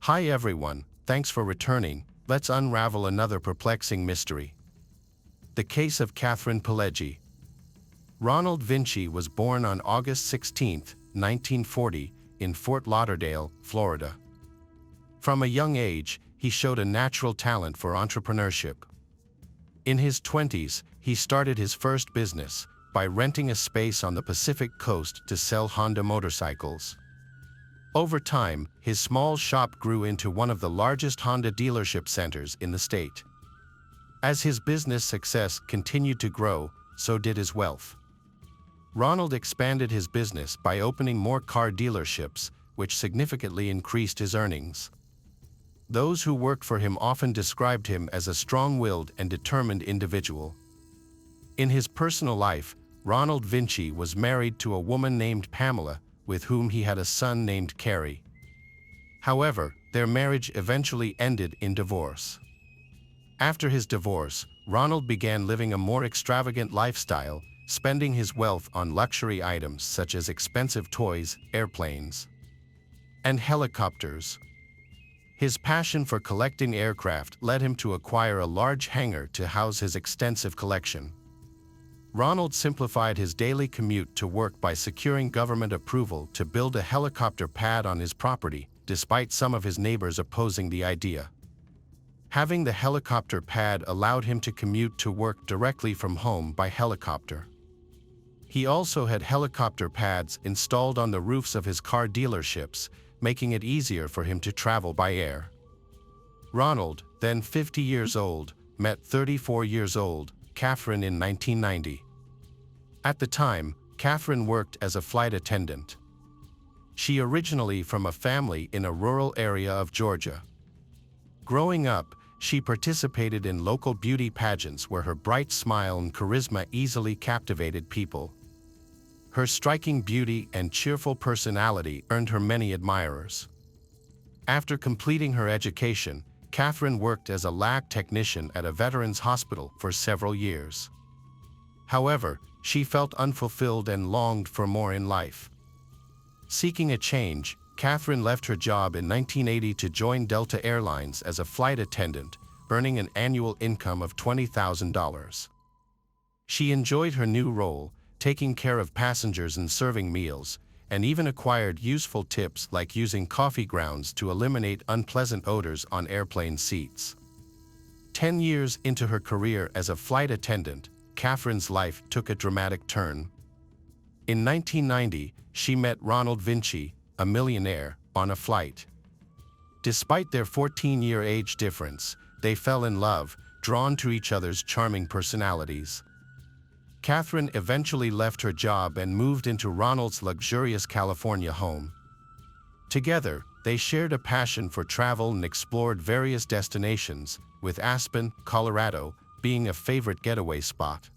Hi everyone, thanks for returning. Let's unravel another perplexing mystery. The case of Catherine Pileggi. Ronald Vinci was born on August 16, 1940, in Fort Lauderdale, Florida. From a young age, he showed a natural talent for entrepreneurship. In his 20s, he started his first business by renting a space on the Pacific coast to sell Honda motorcycles. Over time, his small shop grew into one of the largest Honda dealership centers in the state. As his business success continued to grow, so did his wealth. Ronald expanded his business by opening more car dealerships, which significantly increased his earnings. Those who worked for him often described him as a strong-willed and determined individual. In his personal life, Ronald Vinci was married to a woman named Pamela, with whom he had a son named Carey. However, their marriage eventually ended in divorce. After his divorce, Ronald began living a more extravagant lifestyle, spending his wealth on luxury items such as expensive toys, airplanes, and helicopters. His passion for collecting aircraft led him to acquire a large hangar to house his extensive collection. Ronald simplified his daily commute to work by securing government approval to build a helicopter pad on his property, despite some of his neighbors opposing the idea. Having the helicopter pad allowed him to commute to work directly from home by helicopter. He also had helicopter pads installed on the roofs of his car dealerships, making it easier for him to travel by air. Ronald, then 50 years old, met 34 years old Catherine in 1990. At the time, Catherine worked as a flight attendant. She originally from a family in a rural area of Georgia. Growing up, she participated in local beauty pageants where her bright smile and charisma easily captivated people. Her striking beauty and cheerful personality earned her many admirers. After completing her education, Catherine worked as a lab technician at a veterans hospital for several years. However, she felt unfulfilled and longed for more in life. Seeking a change, Catherine left her job in 1980 to join Delta Airlines as a flight attendant, earning an annual income of $20,000. She enjoyed her new role, taking care of passengers and serving meals, and even acquired useful tips like using coffee grounds to eliminate unpleasant odors on airplane seats. 10 years into her career as a flight attendant, Catherine's life took a dramatic turn. In 1990, she met Ronald Vinci, a millionaire, on a flight. Despite their 14-year age difference, they fell in love, drawn to each other's charming personalities. Catherine eventually left her job and moved into Ronald's luxurious California home. Together, they shared a passion for travel and explored various destinations, with Aspen, Colorado, being a favorite getaway spot.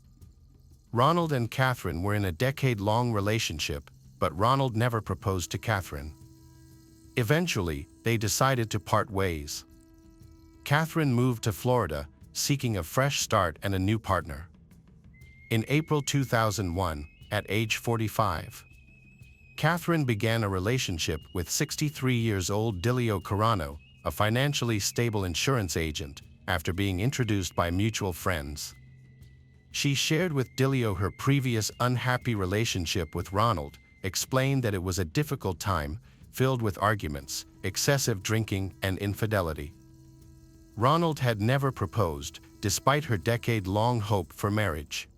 Ronald and Catherine were in a decade-long relationship, but Ronald never proposed to Catherine. Eventually, they decided to part ways. Catherine moved to Florida, seeking a fresh start and a new partner. In April 2001, at age 45, Catherine began a relationship with 63 years old Dilio Carano, a financially stable insurance agent, after being introduced by mutual friends. She shared with Dilio her previous unhappy relationship with Ronald, explained that it was a difficult time, filled with arguments, excessive drinking, and infidelity. Ronald had never proposed, despite her decade-long hope for marriage.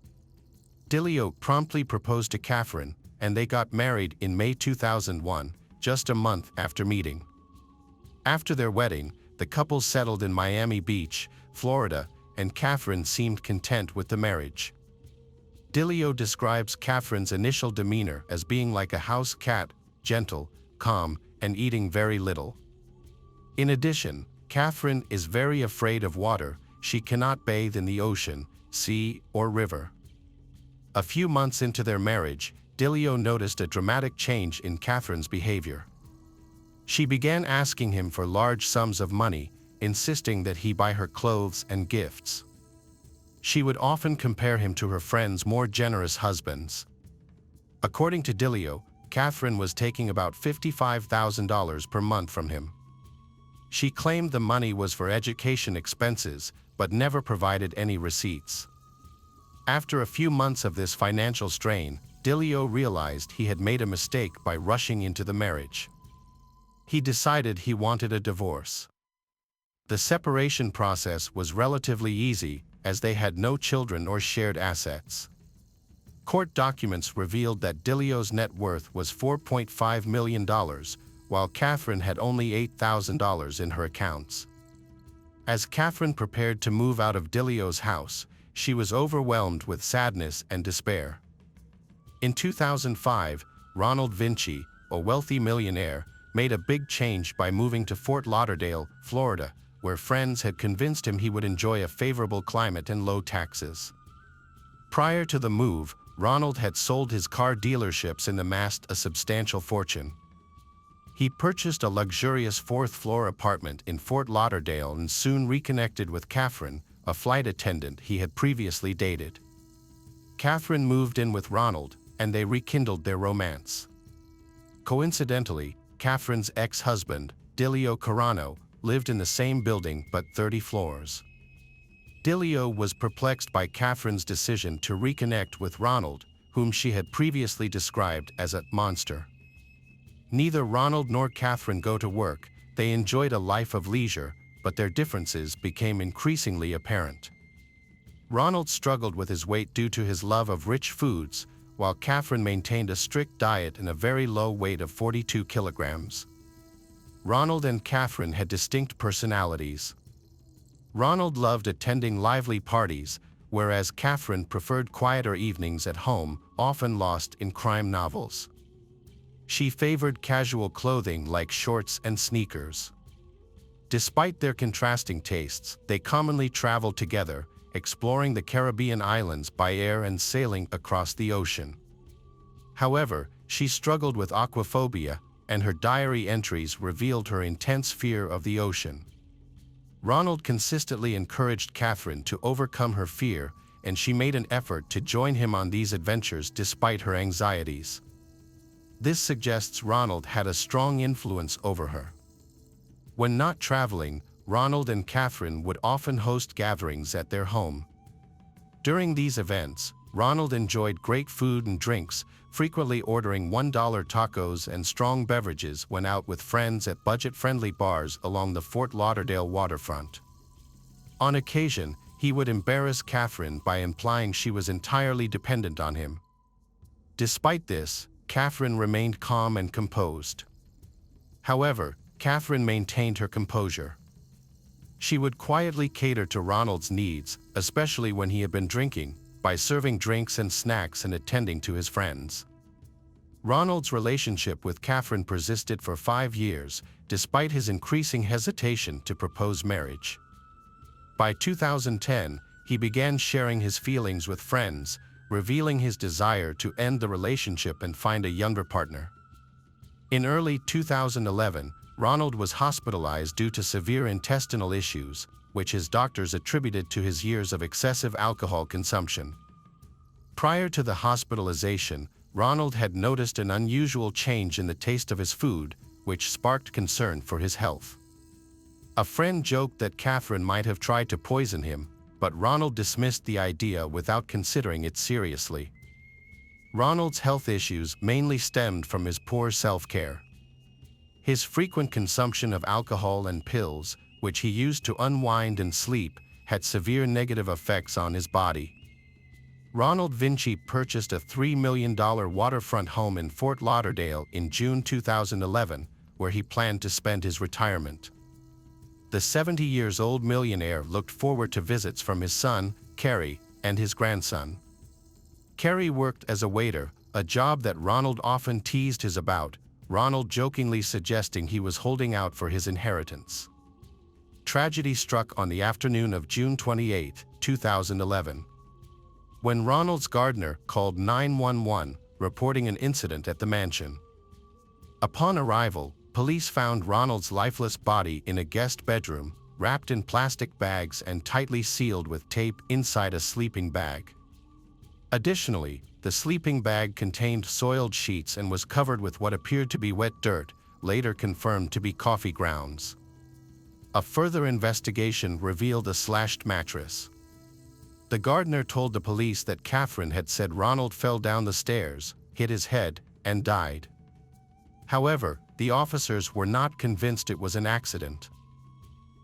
Dilio promptly proposed to Catherine, and they got married in May 2001, just a month after meeting. After their wedding, the couple settled in Miami Beach, Florida, and Catherine seemed content with the marriage. Dilio describes Catherine's initial demeanor as being like a house cat, gentle, calm, and eating very little. In addition, Catherine is very afraid of water. She cannot bathe in the ocean, sea, or river. A few months into their marriage, Dilio noticed a dramatic change in Catherine's behavior. She began asking him for large sums of money, insisting that he buy her clothes and gifts. She would often compare him to her friends' more generous husbands. According to Dilio, Catherine was taking about $55,000 per month from him. She claimed the money was for education expenses, but never provided any receipts. After a few months of this financial strain, Dilio realized he had made a mistake by rushing into the marriage. He decided he wanted a divorce. The separation process was relatively easy, as they had no children or shared assets. Court documents revealed that Dilio's net worth was $4.5 million, while Catherine had only $8,000 in her accounts. As Catherine prepared to move out of Dilio's house, she was overwhelmed with sadness and despair. In 2005, Ronald Vinci, a wealthy millionaire, made a big change by moving to Fort Lauderdale, Florida, where friends had convinced him he would enjoy a favorable climate and low taxes. Prior to the move, Ronald had sold his car dealerships and amassed a substantial fortune. He purchased a luxurious fourth-floor apartment in Fort Lauderdale and soon reconnected with Catherine, a flight attendant he had previously dated. Catherine moved in with Ronald, and they rekindled their romance. Coincidentally, Catherine's ex-husband, Dilio Carano, lived in the same building but 30 floors. Dilio was perplexed by Catherine's decision to reconnect with Ronald, whom she had previously described as a monster. Neither Ronald nor Catherine go to work. They enjoyed a life of leisure, but their differences became increasingly apparent. Ronald struggled with his weight due to his love of rich foods, while Catherine maintained a strict diet and a very low weight of 42 kilograms. Ronald and Catherine had distinct personalities. Ronald loved attending lively parties, whereas Catherine preferred quieter evenings at home, often lost in crime novels. She favored casual clothing like shorts and sneakers. Despite their contrasting tastes, they commonly traveled together, exploring the Caribbean islands by air and sailing across the ocean. However, she struggled with aquaphobia, and her diary entries revealed her intense fear of the ocean. Ronald consistently encouraged Catherine to overcome her fear, and she made an effort to join him on these adventures despite her anxieties. This suggests Ronald had a strong influence over her. When not traveling, Ronald and Catherine would often host gatherings at their home. During these events, Ronald enjoyed great food and drinks, frequently ordering $1 tacos and strong beverages when out with friends at budget-friendly bars along the Fort Lauderdale waterfront. On occasion, he would embarrass Catherine by implying she was entirely dependent on him. Despite this, Catherine remained calm and composed. However, Catherine maintained her composure. She would quietly cater to Ronald's needs, especially when he had been drinking, by serving drinks and snacks and attending to his friends. Ronald's relationship with Catherine persisted for 5 years, despite his increasing hesitation to propose marriage. By 2010, he began sharing his feelings with friends, revealing his desire to end the relationship and find a younger partner. In early 2011, Ronald was hospitalized due to severe intestinal issues, which his doctors attributed to his years of excessive alcohol consumption. Prior to the hospitalization, Ronald had noticed an unusual change in the taste of his food, which sparked concern for his health. A friend joked that Catherine might have tried to poison him, but Ronald dismissed the idea without considering it seriously. Ronald's health issues mainly stemmed from his poor self-care. His frequent consumption of alcohol and pills, which he used to unwind and sleep, had severe negative effects on his body. Ronald Vinci purchased a $3 million waterfront home in Fort Lauderdale in June 2011, where he planned to spend his retirement. The 70-year-old millionaire looked forward to visits from his son, Kerry, and his grandson. Kerry worked as a waiter, a job that Ronald often teased his about, Ronald jokingly suggesting he was holding out for his inheritance. Tragedy struck on the afternoon of June 28, 2011. When Ronald's gardener called 911, reporting an incident at the mansion. Upon arrival, police found Ronald's lifeless body in a guest bedroom, wrapped in plastic bags and tightly sealed with tape inside a sleeping bag. Additionally, the sleeping bag contained soiled sheets and was covered with what appeared to be wet dirt, later confirmed to be coffee grounds. A further investigation revealed a slashed mattress. The gardener told the police that Catherine had said Ronald fell down the stairs, hit his head, and died. However, the officers were not convinced it was an accident.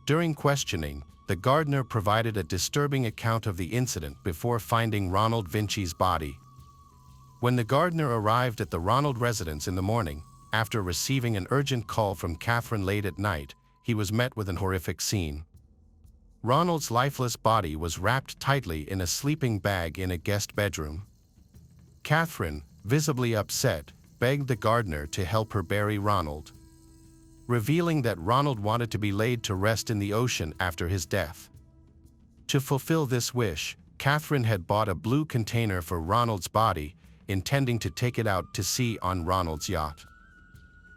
During questioning, the gardener provided a disturbing account of the incident before finding Ronald Vinci's body. When the gardener arrived at the Ronald residence in the morning, after receiving an urgent call from Catherine late at night, he was met with an horrific scene. Ronald's lifeless body was wrapped tightly in a sleeping bag in a guest bedroom. Catherine, visibly upset, begged the gardener to help her bury Ronald, revealing that Ronald wanted to be laid to rest in the ocean after his death. To fulfill this wish, Catherine had bought a blue container for Ronald's body, intending to take it out to sea on Ronald's yacht.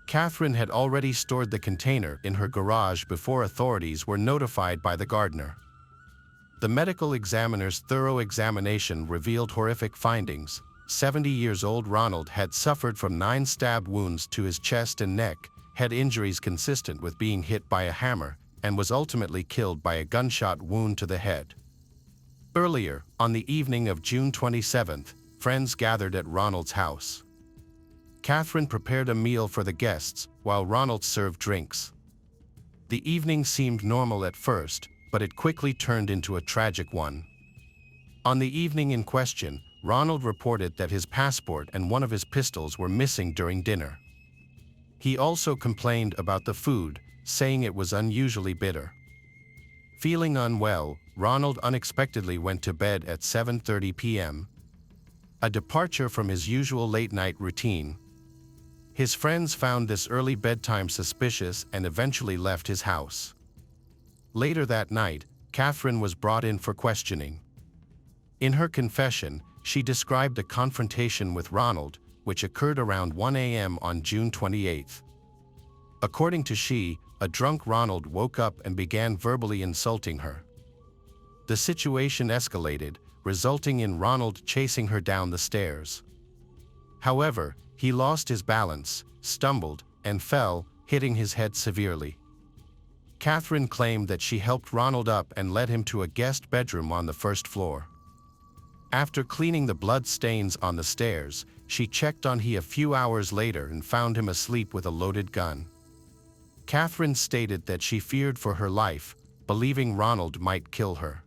Catherine had already stored the container in her garage before authorities were notified by the gardener. The medical examiner's thorough examination revealed horrific findings. 70-year-old Ronald had suffered from 9 stab wounds to his chest and neck, had injuries consistent with being hit by a hammer, and was ultimately killed by a gunshot wound to the head. Earlier, on the evening of June 27th, friends gathered at Ronald's house. Catherine prepared a meal for the guests, while Ronald served drinks. The evening seemed normal at first, but it quickly turned into a tragic one. On the evening in question, Ronald reported that his passport and one of his pistols were missing during dinner. He also complained about the food, saying it was unusually bitter. Feeling unwell, Ronald unexpectedly went to bed at 7:30 p.m., a departure from his usual late-night routine. His friends found this early bedtime suspicious and eventually left his house. Later that night, Catherine was brought in for questioning. In her confession, she described a confrontation with Ronald, which occurred around 1 a.m. on June 28. According to she, a drunk Ronald woke up and began verbally insulting her. The situation escalated, resulting in Ronald chasing her down the stairs. However, he lost his balance, stumbled, and fell, hitting his head severely. Catherine claimed that she helped Ronald up and led him to a guest bedroom on the first floor. After cleaning the blood stains on the stairs, she checked on him a few hours later and found him asleep with a loaded gun. Catherine stated that she feared for her life, believing Ronald might kill her.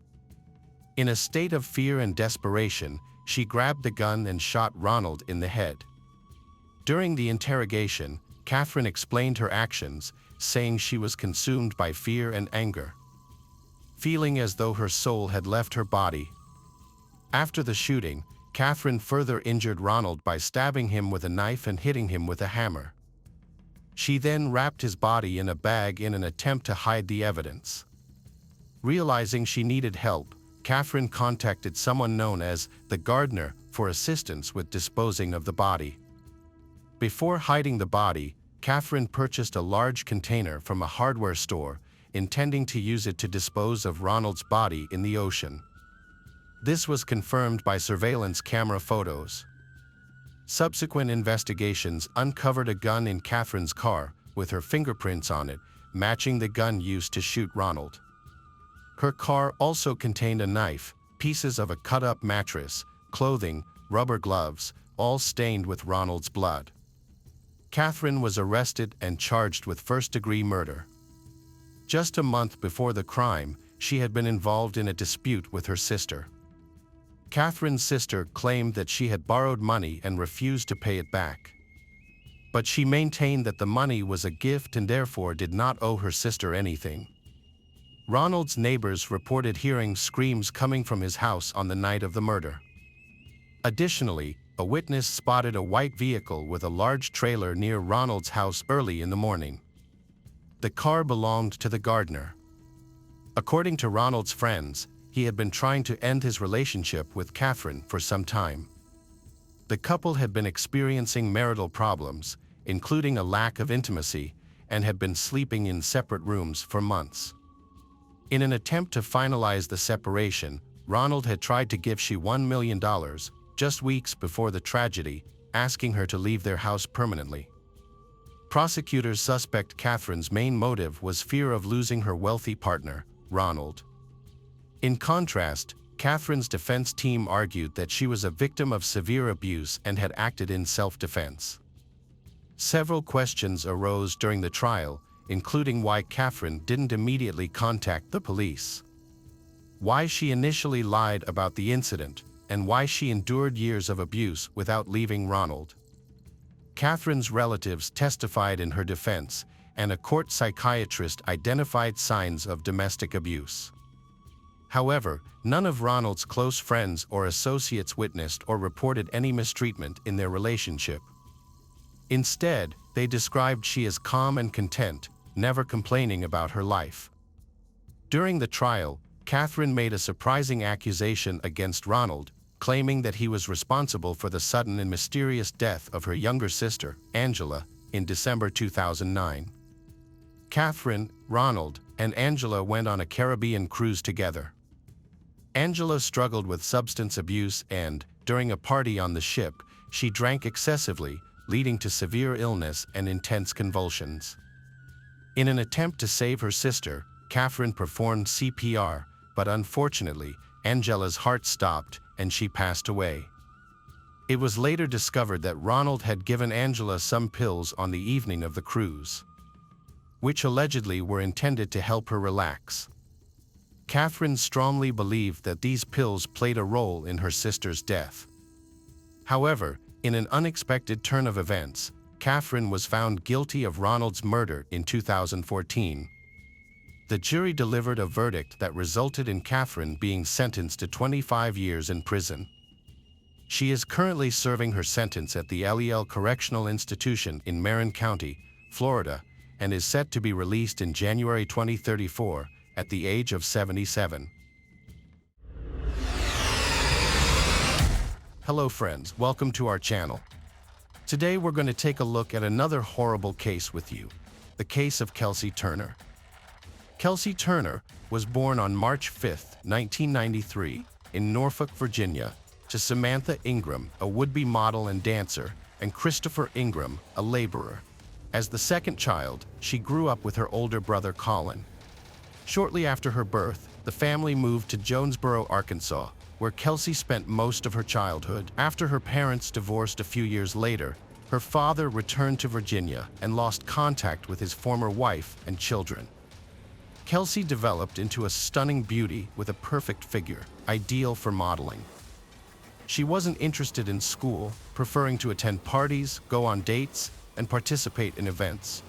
In a state of fear and desperation, she grabbed the gun and shot Ronald in the head. During the interrogation, Catherine explained her actions, saying she was consumed by fear and anger, feeling as though her soul had left her body. After the shooting, Catherine further injured Ronald by stabbing him with a knife and hitting him with a hammer. She then wrapped his body in a bag in an attempt to hide the evidence. Realizing she needed help, Catherine contacted someone known as the gardener for assistance with disposing of the body. Before hiding the body, Catherine purchased a large container from a hardware store, intending to use it to dispose of Ronald's body in the ocean. This was confirmed by surveillance camera photos. Subsequent investigations uncovered a gun in Catherine's car, with her fingerprints on it, matching the gun used to shoot Ronald. Her car also contained a knife, pieces of a cut-up mattress, clothing, rubber gloves, all stained with Ronald's blood. Catherine was arrested and charged with first-degree murder. Just a month before the crime, she had been involved in a dispute with her sister. Catherine's sister claimed that she had borrowed money and refused to pay it back. But she maintained that the money was a gift and therefore did not owe her sister anything. Ronald's neighbors reported hearing screams coming from his house on the night of the murder. Additionally, a witness spotted a white vehicle with a large trailer near Ronald's house early in the morning. The car belonged to the gardener. According to Ronald's friends, he had been trying to end his relationship with Catherine for some time. The couple had been experiencing marital problems, including a lack of intimacy, and had been sleeping in separate rooms for months. In an attempt to finalize the separation, Ronald had tried to give she $1 million, just weeks before the tragedy, asking her to leave their house permanently. Prosecutors suspect Catherine's main motive was fear of losing her wealthy partner, Ronald. In contrast, Catherine's defense team argued that she was a victim of severe abuse and had acted in self-defense. Several questions arose during the trial, including why Catherine didn't immediately contact the police, why she initially lied about the incident, and why she endured years of abuse without leaving Ronald. Catherine's relatives testified in her defense, and a court psychiatrist identified signs of domestic abuse. However, none of Ronald's close friends or associates witnessed or reported any mistreatment in their relationship. Instead, they described she as calm and content, never complaining about her life. During the trial, Catherine made a surprising accusation against Ronald, claiming that he was responsible for the sudden and mysterious death of her younger sister, Angela, in December 2009. Catherine, Ronald, and Angela went on a Caribbean cruise together. Angela struggled with substance abuse and, during a party on the ship, she drank excessively, leading to severe illness and intense convulsions. In an attempt to save her sister, Catherine performed CPR, but unfortunately, Angela's heart stopped and she passed away. It was later discovered that Ronald had given Angela some pills on the evening of the cruise, which allegedly were intended to help her relax. Catherine strongly believed that these pills played a role in her sister's death. However, in an unexpected turn of events, Catherine was found guilty of Ronald's murder in 2014. The jury delivered a verdict that resulted in Catherine being sentenced to 25 years in prison. She is currently serving her sentence at the LEL Correctional Institution in Marin County, Florida, and is set to be released in January 2034 at the age of 77. Hello friends, welcome to our channel. Today we're going to take a look at another horrible case with you, the case of Kelsey Turner. Kelsey Turner was born on March 5, 1993, in Norfolk, Virginia, to Samantha Ingram, a would-be model and dancer, and Christopher Ingram, a laborer. As the second child, she grew up with her older brother Colin. Shortly after her birth, the family moved to Jonesboro, Arkansas, where Kelsey spent most of her childhood. After her parents divorced a few years later, her father returned to Virginia and lost contact with his former wife and children. Kelsey developed into a stunning beauty with a perfect figure, ideal for modeling. She wasn't interested in school, preferring to attend parties, go on dates, and participate in events.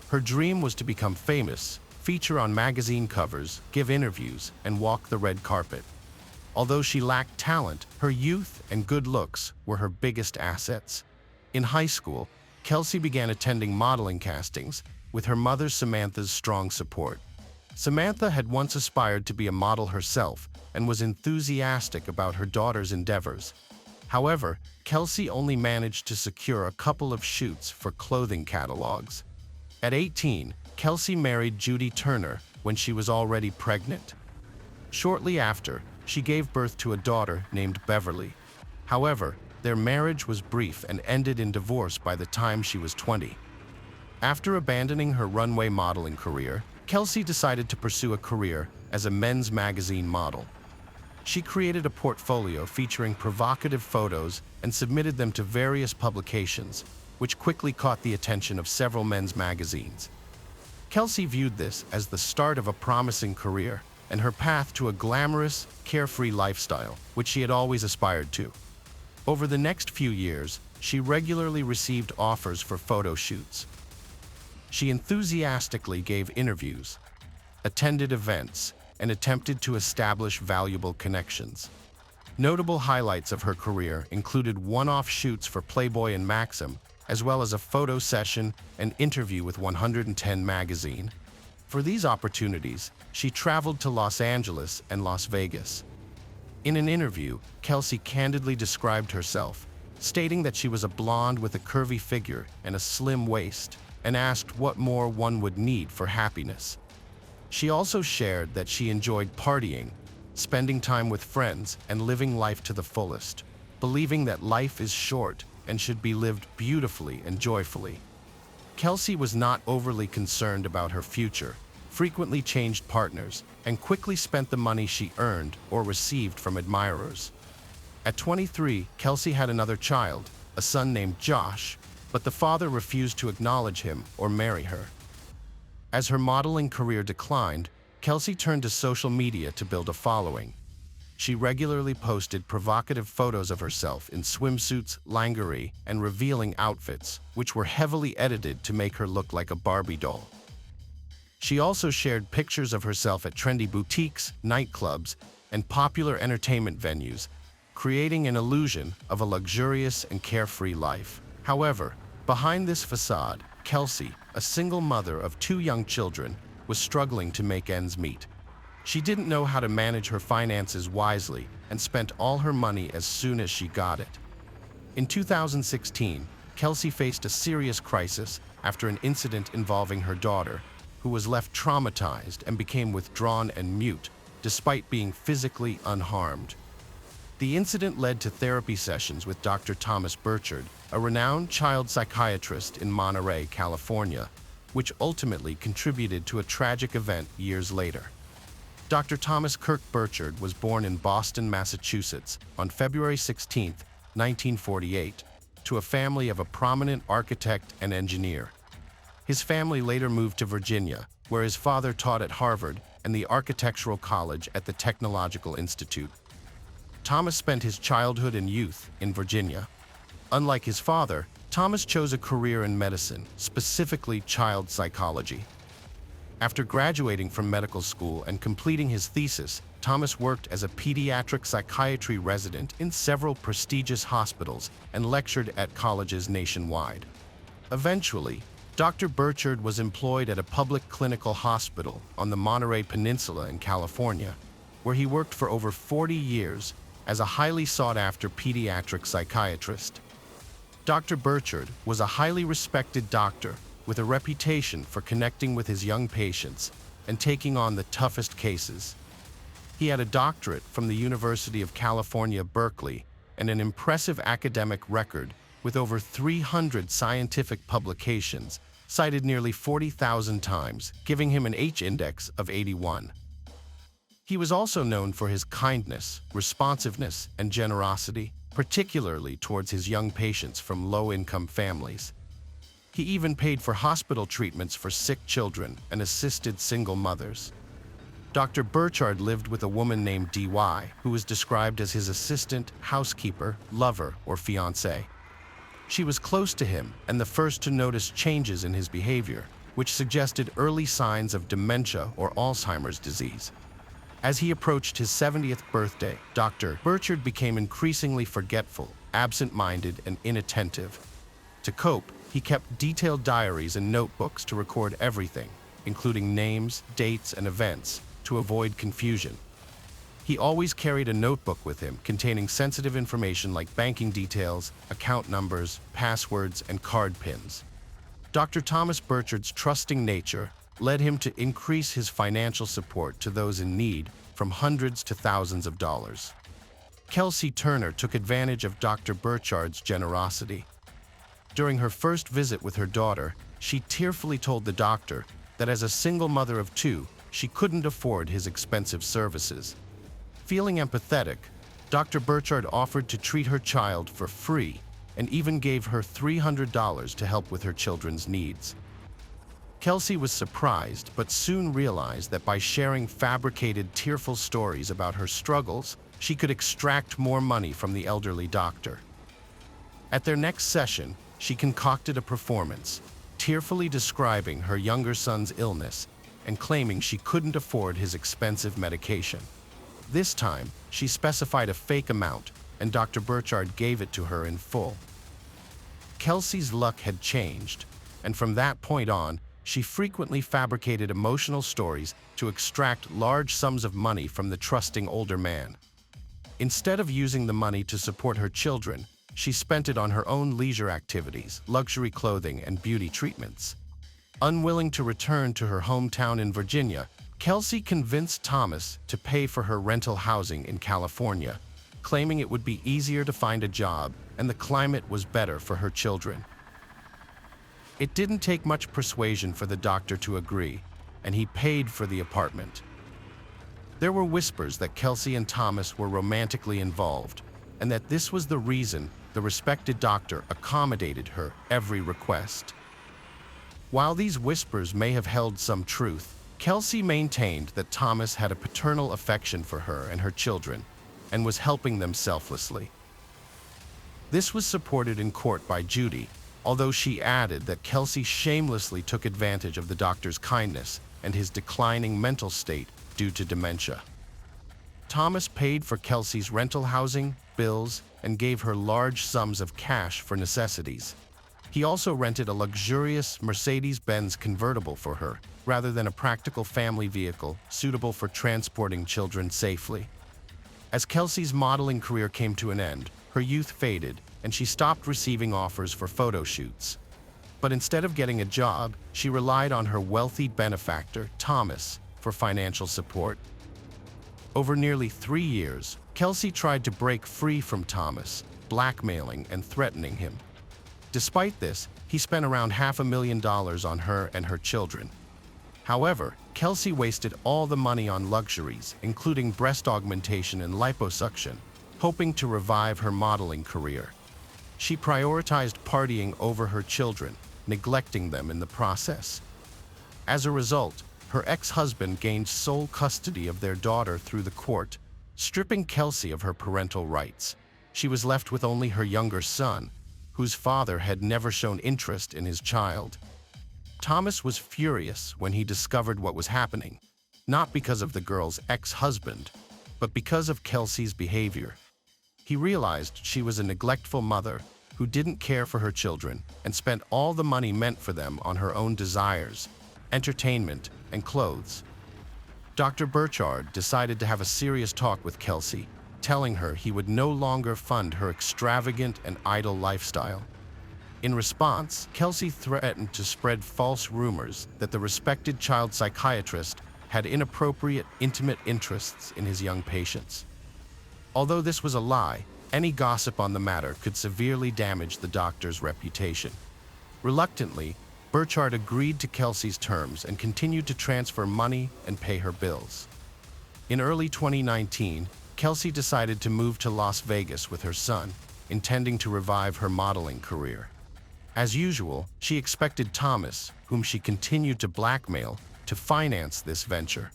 Her dream was to become famous, feature on magazine covers, give interviews, and walk the red carpet. Although she lacked talent, her youth and good looks were her biggest assets. In high school, Kelsey began attending modeling castings, with her mother Samantha's strong support. Samantha had once aspired to be a model herself and was enthusiastic about her daughter's endeavors. However, Kelsey only managed to secure a couple of shoots for clothing catalogs. At 18, Kelsey married Judy Turner when she was already pregnant. Shortly after, she gave birth to a daughter named Beverly. However, their marriage was brief and ended in divorce by the time she was 20. After abandoning her runway modeling career, Kelsey decided to pursue a career as a men's magazine model. She created a portfolio featuring provocative photos and submitted them to various publications, which quickly caught the attention of several men's magazines. Kelsey viewed this as the start of a promising career and her path to a glamorous, carefree lifestyle, which she had always aspired to. Over the next few years, she regularly received offers for photo shoots. She enthusiastically gave interviews, attended events, and attempted to establish valuable connections. Notable highlights of her career included one-off shoots for Playboy and Maxim, as well as a photo session and interview with 110 magazine. For these opportunities, she traveled to Los Angeles and Las Vegas. In an interview, Kelsey candidly described herself, stating that she was a blonde with a curvy figure and a slim waist, and asked what more one would need for happiness. She also shared that she enjoyed partying, spending time with friends, and living life to the fullest, believing that life is short and should be lived beautifully and joyfully. Kelsey was not overly concerned about her future, frequently changed partners, and quickly spent the money she earned or received from admirers. At 23, Kelsey had another child, a son named Josh, but the father refused to acknowledge him or marry her. As her modeling career declined, Kelsey turned to social media to build a following. She regularly posted provocative photos of herself in swimsuits, lingerie, and revealing outfits, which were heavily edited to make her look like a Barbie doll. She also shared pictures of herself at trendy boutiques, nightclubs, and popular entertainment venues, creating an illusion of a luxurious and carefree life. However, behind this facade, Kelsey, a single mother of 2 young children, was struggling to make ends meet. She didn't know how to manage her finances wisely and spent all her money as soon as she got it. In 2016, Kelsey faced a serious crisis after an incident involving her daughter, who was left traumatized and became withdrawn and mute, despite being physically unharmed. The incident led to therapy sessions with Dr. Thomas Burchard, a renowned child psychiatrist in Monterey, California, which ultimately contributed to a tragic event years later. Dr. Thomas Kirk Burchard was born in Boston, Massachusetts, on February 16, 1948, to a family of a prominent architect and engineer. His family later moved to Virginia, where his father taught at Harvard and the Architectural College at the Technological Institute. Thomas spent his childhood and youth in Virginia. Unlike his father, Thomas chose a career in medicine, specifically child psychology. After graduating from medical school and completing his thesis, Thomas worked as a pediatric psychiatry resident in several prestigious hospitals and lectured at colleges nationwide. Eventually, Dr. Burchard was employed at a public clinical hospital on the Monterey Peninsula in California, where he worked for over 40 years as a highly sought-after pediatric psychiatrist. Dr. Burchard was a highly respected doctor with a reputation for connecting with his young patients and taking on the toughest cases. He had a doctorate from the University of California, Berkeley, and an impressive academic record with over 300 scientific publications, cited nearly 40,000 times, giving him an H-index of 81. He was also known for his kindness, responsiveness, and generosity, particularly towards his young patients from low-income families. He even paid for hospital treatments for sick children and assisted single mothers. Dr. Burchard lived with a woman named D.Y., who was described as his assistant, housekeeper, lover, or fiancée. She was close to him and the first to notice changes in his behavior, which suggested early signs of dementia or Alzheimer's disease. As he approached his 70th birthday, Dr. Burchard became increasingly forgetful, absent-minded, and inattentive. To cope, he kept detailed diaries and notebooks to record everything, including names, dates, and events, to avoid confusion. He always carried a notebook with him containing sensitive information like banking details, account numbers, passwords, and card pins. Dr. Thomas Burchard's trusting nature led him to increase his financial support to those in need from hundreds to thousands of dollars. Kelsey Turner took advantage of Dr. Burchard's generosity. During her first visit with her daughter, she tearfully told the doctor that as a single mother of 2, she couldn't afford his expensive services. Feeling empathetic, Dr. Burchard offered to treat her child for free and even gave her $300 to help with her children's needs. Kelsey was surprised, but soon realized that by sharing fabricated, tearful stories about her struggles, she could extract more money from the elderly doctor. At their next session, she concocted a performance, tearfully describing her younger son's illness and claiming she couldn't afford his expensive medication. This time, she specified a fake amount, and Dr. Burchard gave it to her in full. Kelsey's luck had changed, and from that point on, she frequently fabricated emotional stories to extract large sums of money from the trusting older man. Instead of using the money to support her children, she spent it on her own leisure activities, luxury clothing, and beauty treatments. Unwilling to return to her hometown in Virginia, Kelsey convinced Thomas to pay for her rental housing in California, claiming it would be easier to find a job and the climate was better for her children. It didn't take much persuasion for the doctor to agree, and he paid for the apartment. There were whispers that Kelsey and Thomas were romantically involved, and that this was the reason the respected doctor accommodated her every request. While these whispers may have held some truth, Kelsey maintained that Thomas had a paternal affection for her and her children, and was helping them selflessly. This was supported in court by Judy, although she added that Kelsey shamelessly took advantage of the doctor's kindness and his declining mental state due to dementia. Thomas paid for Kelsey's rental housing, bills, and gave her large sums of cash for necessities. He also rented a luxurious Mercedes-Benz convertible for her, rather than a practical family vehicle suitable for transporting children safely. As Kelsey's modeling career came to an end, her youth faded, and she stopped receiving offers for photo shoots. But instead of getting a job, she relied on her wealthy benefactor, Thomas, for financial support. Over nearly 3 years, Kelsey tried to break free from Thomas, blackmailing and threatening him. Despite this, he spent around $500,000 on her and her children. However, Kelsey wasted all the money on luxuries, including breast augmentation and liposuction, hoping to revive her modeling career. She prioritized partying over her children, neglecting them in the process. As a result, her ex-husband gained sole custody of their daughter through the court, stripping Kelsey of her parental rights. She was left with only her younger son, whose father had never shown interest in his child. Thomas was furious when he discovered what was happening, not because of the girl's ex-husband, but because of Kelsey's behavior. He realized she was a neglectful mother who didn't care for her children and spent all the money meant for them on her own desires, entertainment, and clothes. Dr. Burchard decided to have a serious talk with Kelsey, telling her he would no longer fund her extravagant and idle lifestyle. In response, Kelsey threatened to spread false rumors that the respected child psychiatrist had inappropriate, intimate interests in his young patients. Although this was a lie, any gossip on the matter could severely damage the doctor's reputation. Reluctantly, Burchard agreed to Kelsey's terms and continued to transfer money and pay her bills. In early 2019, Kelsey decided to move to Las Vegas with her son, intending to revive her modeling career. As usual, she expected Thomas, whom she continued to blackmail, to finance this venture.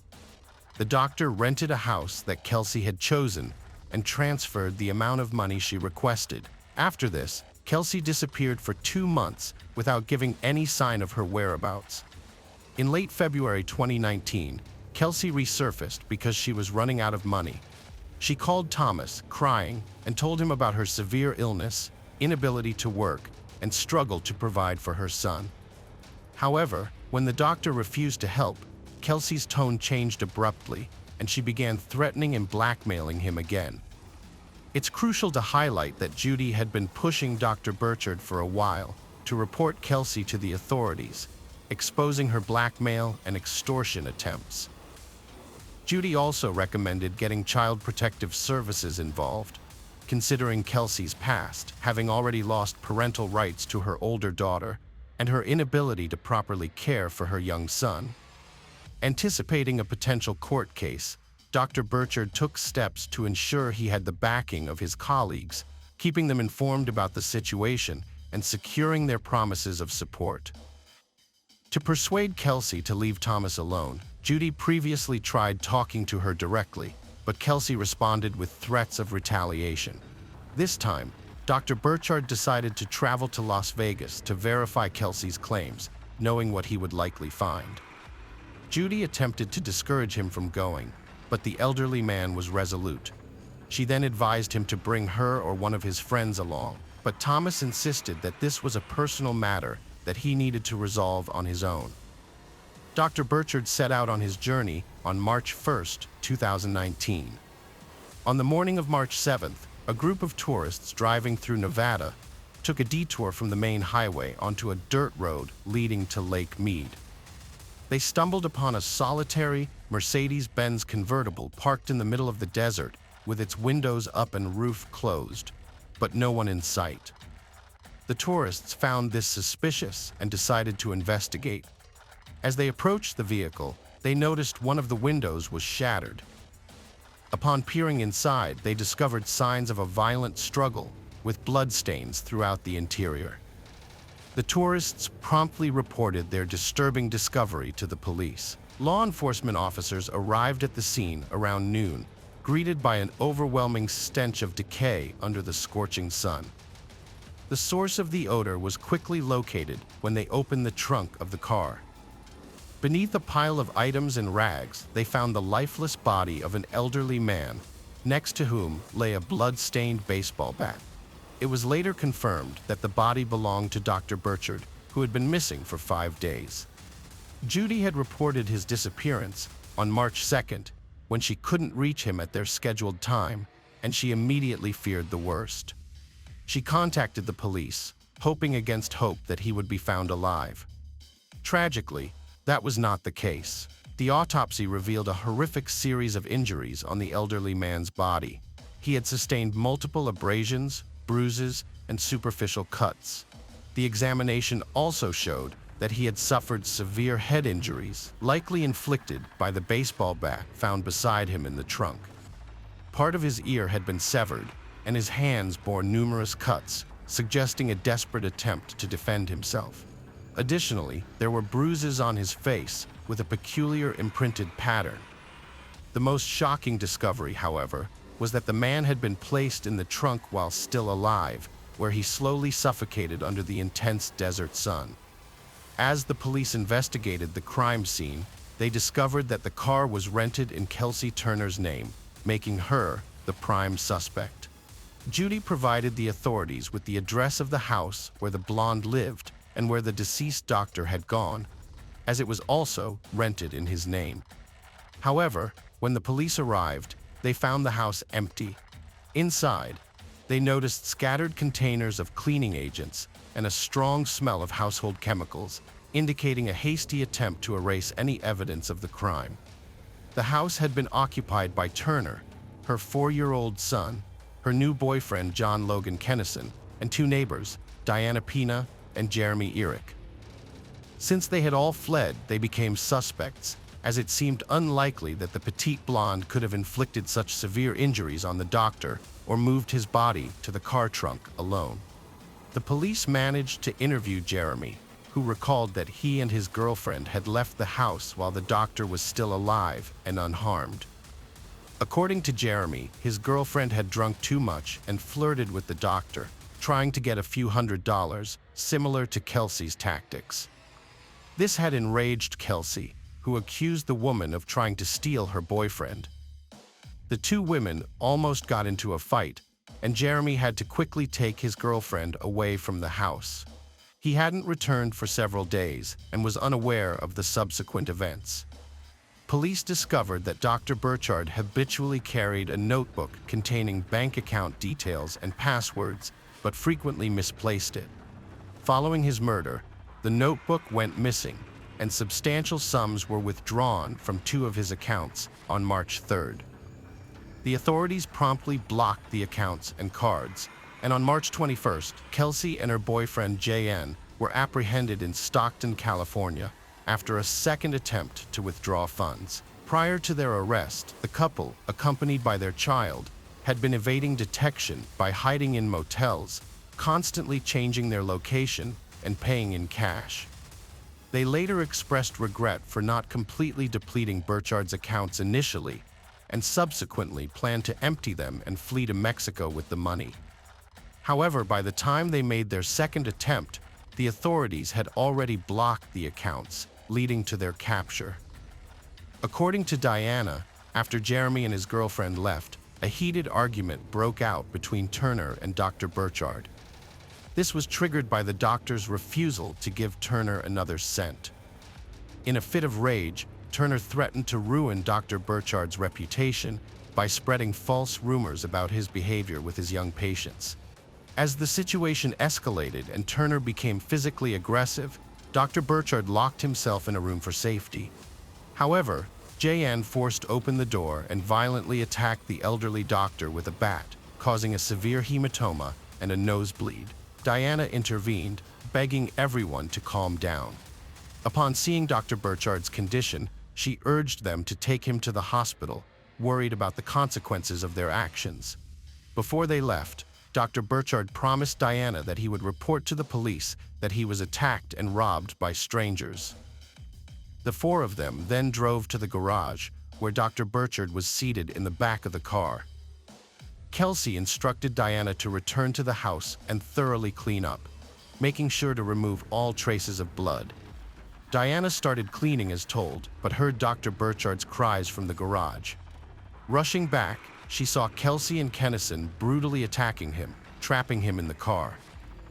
The doctor rented a house that Kelsey had chosen and transferred the amount of money she requested. After this, Kelsey disappeared for 2 months without giving any sign of her whereabouts. In late February 2019, Kelsey resurfaced because she was running out of money. She called Thomas, crying, and told him about her severe illness, inability to work, and struggle to provide for her son. However, when the doctor refused to help, Kelsey's tone changed abruptly, and she began threatening and blackmailing him again. It's crucial to highlight that Judy had been pushing Dr. Burchard for a while to report Kelsey to the authorities, exposing her blackmail and extortion attempts. Judy also recommended getting Child Protective Services involved, considering Kelsey's past, having already lost parental rights to her older daughter, and her inability to properly care for her young son. Anticipating a potential court case, Dr. Burchard took steps to ensure he had the backing of his colleagues, keeping them informed about the situation and securing their promises of support. To persuade Kelsey to leave Thomas alone, Judy previously tried talking to her directly, but Kelsey responded with threats of retaliation. This time, Dr. Burchard decided to travel to Las Vegas to verify Kelsey's claims, knowing what he would likely find. Judy attempted to discourage him from going, but the elderly man was resolute. She then advised him to bring her or one of his friends along, but Thomas insisted that this was a personal matter that he needed to resolve on his own. Dr. Burchard set out on his journey on March 1, 2019. On the morning of March 7th, a group of tourists driving through Nevada took a detour from the main highway onto a dirt road leading to Lake Mead. They stumbled upon a solitary Mercedes-Benz convertible parked in the middle of the desert with its windows up and roof closed, but no one in sight. The tourists found this suspicious and decided to investigate. As they approached the vehicle, they noticed one of the windows was shattered. Upon peering inside, they discovered signs of a violent struggle, with bloodstains throughout the interior. The tourists promptly reported their disturbing discovery to the police. Law enforcement officers arrived at the scene around noon, greeted by an overwhelming stench of decay under the scorching sun. The source of the odor was quickly located when they opened the trunk of the car. Beneath a pile of items and rags, they found the lifeless body of an elderly man, next to whom lay a blood-stained baseball bat. It was later confirmed that the body belonged to Dr. Burchard, who had been missing for 5 days. Judy had reported his disappearance on March 2nd, when she couldn't reach him at their scheduled time, and she immediately feared the worst. She contacted the police, hoping against hope that he would be found alive. Tragically, that was not the case. The autopsy revealed a horrific series of injuries on the elderly man's body. He had sustained multiple abrasions, bruises, and superficial cuts. The examination also showed that he had suffered severe head injuries, likely inflicted by the baseball bat found beside him in the trunk. Part of his ear had been severed, and his hands bore numerous cuts, suggesting a desperate attempt to defend himself. Additionally, there were bruises on his face with a peculiar imprinted pattern. The most shocking discovery, however, was that the man had been placed in the trunk while still alive, where he slowly suffocated under the intense desert sun. As the police investigated the crime scene, they discovered that the car was rented in Kelsey Turner's name, making her the prime suspect. Judy provided the authorities with the address of the house where the blonde lived and where the deceased doctor had gone, as it was also rented in his name. However, when the police arrived, they found the house empty. Inside, they noticed scattered containers of cleaning agents and a strong smell of household chemicals, indicating a hasty attempt to erase any evidence of the crime. The house had been occupied by Turner, her 4-year-old son, her new boyfriend John Logan Kennison, and 2 neighbors, Diana Pina and Jeremy Eric. Since they had all fled, they became suspects, as it seemed unlikely that the petite blonde could have inflicted such severe injuries on the doctor or moved his body to the car trunk alone. The police managed to interview Jeremy, who recalled that he and his girlfriend had left the house while the doctor was still alive and unharmed. According to Jeremy, his girlfriend had drunk too much and flirted with the doctor, trying to get a few $100s, similar to Kelsey's tactics. This had enraged Kelsey, who accused the woman of trying to steal her boyfriend. The 2 women almost got into a fight, and Jeremy had to quickly take his girlfriend away from the house. He hadn't returned for several days and was unaware of the subsequent events. Police discovered that Dr. Burchard habitually carried a notebook containing bank account details and passwords, but frequently misplaced it. Following his murder, the notebook went missing, and substantial sums were withdrawn from 2 of his accounts on March 3rd. The authorities promptly blocked the accounts and cards, and on March 21st, Kelsey and her boyfriend J.N. were apprehended in Stockton, California, after a second attempt to withdraw funds. Prior to their arrest, the couple, accompanied by their child, had been evading detection by hiding in motels, constantly changing their location and paying in cash. They later expressed regret for not completely depleting Burchard's accounts initially, and subsequently planned to empty them and flee to Mexico with the money. However, by the time they made their second attempt, the authorities had already blocked the accounts, leading to their capture. According to Diana, after Jeremy and his girlfriend left, a heated argument broke out between Turner and Dr. Burchard. This was triggered by the doctor's refusal to give Turner another cent. In a fit of rage, Turner threatened to ruin Dr. Burchard's reputation by spreading false rumors about his behavior with his young patients. As the situation escalated and Turner became physically aggressive, Dr. Burchard locked himself in a room for safety. However, J.N. forced open the door and violently attacked the elderly doctor with a bat, causing a severe hematoma and a nosebleed. Diana intervened, begging everyone to calm down. Upon seeing Dr. Burchard's condition, she urged them to take him to the hospital, worried about the consequences of their actions. Before they left, Dr. Burchard promised Diana that he would report to the police that he was attacked and robbed by strangers. The four of them then drove to the garage, where Dr. Burchard was seated in the back of the car. Kelsey instructed Diana to return to the house and thoroughly clean up, making sure to remove all traces of blood. Diana started cleaning as told, but heard Dr. Burchard's cries from the garage. Rushing back, she saw Kelsey and Kennison brutally attacking him, trapping him in the car.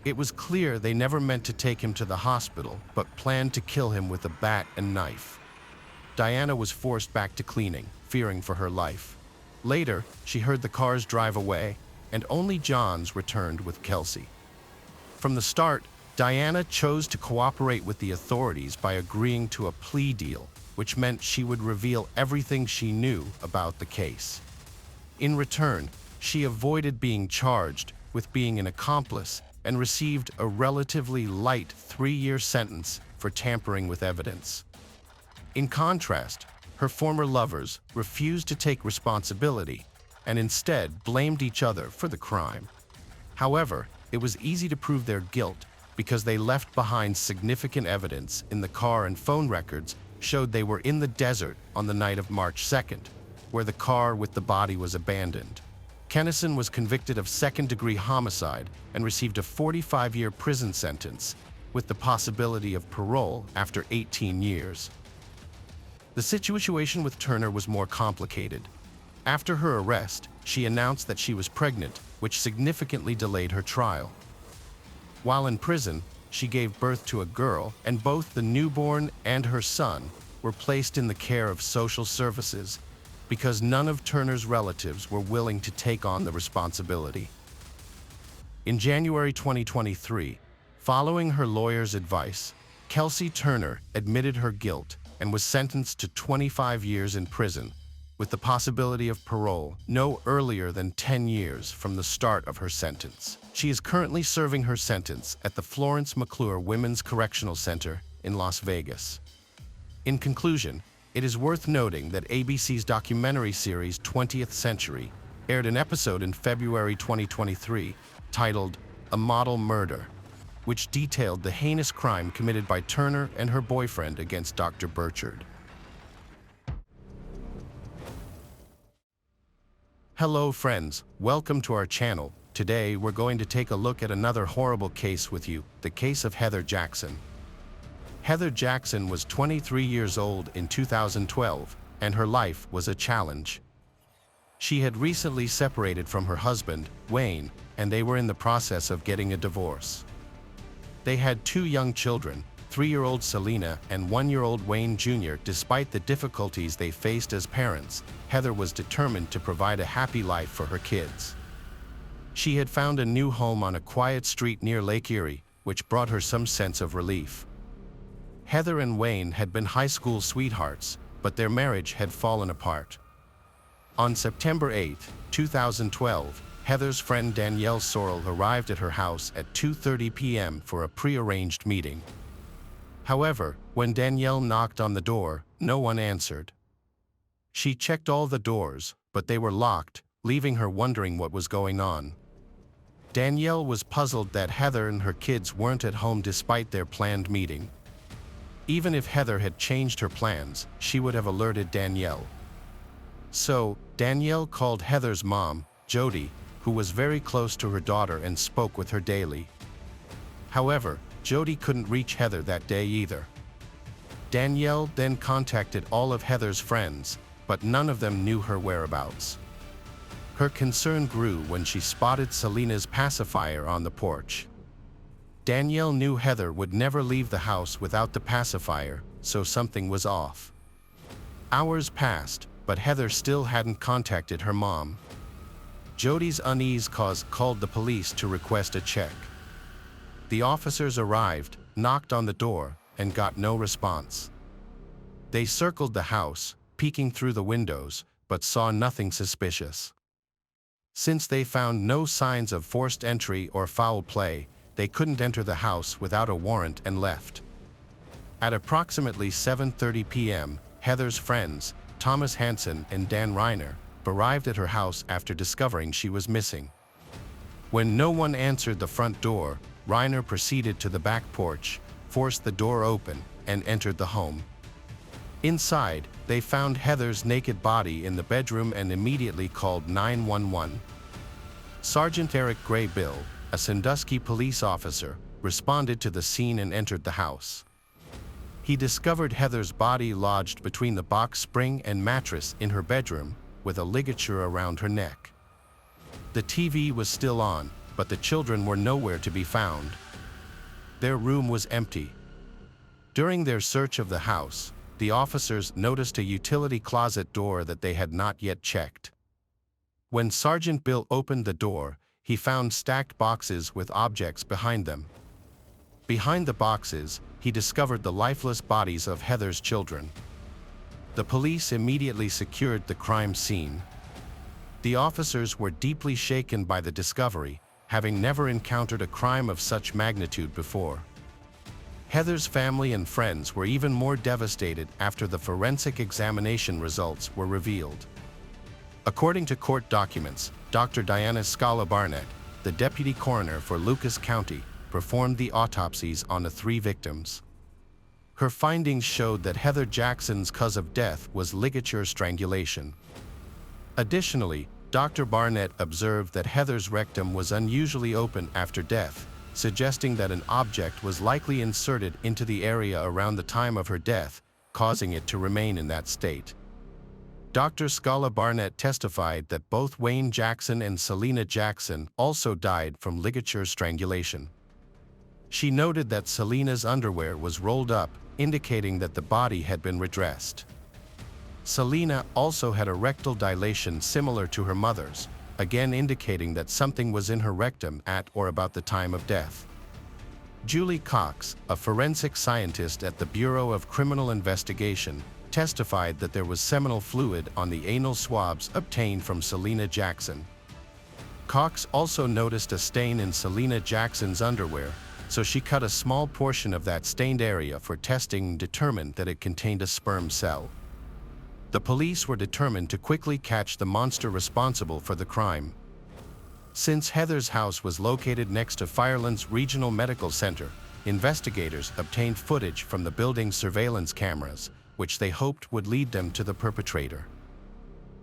It was clear they never meant to take him to the hospital, but planned to kill him with a bat and knife. Diana was forced back to cleaning, fearing for her life. Later, she heard the cars drive away, and only Johns returned with Kelsey. From the start, Diana chose to cooperate with the authorities by agreeing to a plea deal, which meant she would reveal everything she knew about the case. In return, she avoided being charged with being an accomplice and received a relatively light 3-year sentence for tampering with evidence. In contrast, her former lovers refused to take responsibility and instead blamed each other for the crime. However, it was easy to prove their guilt because they left behind significant evidence in the car, and phone records showed they were in the desert on the night of March 2nd, where the car with the body was abandoned. Kennison was convicted of second-degree homicide and received a 45-year prison sentence, with the possibility of parole after 18 years. The situation with Turner was more complicated. After her arrest, she announced that she was pregnant, which significantly delayed her trial. While in prison, she gave birth to a girl, and both the newborn and her son were placed in the care of social services because none of Turner's relatives were willing to take on the responsibility. In January 2023, following her lawyer's advice, Kelsey Turner admitted her guilt and was sentenced to 25 years in prison, with the possibility of parole no earlier than 10 years from the start of her sentence. She is currently serving her sentence at the Florence McClure Women's Correctional Center in Las Vegas. In conclusion, it is worth noting that ABC's documentary series 20th Century aired an episode in February 2023 titled A Model Murder, which detailed the heinous crime committed by Turner and her boyfriend against Dr. Burchard. Hello friends, welcome to our channel. Today we're going to take a look at another horrible case with you, the case of Heather Jackson. Heather Jackson was 23 years old in 2012, and her life was a challenge. She had recently separated from her husband, Wayne, and they were in the process of getting a divorce. They had 2 young children, 3-year-old Selena and 1-year-old Wayne Jr. Despite the difficulties they faced as parents, Heather was determined to provide a happy life for her kids. She had found a new home on a quiet street near Lake Erie, which brought her some sense of relief. Heather and Wayne had been high school sweethearts, but their marriage had fallen apart. On September 8, 2012, Heather's friend Danielle Sorrell arrived at her house at 2:30 p.m. for a prearranged meeting. However, when Danielle knocked on the door, no one answered. She checked all the doors, but they were locked, leaving her wondering what was going on. Danielle was puzzled that Heather and her kids weren't at home despite their planned meeting. Even if Heather had changed her plans, she would have alerted Danielle. So, Danielle called Heather's mom, Jody, who was very close to her daughter and spoke with her daily. However, Jody couldn't reach Heather that day either. Danielle then contacted all of Heather's friends, but none of them knew her whereabouts. Her concern grew when she spotted Selena's pacifier on the porch. Danielle knew Heather would never leave the house without the pacifier, so something was off. Hours passed, but Heather still hadn't contacted her mom. Jody's unease called the police to request a check. The officers arrived, knocked on the door, and got no response. They circled the house, peeking through the windows, but saw nothing suspicious. Since they found no signs of forced entry or foul play, they couldn't enter the house without a warrant and left. At approximately 7:30 p.m., Heather's friends, Thomas Hansen and Dan Reiner, arrived at her house after discovering she was missing. When no one answered the front door, Reiner proceeded to the back porch, forced the door open, and entered the home. Inside, they found Heather's naked body in the bedroom and immediately called 911. Sergeant Eric Graybill, a Sandusky police officer, responded to the scene and entered the house. He discovered Heather's body lodged between the box spring and mattress in her bedroom, with a ligature around her neck. The TV was still on, but the children were nowhere to be found. Their room was empty. During their search of the house, the officers noticed a utility closet door that they had not yet checked. When Sergeant Bill opened the door, he found stacked boxes with objects behind them. Behind the boxes, he discovered the lifeless bodies of Heather's children. The police immediately secured the crime scene. The officers were deeply shaken by the discovery, having never encountered a crime of such magnitude before. Heather's family and friends were even more devastated after the forensic examination results were revealed. According to court documents, Dr. Diana Scala Barnett, the deputy coroner for Lucas County, performed the autopsies on the 3 victims. Her findings showed that Heather Jackson's cause of death was ligature strangulation. Additionally, Dr. Barnett observed that Heather's rectum was unusually open after death, suggesting that an object was likely inserted into the area around the time of her death, causing it to remain in that state. Dr. Scala Barnett testified that both Wayne Jackson and Selena Jackson also died from ligature strangulation. She noted that Selena's underwear was rolled up, indicating that the body had been redressed. Selena also had a rectal dilation similar to her mother's, again indicating that something was in her rectum at or about the time of death. Julie Cox, a forensic scientist at the Bureau of Criminal Investigation, testified that there was seminal fluid on the anal swabs obtained from Selena Jackson. Cox also noticed a stain in Selena Jackson's underwear, so she cut a small portion of that stained area for testing and determined that it contained a sperm cell. The police were determined to quickly catch the monster responsible for the crime. Since Heather's house was located next to Firelands Regional Medical Center, investigators obtained footage from the building's surveillance cameras, which they hoped would lead them to the perpetrator.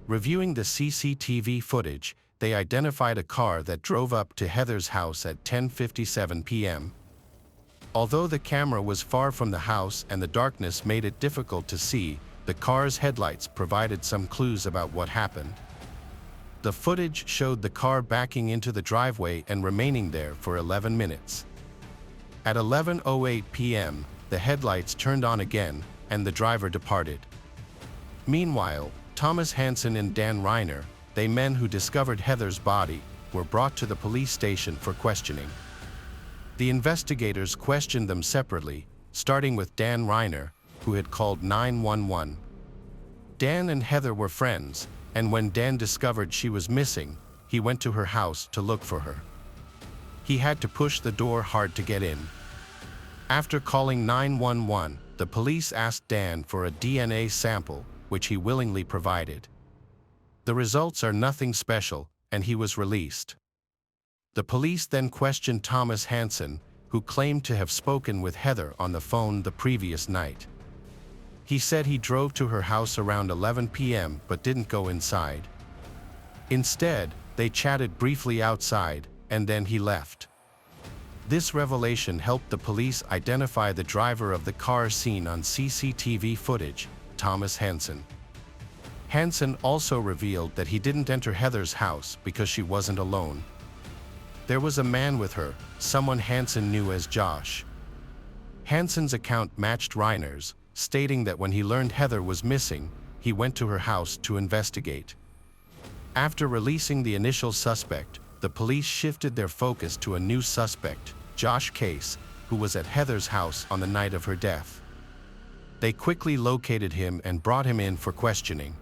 Reviewing the CCTV footage, they identified a car that drove up to Heather's house at 10:57 p.m. Although the camera was far from the house and the darkness made it difficult to see, the car's headlights provided some clues about what happened. The footage showed the car backing into the driveway and remaining there for 11 minutes. At 11:08 p.m., the headlights turned on again, and the driver departed. Meanwhile, Thomas Hansen and Dan Reiner, the men who discovered Heather's body, were brought to the police station for questioning. The investigators questioned them separately, starting with Dan Reiner, who had called 911. Dan and Heather were friends, and when Dan discovered she was missing, he went to her house to look for her. He had to push the door hard to get in. After calling 911, the police asked Dan for a DNA sample, which he willingly provided. The results are nothing special, and he was released. The police then questioned Thomas Hansen, who claimed to have spoken with Heather on the phone the previous night. He said he drove to her house around 11 p.m. but didn't go inside. Instead, they chatted briefly outside, and then he left. This revelation helped the police identify the driver of the car seen on CCTV footage, Thomas Hansen. Hansen also revealed that he didn't enter Heather's house because she wasn't alone. There was a man with her, someone Hansen knew as Josh. Hansen's account matched Reiner's, stating that when he learned Heather was missing, he went to her house to investigate. After releasing the initial suspect, the police shifted their focus to a new suspect, Josh Case, who was at Heather's house on the night of her death. They quickly located him and brought him in for questioning.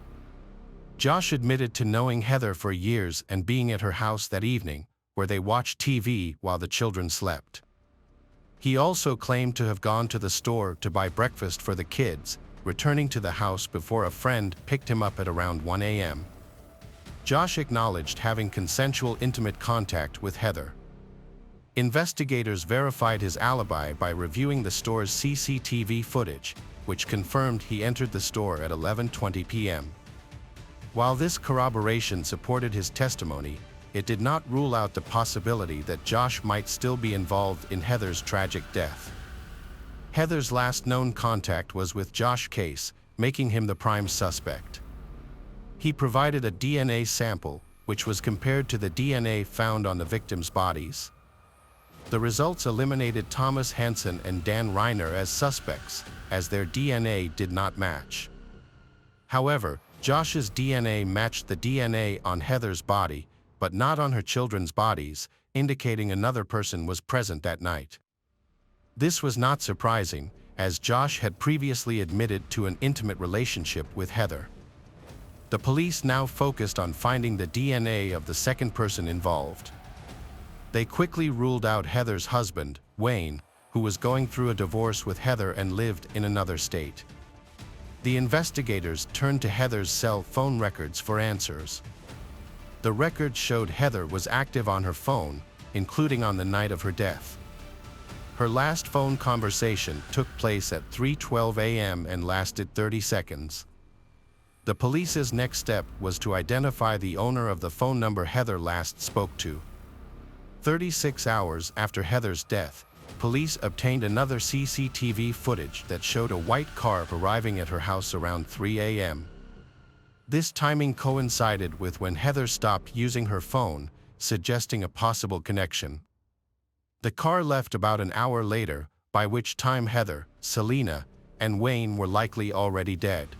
Josh admitted to knowing Heather for years and being at her house that evening, where they watched TV while the children slept. He also claimed to have gone to the store to buy breakfast for the kids, returning to the house before a friend picked him up at around 1 a.m. Josh acknowledged having consensual intimate contact with Heather. Investigators verified his alibi by reviewing the store's CCTV footage, which confirmed he entered the store at 11:20 p.m. While this corroboration supported his testimony, it did not rule out the possibility that Josh might still be involved in Heather's tragic death. Heather's last known contact was with Josh Case, making him the prime suspect. He provided a DNA sample, which was compared to the DNA found on the victims' bodies. The results eliminated Thomas Henson and Dan Reiner as suspects, as their DNA did not match. However, Josh's DNA matched the DNA on Heather's body, but not on her children's bodies, indicating another person was present that night. This was not surprising, as Josh had previously admitted to an intimate relationship with Heather. The police now focused on finding the DNA of the second person involved. They quickly ruled out Heather's husband, Wayne, who was going through a divorce with Heather and lived in another state. The investigators turned to Heather's cell phone records for answers. The records showed Heather was active on her phone, including on the night of her death. Her last phone conversation took place at 3:12 a.m. and lasted 30 seconds. The police's next step was to identify the owner of the phone number Heather last spoke to. 36 hours after Heather's death, police obtained another CCTV footage that showed a white car arriving at her house around 3 a.m. This timing coincided with when Heather stopped using her phone, suggesting a possible connection. The car left about an hour later, by which time Heather, Selena, and Wayne were likely already dead.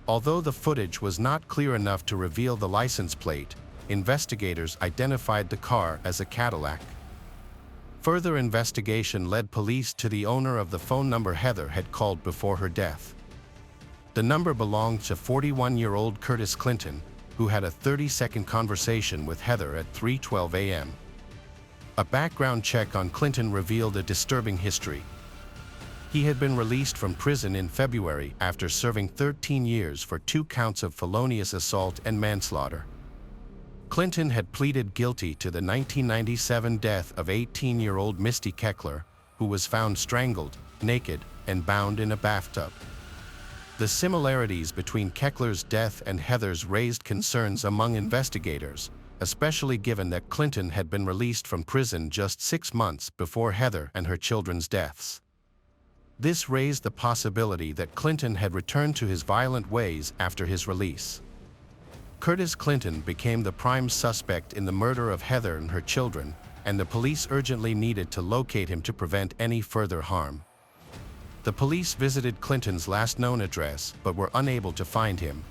Although the footage was not clear enough to reveal the license plate, investigators identified the car as a Cadillac. Further investigation led police to the owner of the phone number Heather had called before her death. The number belonged to 41-year-old Curtis Clinton, who had a 30-second conversation with Heather at 3:12 a.m. A background check on Clinton revealed a disturbing history. He had been released from prison in February after serving 13 years for 2 counts of felonious assault and manslaughter. Clinton had pleaded guilty to the 1997 death of 18-year-old Misty Keckler, who was found strangled, naked, and bound in a bathtub. The similarities between Keckler's death and Heather's raised concerns among investigators, especially given that Clinton had been released from prison just 6 months before Heather and her children's deaths. This raised the possibility that Clinton had returned to his violent ways after his release. Curtis Clinton became the prime suspect in the murder of Heather and her children, and the police urgently needed to locate him to prevent any further harm. The police visited Clinton's last known address but were unable to find him.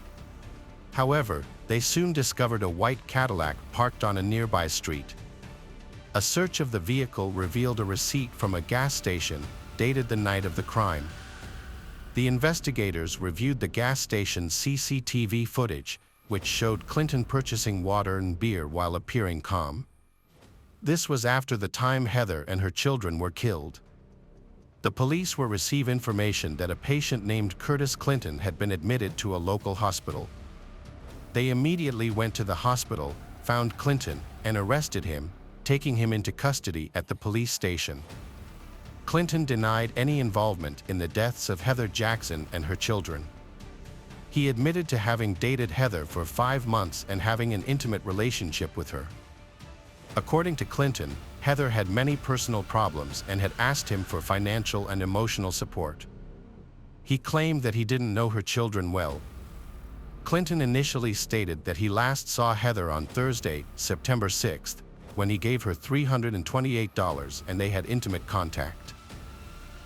However, they soon discovered a white Cadillac parked on a nearby street. A search of the vehicle revealed a receipt from a gas station, dated the night of the crime. The investigators reviewed the gas station's CCTV footage, which showed Clinton purchasing water and beer while appearing calm. This was after the time Heather and her children were killed. The police were received information that a patient named Curtis Clinton had been admitted to a local hospital. They immediately went to the hospital, found Clinton, and arrested him, taking him into custody at the police station. Clinton denied any involvement in the deaths of Heather Jackson and her children. He admitted to having dated Heather for 5 months and having an intimate relationship with her. According to Clinton, Heather had many personal problems and had asked him for financial and emotional support. He claimed that he didn't know her children well. Clinton initially stated that he last saw Heather on Thursday, September 6th, when he gave her $328 and they had intimate contact.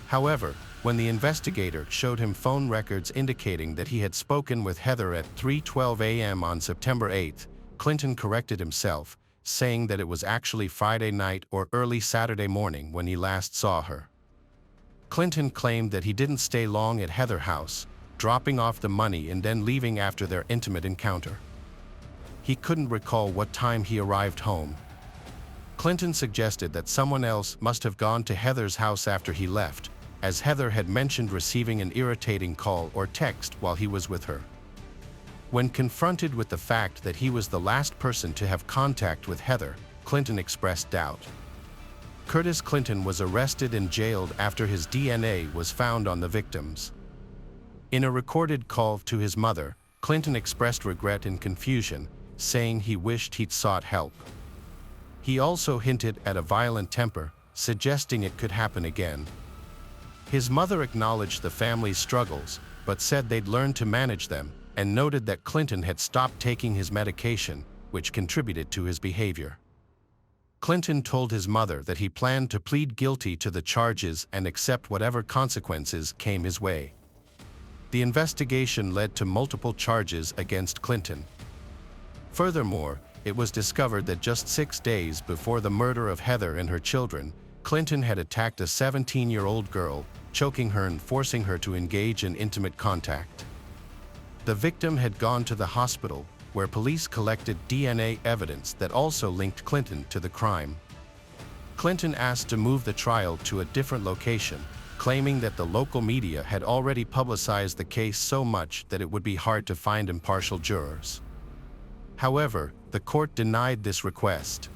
However, when the investigator showed him phone records indicating that he had spoken with Heather at 3:12 a.m. on September 8th, Clinton corrected himself, saying that it was actually Friday night or early Saturday morning when he last saw her. Clinton claimed that he didn't stay long at Heather's house, dropping off the money and then leaving after their intimate encounter. He couldn't recall what time he arrived home. Clinton suggested that someone else must have gone to Heather's house after he left, as Heather had mentioned receiving an irritating call or text while he was with her. When confronted with the fact that he was the last person to have contact with Heather, Clinton expressed doubt. Curtis Clinton was arrested and jailed after his DNA was found on the victims. In a recorded call to his mother, Clinton expressed regret and confusion, saying he wished he'd sought help. He also hinted at a violent temper, suggesting it could happen again. His mother acknowledged the family's struggles, but said they'd learned to manage them, and noted that Clinton had stopped taking his medication, which contributed to his behavior. Clinton told his mother that he planned to plead guilty to the charges and accept whatever consequences came his way. The investigation led to multiple charges against Clinton. Furthermore, it was discovered that just 6 days before the murder of Heather and her children, Clinton had attacked a 17-year-old girl, choking her and forcing her to engage in intimate contact. The victim had gone to the hospital, where police collected DNA evidence that also linked Clinton to the crime. Clinton asked to move the trial to a different location, claiming that the local media had already publicized the case so much that it would be hard to find impartial jurors. However, the court denied this request.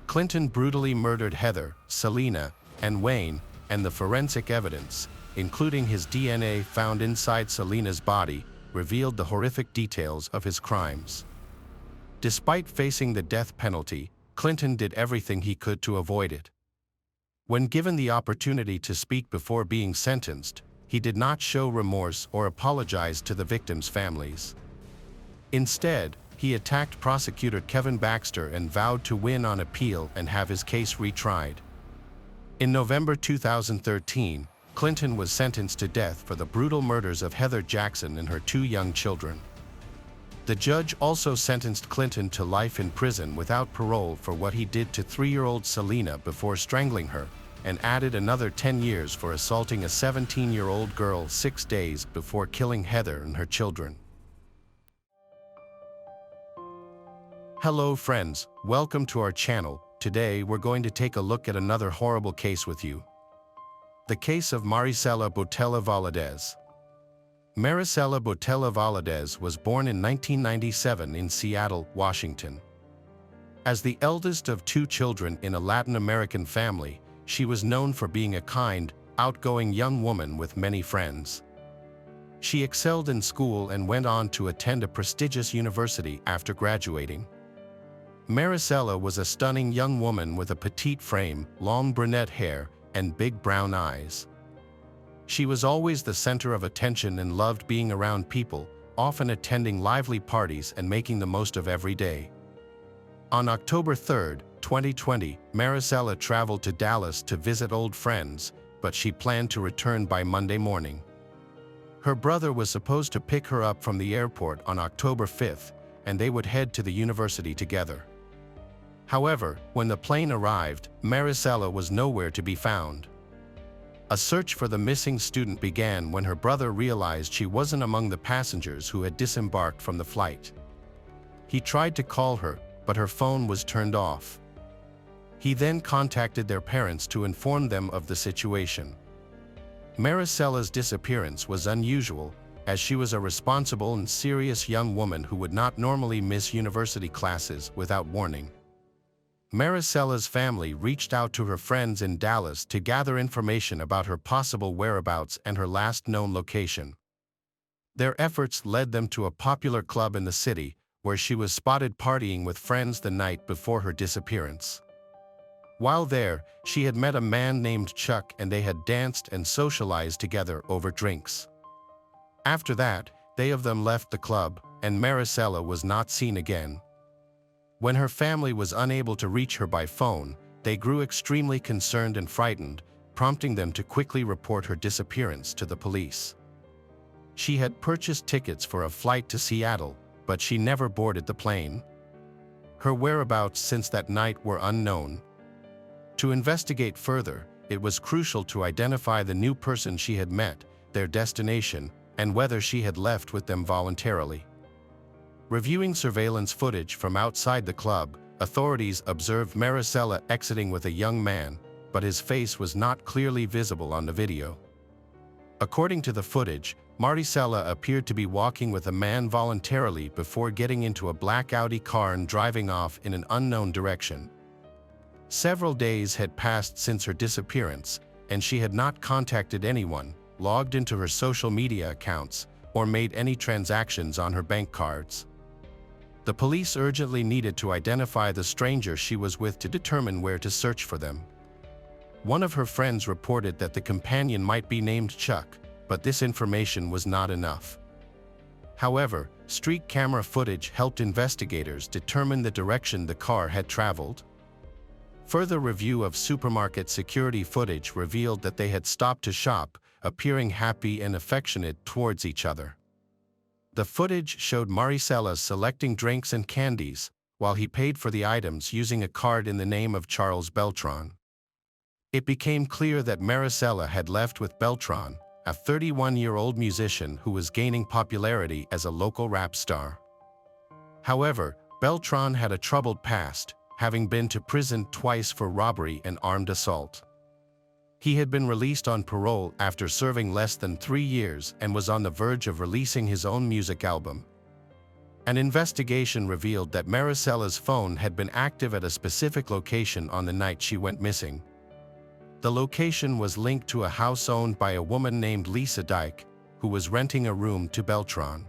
Clinton brutally murdered Heather, Selena, and Wayne, and the forensic evidence, including his DNA found inside Selena's body, revealed the horrific details of his crimes. Despite facing the death penalty, Clinton did everything he could to avoid it. When given the opportunity to speak before being sentenced, he did not show remorse or apologize to the victims' families. Instead, he attacked prosecutor Kevin Baxter and vowed to win on appeal and have his case retried. In November 2013, Clinton was sentenced to death for the brutal murders of Heather Jackson and her 2 young children. The judge also sentenced Clinton to life in prison without parole for what he did to 3-year-old Selena before strangling her, and added another 10 years for assaulting a 17-year-old girl 6 days before killing Heather and her children. Hello friends, welcome to our channel. Today we're going to take a look at another horrible case with you. The case of Maricela Botella Valadez. Maricela Botella Valadez was born in 1997 in Seattle, Washington. As the eldest of 2 children in a Latin American family, she was known for being a kind, outgoing young woman with many friends. She excelled in school and went on to attend a prestigious university after graduating. Maricela was a stunning young woman with a petite frame, long brunette hair, and big brown eyes. She was always the center of attention and loved being around people, often attending lively parties and making the most of every day. On October 3, 2020, Maricela traveled to Dallas to visit old friends, but she planned to return by Monday morning. Her brother was supposed to pick her up from the airport on October 5, and they would head to the university together. However, when the plane arrived, Maricela was nowhere to be found. A search for the missing student began when her brother realized she wasn't among the passengers who had disembarked from the flight. He tried to call her, but her phone was turned off. He then contacted their parents to inform them of the situation. Maricela's disappearance was unusual, as she was a responsible and serious young woman who would not normally miss university classes without warning. Maricela's family reached out to her friends in Dallas to gather information about her possible whereabouts and her last known location. Their efforts led them to a popular club in the city, where she was spotted partying with friends the night before her disappearance. While there, she had met a man named Chuck and they had danced and socialized together over drinks. After that, they of them left the club, and Maricela was not seen again. When her family was unable to reach her by phone, they grew extremely concerned and frightened, prompting them to quickly report her disappearance to the police. She had purchased tickets for a flight to Seattle, but she never boarded the plane. Her whereabouts since that night were unknown. To investigate further, it was crucial to identify the new person she had met, their destination, and whether she had left with them voluntarily. Reviewing surveillance footage from outside the club, authorities observed Maricela exiting with a young man, but his face was not clearly visible on the video. According to the footage, Maricela appeared to be walking with a man voluntarily before getting into a black Audi car and driving off in an unknown direction. Several days had passed since her disappearance, and she had not contacted anyone, logged into her social media accounts, or made any transactions on her bank cards. The police urgently needed to identify the stranger she was with to determine where to search for them. One of her friends reported that the companion might be named Chuck, but this information was not enough. However, street camera footage helped investigators determine the direction the car had traveled. Further review of supermarket security footage revealed that they had stopped to shop, appearing happy and affectionate towards each other. The footage showed Maricela selecting drinks and candies, while he paid for the items using a card in the name of Charles Beltran. It became clear that Maricela had left with Beltran, a 31-year-old musician who was gaining popularity as a local rap star. However, Beltran had a troubled past, having been to prison twice for robbery and armed assault. He had been released on parole after serving less than 3 years and was on the verge of releasing his own music album. An investigation revealed that Maricela's phone had been active at a specific location on the night she went missing. The location was linked to a house owned by a woman named Lisa Dyke, who was renting a room to Beltran.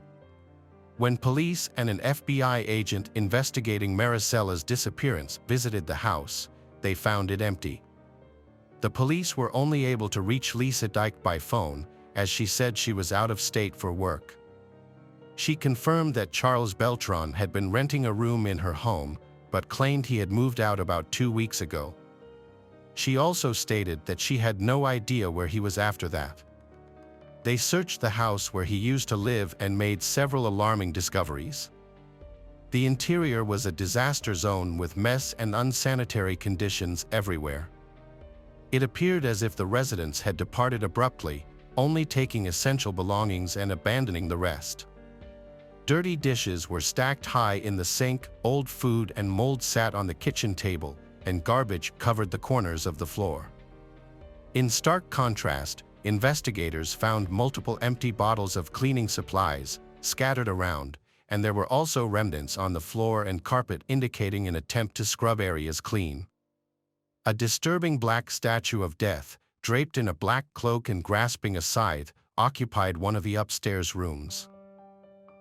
When police and an FBI agent investigating Maricela's disappearance visited the house, they found it empty. The police were only able to reach Lisa Dyke by phone, as she said she was out of state for work. She confirmed that Charles Beltran had been renting a room in her home, but claimed he had moved out about 2 weeks ago. She also stated that she had no idea where he was after that. They searched the house where he used to live and made several alarming discoveries. The interior was a disaster zone with mess and unsanitary conditions everywhere. It appeared as if the residents had departed abruptly, only taking essential belongings and abandoning the rest. Dirty dishes were stacked high in the sink, old food and mold sat on the kitchen table, and garbage covered the corners of the floor. In stark contrast, investigators found multiple empty bottles of cleaning supplies scattered around, and there were also remnants on the floor and carpet indicating an attempt to scrub areas clean. A disturbing black statue of death, draped in a black cloak and grasping a scythe, occupied one of the upstairs rooms.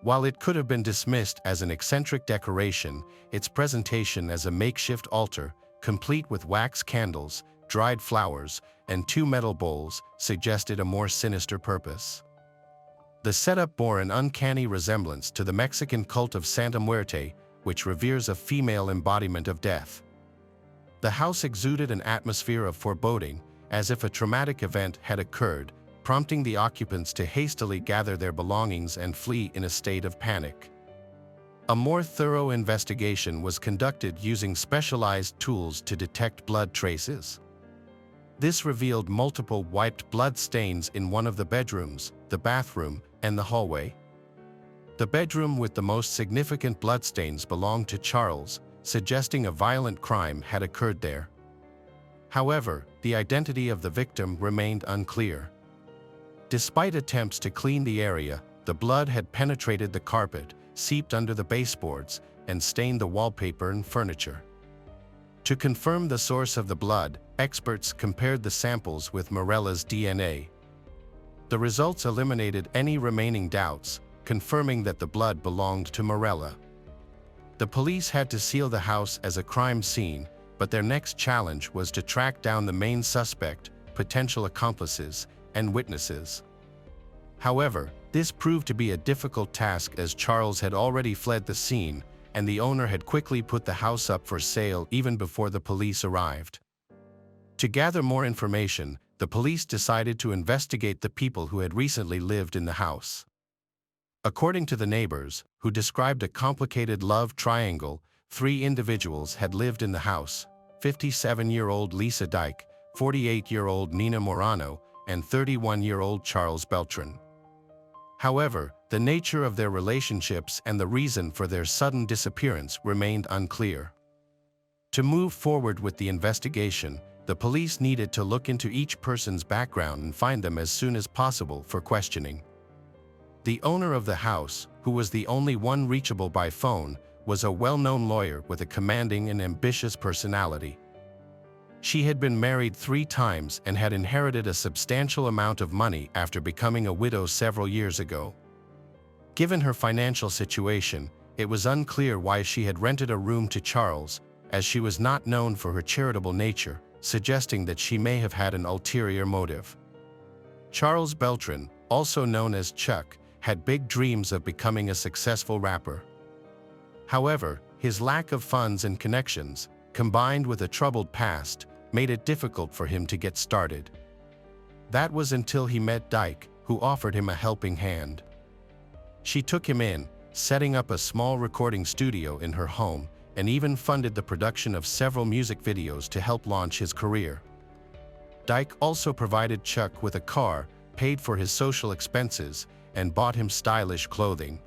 While it could have been dismissed as an eccentric decoration, its presentation as a makeshift altar, complete with wax candles, dried flowers, and 2 metal bowls, suggested a more sinister purpose. The setup bore an uncanny resemblance to the Mexican cult of Santa Muerte, which reveres a female embodiment of death. The house exuded an atmosphere of foreboding, as if a traumatic event had occurred, prompting the occupants to hastily gather their belongings and flee in a state of panic. A more thorough investigation was conducted using specialized tools to detect blood traces. This revealed multiple wiped blood stains in one of the bedrooms, the bathroom, and the hallway. The bedroom with the most significant bloodstains belonged to Charles, suggesting a violent crime had occurred there. However, the identity of the victim remained unclear. Despite attempts to clean the area, the blood had penetrated the carpet, seeped under the baseboards, and stained the wallpaper and furniture. To confirm the source of the blood, experts compared the samples with Mariela's DNA. The results eliminated any remaining doubts, confirming that the blood belonged to Mariela. The police had to seal the house as a crime scene, but their next challenge was to track down the main suspect, potential accomplices, and witnesses. However, this proved to be a difficult task as Charles had already fled the scene, and the owner had quickly put the house up for sale even before the police arrived. To gather more information, the police decided to investigate the people who had recently lived in the house. According to the neighbors, who described a complicated love triangle, 3 individuals had lived in the house: 57-year-old Lisa Dyke, 48-year-old Nina Morano, and 31-year-old Charles Beltran. However, the nature of their relationships and the reason for their sudden disappearance remained unclear. To move forward with the investigation, the police needed to look into each person's background and find them as soon as possible for questioning. The owner of the house, who was the only one reachable by phone, was a well-known lawyer with a commanding and ambitious personality. She had been married 3 times and had inherited a substantial amount of money after becoming a widow several years ago. Given her financial situation, it was unclear why she had rented a room to Charles, as she was not known for her charitable nature, suggesting that she may have had an ulterior motive. Charles Beltran, also known as Chuck, had big dreams of becoming a successful rapper. However, his lack of funds and connections, combined with a troubled past, made it difficult for him to get started. That was until he met Dyke, who offered him a helping hand. She took him in, setting up a small recording studio in her home, and even funded the production of several music videos to help launch his career. Dyke also provided Chuck with a car, paid for his social expenses, and bought him stylish clothing.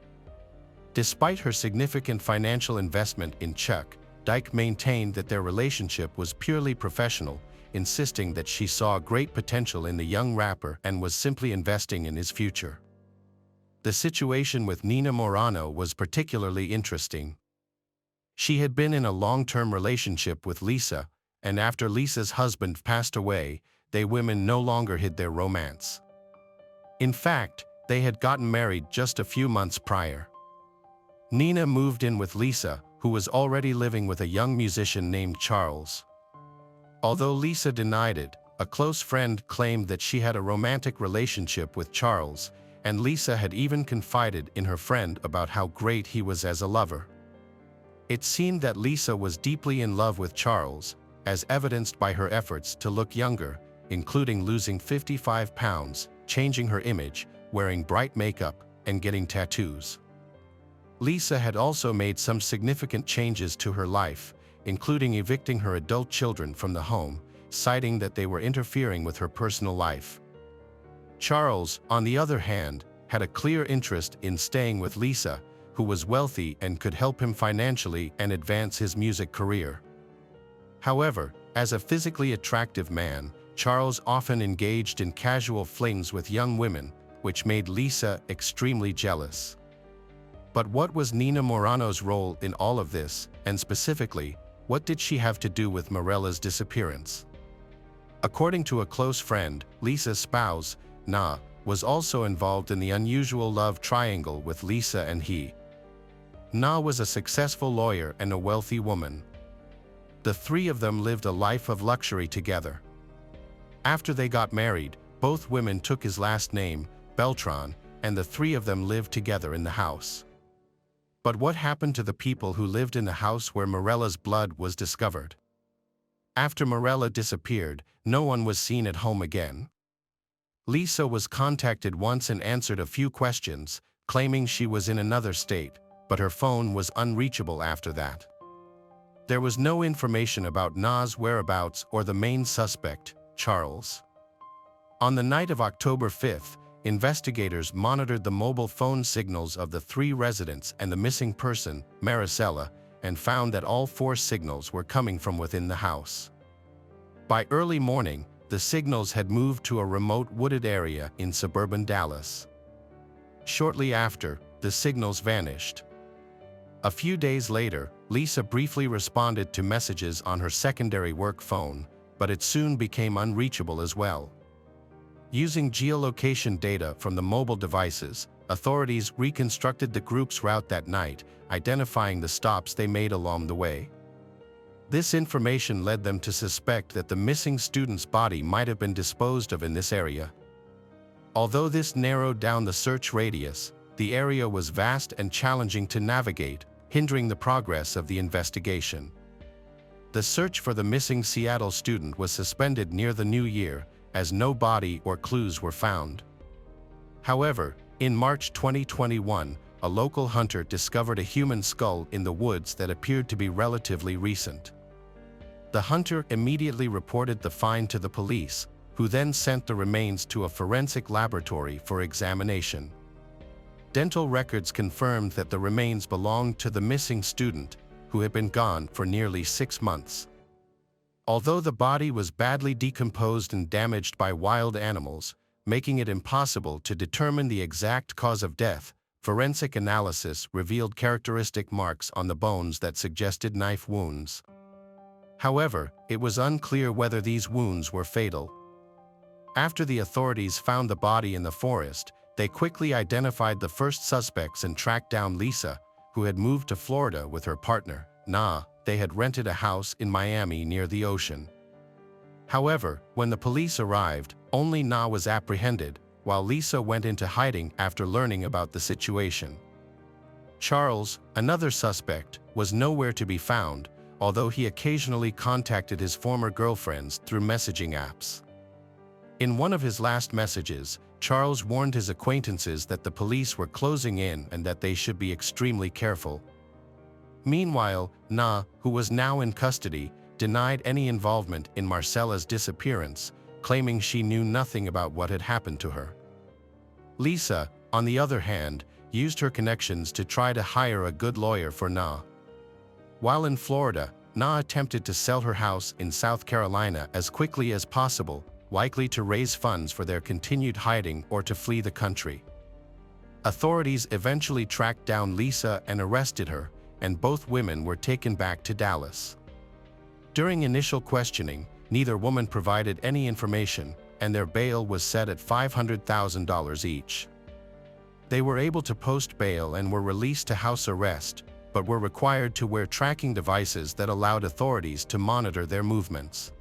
Despite her significant financial investment in Chuck, Dyke maintained that their relationship was purely professional, insisting that she saw great potential in the young rapper and was simply investing in his future. The situation with Nina Morano was particularly interesting. She had been in a long-term relationship with Lisa, and after Lisa's husband passed away, they women no longer hid their romance. In fact, they had gotten married just a few months prior. Nina moved in with Lisa, who was already living with a young musician named Charles. Although Lisa denied it, a close friend claimed that she had a romantic relationship with Charles, and Lisa had even confided in her friend about how great he was as a lover. It seemed that Lisa was deeply in love with Charles, as evidenced by her efforts to look younger, including losing 55 pounds, changing her image, wearing bright makeup, and getting tattoos. Lisa had also made some significant changes to her life, including evicting her adult children from the home, citing that they were interfering with her personal life. Charles, on the other hand, had a clear interest in staying with Lisa, who was wealthy and could help him financially and advance his music career. However, as a physically attractive man, Charles often engaged in casual flings with young women, which made Lisa extremely jealous. But what was Nina Morano's role in all of this, and specifically, what did she have to do with Morella's disappearance? According to a close friend, Lisa's spouse, Na, was also involved in the unusual love triangle with Lisa and he. Na was a successful lawyer and a wealthy woman. The 3 of them lived a life of luxury together. After they got married, both women took his last name, Beltran, and the 3 of them lived together in the house. But what happened to the people who lived in the house where Morella's blood was discovered? After Morella disappeared, no one was seen at home again. Lisa was contacted once and answered a few questions, claiming she was in another state, but her phone was unreachable after that. There was no information about Na's whereabouts or the main suspect, Charles. On the night of October 5th, investigators monitored the mobile phone signals of the 3 residents and the missing person, Maricela, and found that all 4 signals were coming from within the house. By early morning, the signals had moved to a remote wooded area in suburban Dallas. Shortly after, the signals vanished. A few days later, Lisa briefly responded to messages on her secondary work phone, but it soon became unreachable as well. Using geolocation data from the mobile devices, authorities reconstructed the group's route that night, identifying the stops they made along the way. This information led them to suspect that the missing student's body might have been disposed of in this area. Although this narrowed down the search radius, the area was vast and challenging to navigate, hindering the progress of the investigation. The search for the missing Seattle student was suspended near the new year, as no body or clues were found. However, in March 2021, a local hunter discovered a human skull in the woods that appeared to be relatively recent. The hunter immediately reported the find to the police, who then sent the remains to a forensic laboratory for examination. Dental records confirmed that the remains belonged to the missing student, who who had been gone for nearly 6 months. Although the body was badly decomposed and damaged by wild animals, making it impossible to determine the exact cause of death, forensic analysis revealed characteristic marks on the bones that suggested knife wounds. However, it was unclear whether these wounds were fatal. After the authorities found the body in the forest, they quickly identified the first suspects and tracked down Lisa, who had moved to Florida with her partner, Na. They had rented a house in Miami near the ocean. However, when the police arrived, only Na was apprehended, while Lisa went into hiding after learning about the situation. Charles, another suspect, was nowhere to be found, although he occasionally contacted his former girlfriends through messaging apps. In one of his last messages, Charles warned his acquaintances that the police were closing in and that they should be extremely careful. Meanwhile, Na, who was now in custody, denied any involvement in Marcella's disappearance, claiming she knew nothing about what had happened to her. Lisa, on the other hand, used her connections to try to hire a good lawyer for Na. While in Florida, Na attempted to sell her house in South Carolina as quickly as possible, likely to raise funds for their continued hiding or to flee the country. Authorities eventually tracked down Lisa and arrested her, and both women were taken back to Dallas. During initial questioning, neither woman provided any information, and their bail was set at $500,000 each. They were able to post bail and were released to house arrest, but were required to wear tracking devices that allowed authorities to monitor their movements.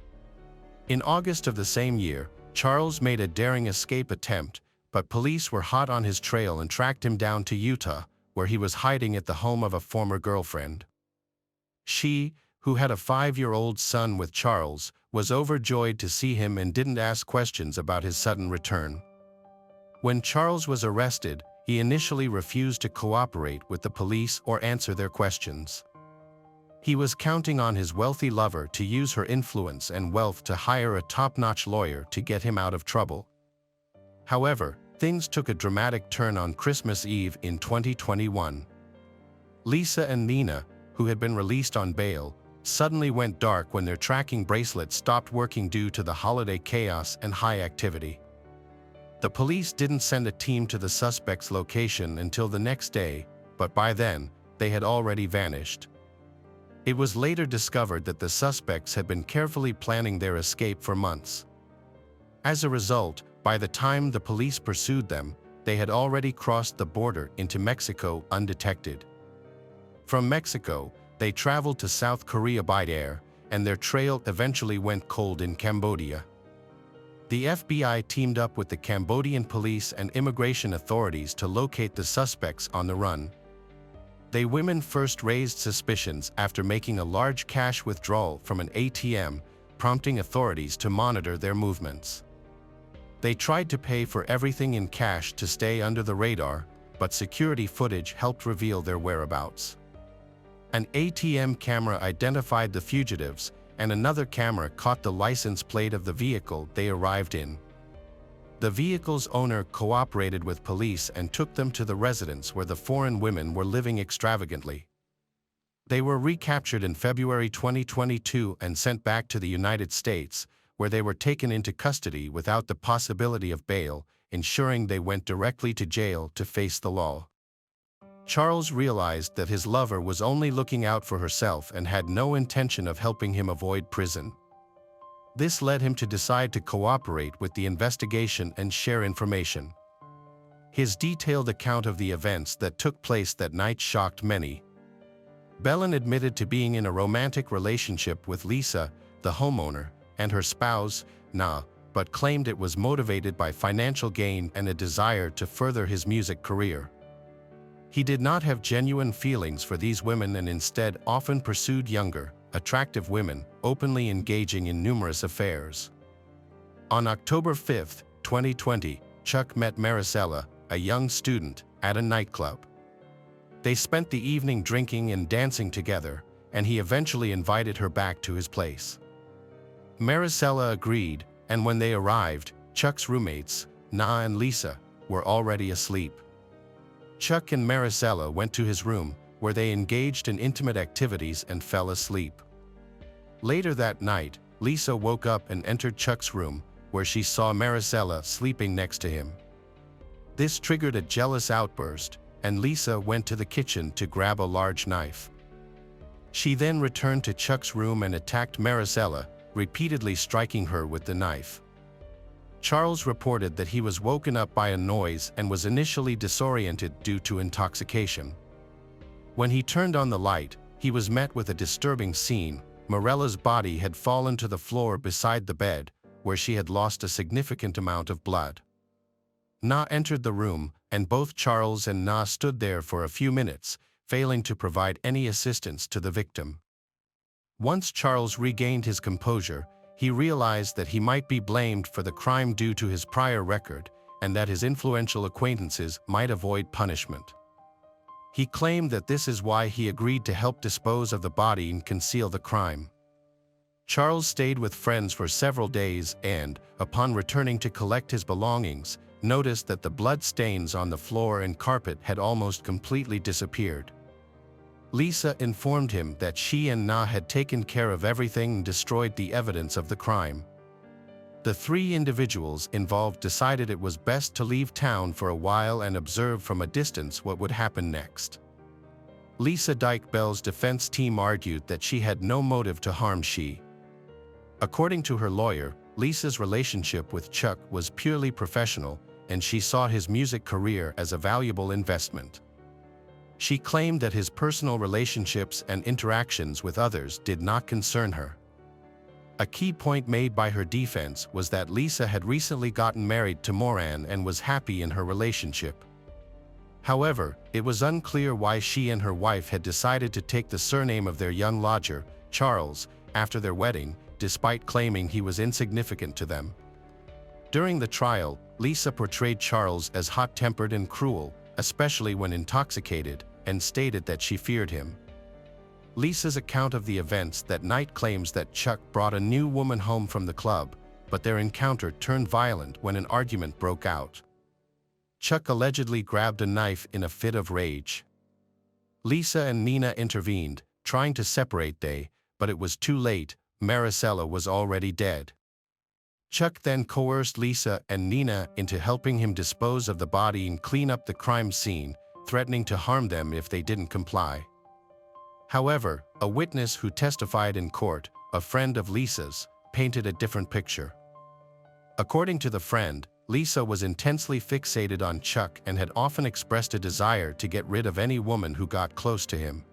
In August of the same year, Charles made a daring escape attempt, but police were hot on his trail and tracked him down to Utah, where he was hiding at the home of a former girlfriend. She, who had a 5-year-old son with Charles, was overjoyed to see him and didn't ask questions about his sudden return. When Charles was arrested, he initially refused to cooperate with the police or answer their questions. He was counting on his wealthy lover to use her influence and wealth to hire a top-notch lawyer to get him out of trouble. However, things took a dramatic turn on Christmas Eve in 2021. Lisa and Nina, who had been released on bail, suddenly went dark when their tracking bracelet stopped working due to the holiday chaos and high activity. The police didn't send a team to the suspect's location until the next day, but by then, they had already vanished. It was later discovered that the suspects had been carefully planning their escape for months. As a result, by the time the police pursued them, they had already crossed the border into Mexico undetected. From Mexico, they traveled to South Korea by air, and their trail eventually went cold in Cambodia. The FBI teamed up with the Cambodian police and immigration authorities to locate the suspects on the run. They women first raised suspicions after making a large cash withdrawal from an ATM, prompting authorities to monitor their movements. They tried to pay for everything in cash to stay under the radar, but security footage helped reveal their whereabouts. An ATM camera identified the fugitives, and another camera caught the license plate of the vehicle they arrived in. The vehicle's owner cooperated with police and took them to the residence where the foreign women were living extravagantly. They were recaptured in February 2022 and sent back to the United States, where they were taken into custody without the possibility of bail, ensuring they went directly to jail to face the law. Charles realized that his lover was only looking out for herself and had no intention of helping him avoid prison. This led him to decide to cooperate with the investigation and share information. His detailed account of the events that took place that night shocked many. Bellin admitted to being in a romantic relationship with Lisa, the homeowner, and her spouse, Na, but claimed it was motivated by financial gain and a desire to further his music career. He did not have genuine feelings for these women and instead often pursued younger, attractive women, openly engaging in numerous affairs. On October 5, 2020, Chuck met Maricela, a young student, at a nightclub. They spent the evening drinking and dancing together, and he eventually invited her back to his place. Maricela agreed, and when they arrived, Chuck's roommates, Na and Lisa, were already asleep. Chuck and Maricela went to his room, where they engaged in intimate activities and fell asleep. Later that night, Lisa woke up and entered Chuck's room, where she saw Maricela sleeping next to him. This triggered a jealous outburst, and Lisa went to the kitchen to grab a large knife. She then returned to Chuck's room and attacked Maricela, repeatedly striking her with the knife. Charles reported that he was woken up by a noise and was initially disoriented due to intoxication. When he turned on the light, he was met with a disturbing scene. Mariela's body had fallen to the floor beside the bed, where she had lost a significant amount of blood. Na entered the room, and both Charles and Na stood there for a few minutes, failing to provide any assistance to the victim. Once Charles regained his composure, he realized that he might be blamed for the crime due to his prior record, and that his influential acquaintances might avoid punishment. He claimed that this is why he agreed to help dispose of the body and conceal the crime. Charles stayed with friends for several days and, upon returning to collect his belongings, noticed that the blood stains on the floor and carpet had almost completely disappeared. Lisa informed him that she and Na had taken care of everything and destroyed the evidence of the crime. The three individuals involved decided it was best to leave town for a while and observe from a distance what would happen next. Lisa Dykebell's defense team argued that she had no motive to harm she. According to her lawyer, Lisa's relationship with Chuck was purely professional, and she saw his music career as a valuable investment. She claimed that his personal relationships and interactions with others did not concern her. A key point made by her defense was that Lisa had recently gotten married to Moran and was happy in her relationship. However, it was unclear why she and her wife had decided to take the surname of their young lodger, Charles, after their wedding, despite claiming he was insignificant to them. During the trial, Lisa portrayed Charles as hot-tempered and cruel, especially when intoxicated, and stated that she feared him. Lisa's account of the events that night claims that Chuck brought a new woman home from the club, but their encounter turned violent when an argument broke out. Chuck allegedly grabbed a knife in a fit of rage. Lisa and Nina intervened, trying to separate they, but it was too late. Maricela was already dead. Chuck then coerced Lisa and Nina into helping him dispose of the body and clean up the crime scene, threatening to harm them if they didn't comply. However, a witness who testified in court, a friend of Lisa's, painted a different picture. According to the friend, Lisa was intensely fixated on Chuck and had often expressed a desire to get rid of any woman who got close to him.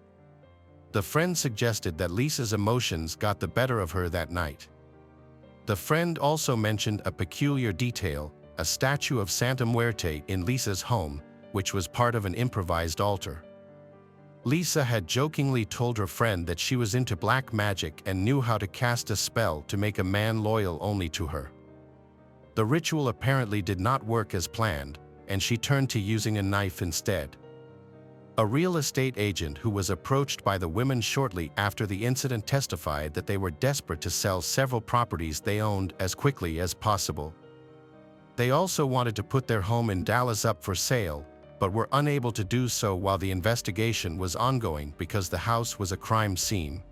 The friend suggested that Lisa's emotions got the better of her that night. The friend also mentioned a peculiar detail, a statue of Santa Muerte in Lisa's home, which was part of an improvised altar. Lisa had jokingly told her friend that she was into black magic and knew how to cast a spell to make a man loyal only to her. The ritual apparently did not work as planned, and she turned to using a knife instead. A real estate agent who was approached by the women shortly after the incident testified that they were desperate to sell several properties they owned as quickly as possible. They also wanted to put their home in Dallas up for sale, but were unable to do so while the investigation was ongoing because the house was a crime scene.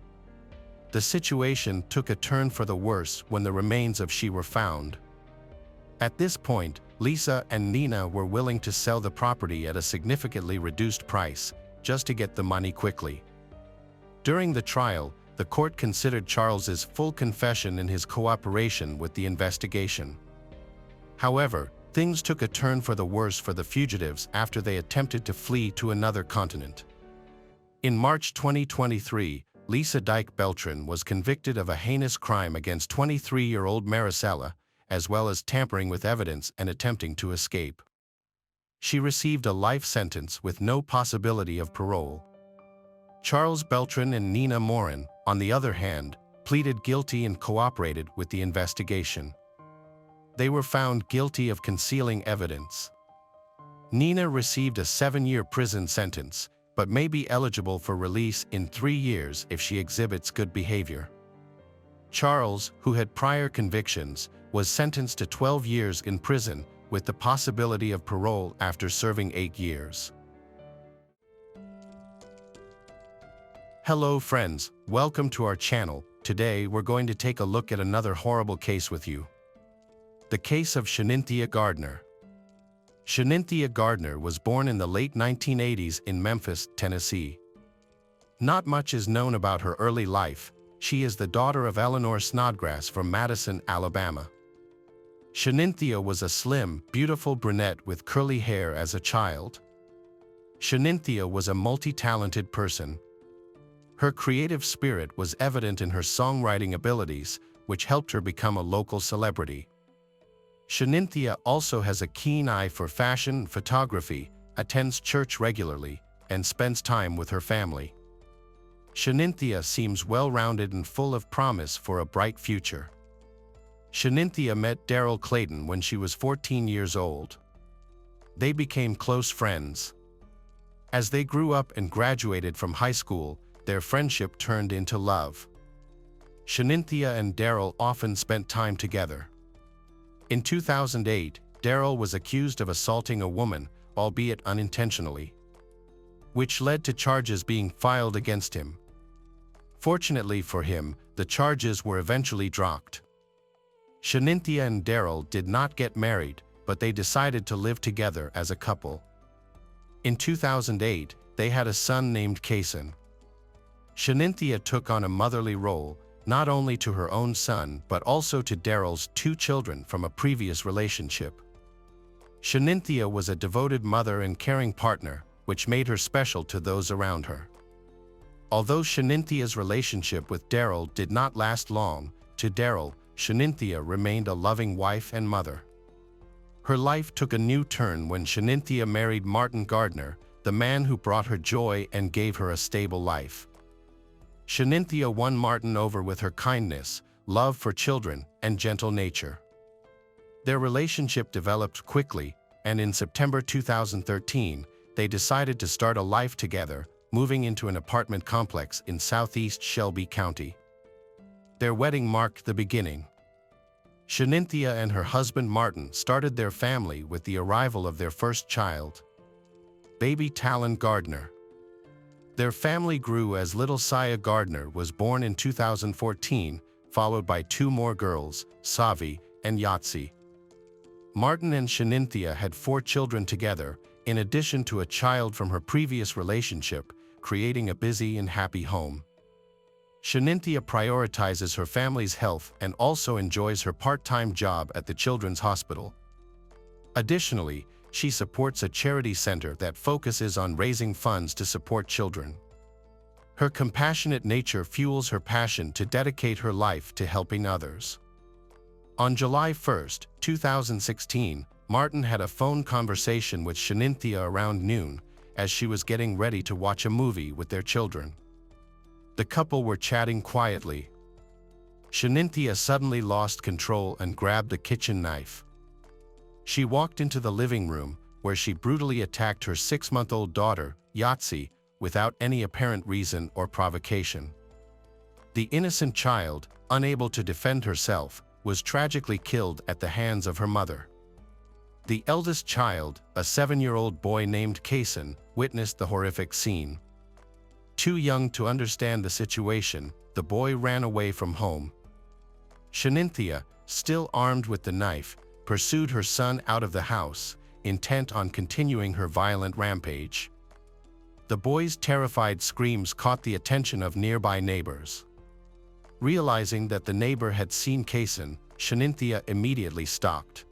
The situation took a turn for the worse when the remains of she were found. At this point, Lisa and Nina were willing to sell the property at a significantly reduced price, just to get the money quickly. During the trial, the court considered Charles's full confession and his cooperation with the investigation. However, things took a turn for the worse for the fugitives after they attempted to flee to another continent. In March 2023, Lisa Dyke Beltran was convicted of a heinous crime against 23-year-old Maricela, as well as tampering with evidence and attempting to escape. She received a life sentence with no possibility of parole. Charles Beltran and Nina Moran, on the other hand, pleaded guilty and cooperated with the investigation. They were found guilty of concealing evidence. Nina received a 7-year prison sentence, but may be eligible for release in 3 years if she exhibits good behavior. Charles, who had prior convictions, was sentenced to 12 years in prison, with the possibility of parole after serving 8 years. Hello friends, welcome to our channel. Today we're going to take a look at another horrible case with you. The case of Shanynthia Gardner. Shanynthia Gardner was born in the late 1980s in Memphis, Tennessee. Not much is known about her early life. She is the daughter of Eleanor Snodgrass from Madison, Alabama. Shanynthia was a slim, beautiful brunette with curly hair as a child. Shanynthia was a multi-talented person. Her creative spirit was evident in her songwriting abilities, which helped her become a local celebrity. Shanynthia also has a keen eye for fashion and photography, attends church regularly, and spends time with her family. Shanynthia seems well-rounded and full of promise for a bright future. Shanynthia met Daryl Clayton when she was 14 years old. They became close friends. As they grew up and graduated from high school, their friendship turned into love. Shanynthia and Daryl often spent time together. In 2008, Daryl was accused of assaulting a woman, albeit unintentionally, which led to charges being filed against him. Fortunately for him, the charges were eventually dropped. Shanynthia and Daryl did not get married, but they decided to live together as a couple. In 2008, they had a son named Kason. Shanynthia took on a motherly role, not only to her own son but also to Daryl's 2 children from a previous relationship. Shanynthia was a devoted mother and caring partner, which made her special to those around her. Although Shaninthia's relationship with Daryl did not last long, to Daryl, Shanynthia remained a loving wife and mother. Her life took a new turn when Shanynthia married Martin Gardner, the man who brought her joy and gave her a stable life. Shanynthia won Martin over with her kindness, love for children, and gentle nature. Their relationship developed quickly, and in September 2013, they decided to start a life together, moving into an apartment complex in southeast Shelby County. Their wedding marked the beginning. Shanynthia and her husband Martin started their family with the arrival of their first child, baby Talon Gardner. Their family grew as little Saya Gardner was born in 2014, followed by 2 more girls, Savi and Yahtzee. Martin and Shanynthia had 4 children together, in addition to a child from her previous relationship, creating a busy and happy home. Shanynthia prioritizes her family's health and also enjoys her part-time job at the Children's Hospital. Additionally, she supports a charity center that focuses on raising funds to support children. Her compassionate nature fuels her passion to dedicate her life to helping others. On July 1, 2016, Martin had a phone conversation with Shanynthia around noon, as she was getting ready to watch a movie with their children. The couple were chatting quietly. Shanynthia suddenly lost control and grabbed a kitchen knife. She walked into the living room, where she brutally attacked her 6-month-old daughter, Yahtzee, without any apparent reason or provocation. The innocent child, unable to defend herself, was tragically killed at the hands of her mother. The eldest child, a 7-year-old boy named Kason, witnessed the horrific scene. Too young to understand the situation, the boy ran away from home. Shanynthia, still armed with the knife, pursued her son out of the house, intent on continuing her violent rampage. The boy's terrified screams caught the attention of nearby neighbors. Realizing that the neighbor had seen Kason, Shanynthia immediately stopped.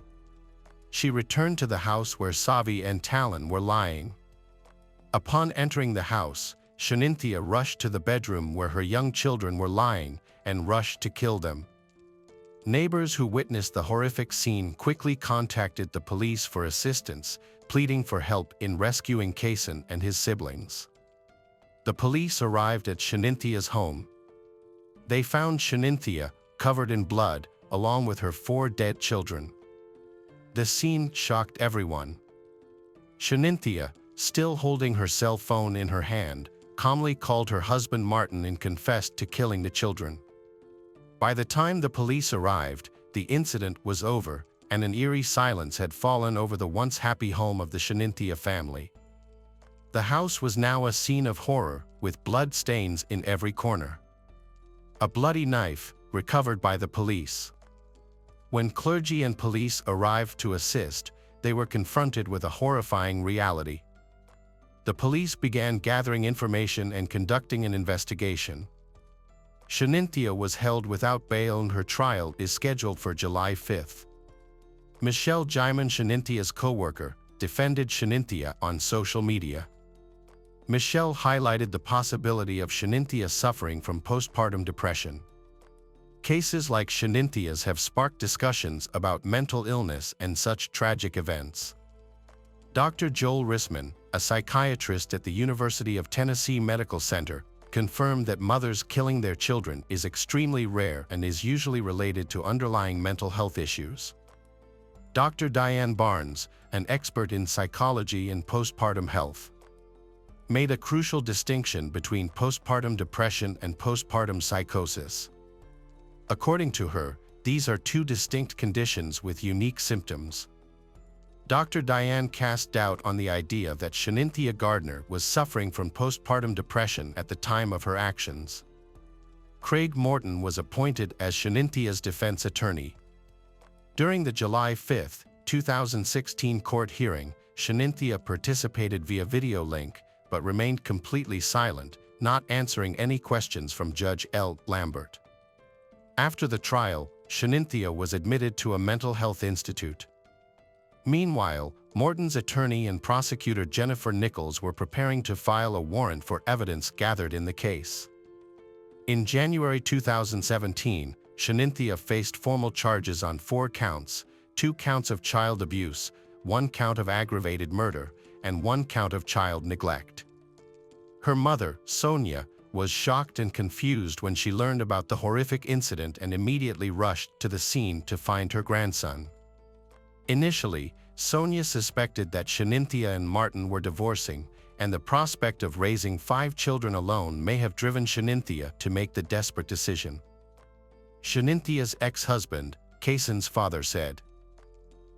She returned to the house where Savi and Talon were lying. Upon entering the house, Shanynthia rushed to the bedroom where her young children were lying and rushed to kill them. Neighbors who witnessed the horrific scene quickly contacted the police for assistance, pleading for help in rescuing Kason and his siblings. The police arrived at Shaninthia's home. They found Shanynthia, covered in blood, along with her 4 dead children. The scene shocked everyone. Shanynthia, still holding her cell phone in her hand, calmly called her husband Martin and confessed to killing the children. By the time the police arrived, the incident was over, and an eerie silence had fallen over the once happy home of the Shanynthia family. The house was now a scene of horror, with blood stains in every corner. A bloody knife, recovered by the police. When clergy and police arrived to assist, they were confronted with a horrifying reality. The police began gathering information and conducting an investigation. Shanynthia was held without bail and her trial is scheduled for July 5. Michelle Jaiman, Shaninthia's co-worker, defended Shanynthia on social media. Michelle highlighted the possibility of Shanynthia suffering from postpartum depression. Cases like Shaninthia's have sparked discussions about mental illness and such tragic events. Dr. Joel Rissman, a psychiatrist at the University of Tennessee Medical Center, confirmed that mothers killing their children is extremely rare and is usually related to underlying mental health issues. Dr. Diane Barnes, an expert in psychology and postpartum health, made a crucial distinction between postpartum depression and postpartum psychosis. According to her, these are two distinct conditions with unique symptoms. Dr. Diane cast doubt on the idea that Shanynthia Gardner was suffering from postpartum depression at the time of her actions. Craig Morton was appointed as Shaninthia's defense attorney. During the July 5, 2016 court hearing, Shanynthia participated via video link, but remained completely silent, not answering any questions from Judge L. Lambert. After the trial, Shanynthia was admitted to a mental health institute. Meanwhile, Morton's attorney and prosecutor Jennifer Nichols were preparing to file a warrant for evidence gathered in the case. In January 2017, Shanynthia faced formal charges on 4 counts, 2 counts of child abuse, 1 count of aggravated murder, and 1 count of child neglect. Her mother, Sonia, was shocked and confused when she learned about the horrific incident and immediately rushed to the scene to find her grandson. Initially, Sonia suspected that Shanynthia and Martin were divorcing, and the prospect of raising 5 children alone may have driven Shanynthia to make the desperate decision. Shaninthia's ex-husband, Kayson's father, said,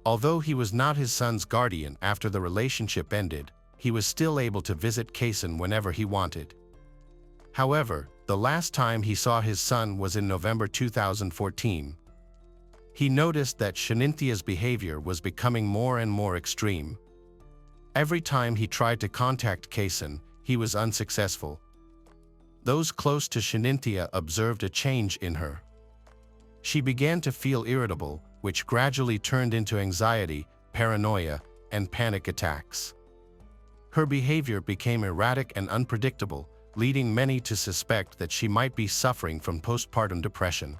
although he was not his son's guardian after the relationship ended, he was still able to visit Kayson whenever he wanted. However, the last time he saw his son was in November 2014. He noticed that Shaninthia's behavior was becoming more and more extreme. Every time he tried to contact Kayson, he was unsuccessful. Those close to Shanynthia observed a change in her. She began to feel irritable, which gradually turned into anxiety, paranoia, and panic attacks. Her behavior became erratic and unpredictable, leading many to suspect that she might be suffering from postpartum depression.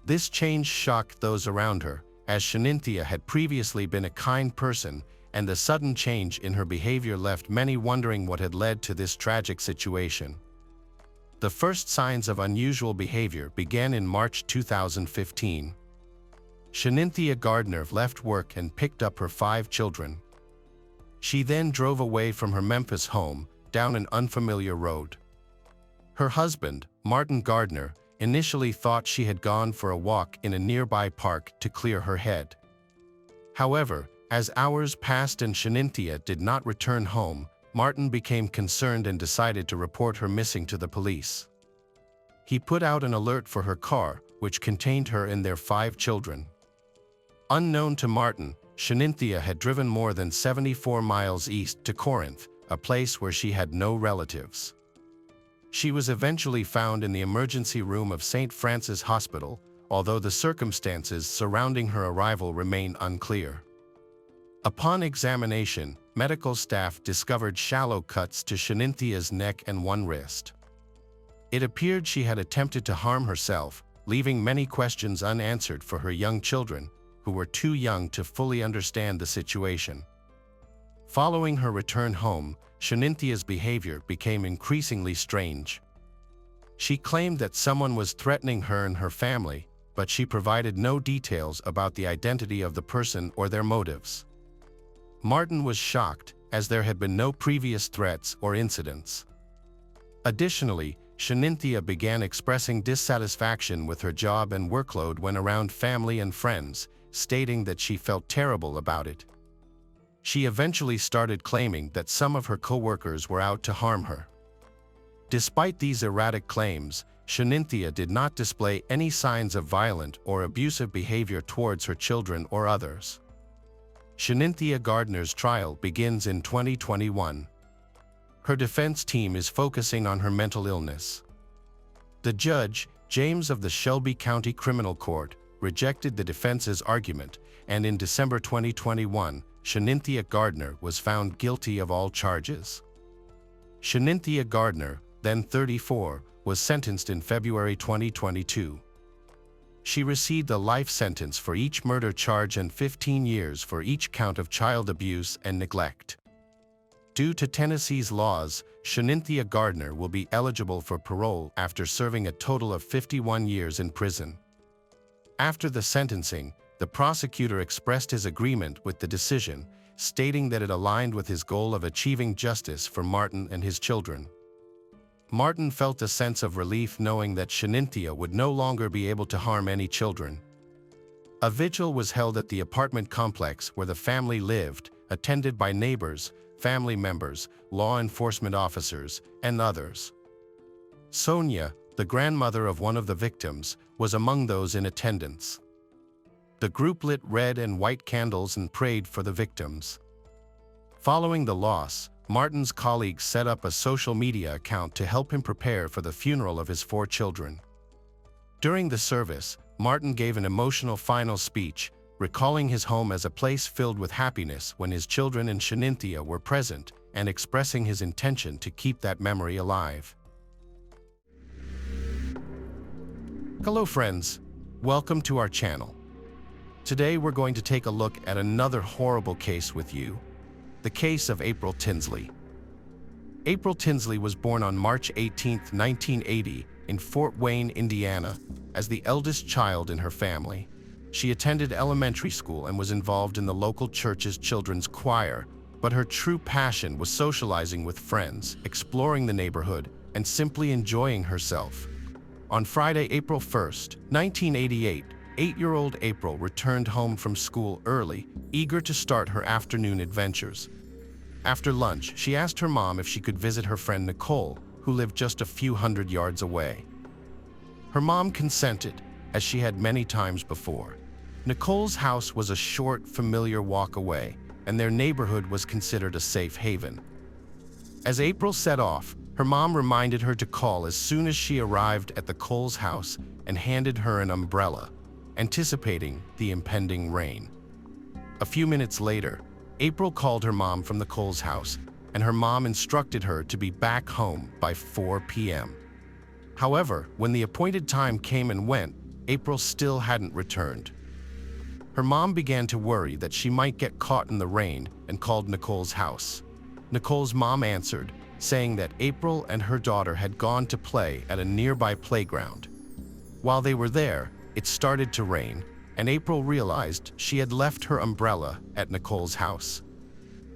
This change shocked those around her, as Shanynthia had previously been a kind person, and the sudden change in her behavior left many wondering what had led to this tragic situation. The first signs of unusual behavior began in March 2015. Shanynthia Gardner left work and picked up her 5 children. She then drove away from her Memphis home, down an unfamiliar road. Her husband, Martin Gardner, initially thought she had gone for a walk in a nearby park to clear her head. However, as hours passed and Shanynthia did not return home, Martin became concerned and decided to report her missing to the police. He put out an alert for her car, which contained her and their 5 children. Unknown to Martin, Shanynthia had driven more than 74 miles east to Corinth, a place where she had no relatives. She was eventually found in the emergency room of St. Francis Hospital, although the circumstances surrounding her arrival remain unclear. Upon examination, medical staff discovered shallow cuts to Shaninthia's neck and 1 wrist. It appeared she had attempted to harm herself, leaving many questions unanswered for her young children, who were too young to fully understand the situation. Following her return home, Shaninthia's behavior became increasingly strange. She claimed that someone was threatening her and her family, but she provided no details about the identity of the person or their motives. Martin was shocked, as there had been no previous threats or incidents. Additionally, Shanynthia began expressing dissatisfaction with her job and workload when around family and friends, stating that she felt terrible about it. She eventually started claiming that some of her co-workers were out to harm her. Despite these erratic claims, Shanynthia did not display any signs of violent or abusive behavior towards her children or others. Shanynthia Gardner's trial begins in 2021. Her defense team is focusing on her mental illness. The judge, James of the Shelby County Criminal Court, rejected the defense's argument, and in December 2021, Shanynthia Gardner was found guilty of all charges. Shanynthia Gardner, then 34, was sentenced in February 2022. She received a life sentence for each murder charge and 15 years for each count of child abuse and neglect. Due to Tennessee's laws, Shanynthia Gardner will be eligible for parole after serving a total of 51 years in prison. After the sentencing, the prosecutor expressed his agreement with the decision, stating that it aligned with his goal of achieving justice for Martin and his children. Martin felt a sense of relief knowing that Shanynthia would no longer be able to harm any children. A vigil was held at the apartment complex where the family lived, attended by neighbors, family members, law enforcement officers, and others. Sonia, the grandmother of one of the victims, was among those in attendance. The group lit red and white candles and prayed for the victims. Following the loss, Martin's colleagues set up a social media account to help him prepare for the funeral of his 4 children. During the service, Martin gave an emotional final speech, recalling his home as a place filled with happiness when his children and Shanynthia were present, and expressing his intention to keep that memory alive. Hello friends, welcome to our channel. Today we're going to take a look at another horrible case with you. The case of April Tinsley. April Tinsley was born on March 18, 1980, in Fort Wayne, Indiana, as the eldest child in her family. She attended elementary school and was involved in the local church's children's choir, but her true passion was socializing with friends, exploring the neighborhood, and simply enjoying herself. On Friday, April 1, 1988, 8-year-old April returned home from school early, eager to start her afternoon adventures. After lunch, she asked her mom if she could visit her friend Nicole, who lived just a few hundred yards away. Her mom consented, as she had many times before. Nicole's house was a short, familiar walk away, and their neighborhood was considered a safe haven. As April set off, her mom reminded her to call as soon as she arrived at the Coles house and handed her an umbrella, anticipating the impending rain. A few minutes later, April called her mom from the Coles house, and her mom instructed her to be back home by 4 p.m. However, when the appointed time came and went, April still hadn't returned. Her mom began to worry that she might get caught in the rain and called Nicole's house. Nicole's mom answered, saying that April and her daughter had gone to play at a nearby playground. While they were there, it started to rain, and April realized she had left her umbrella at Nicole's house.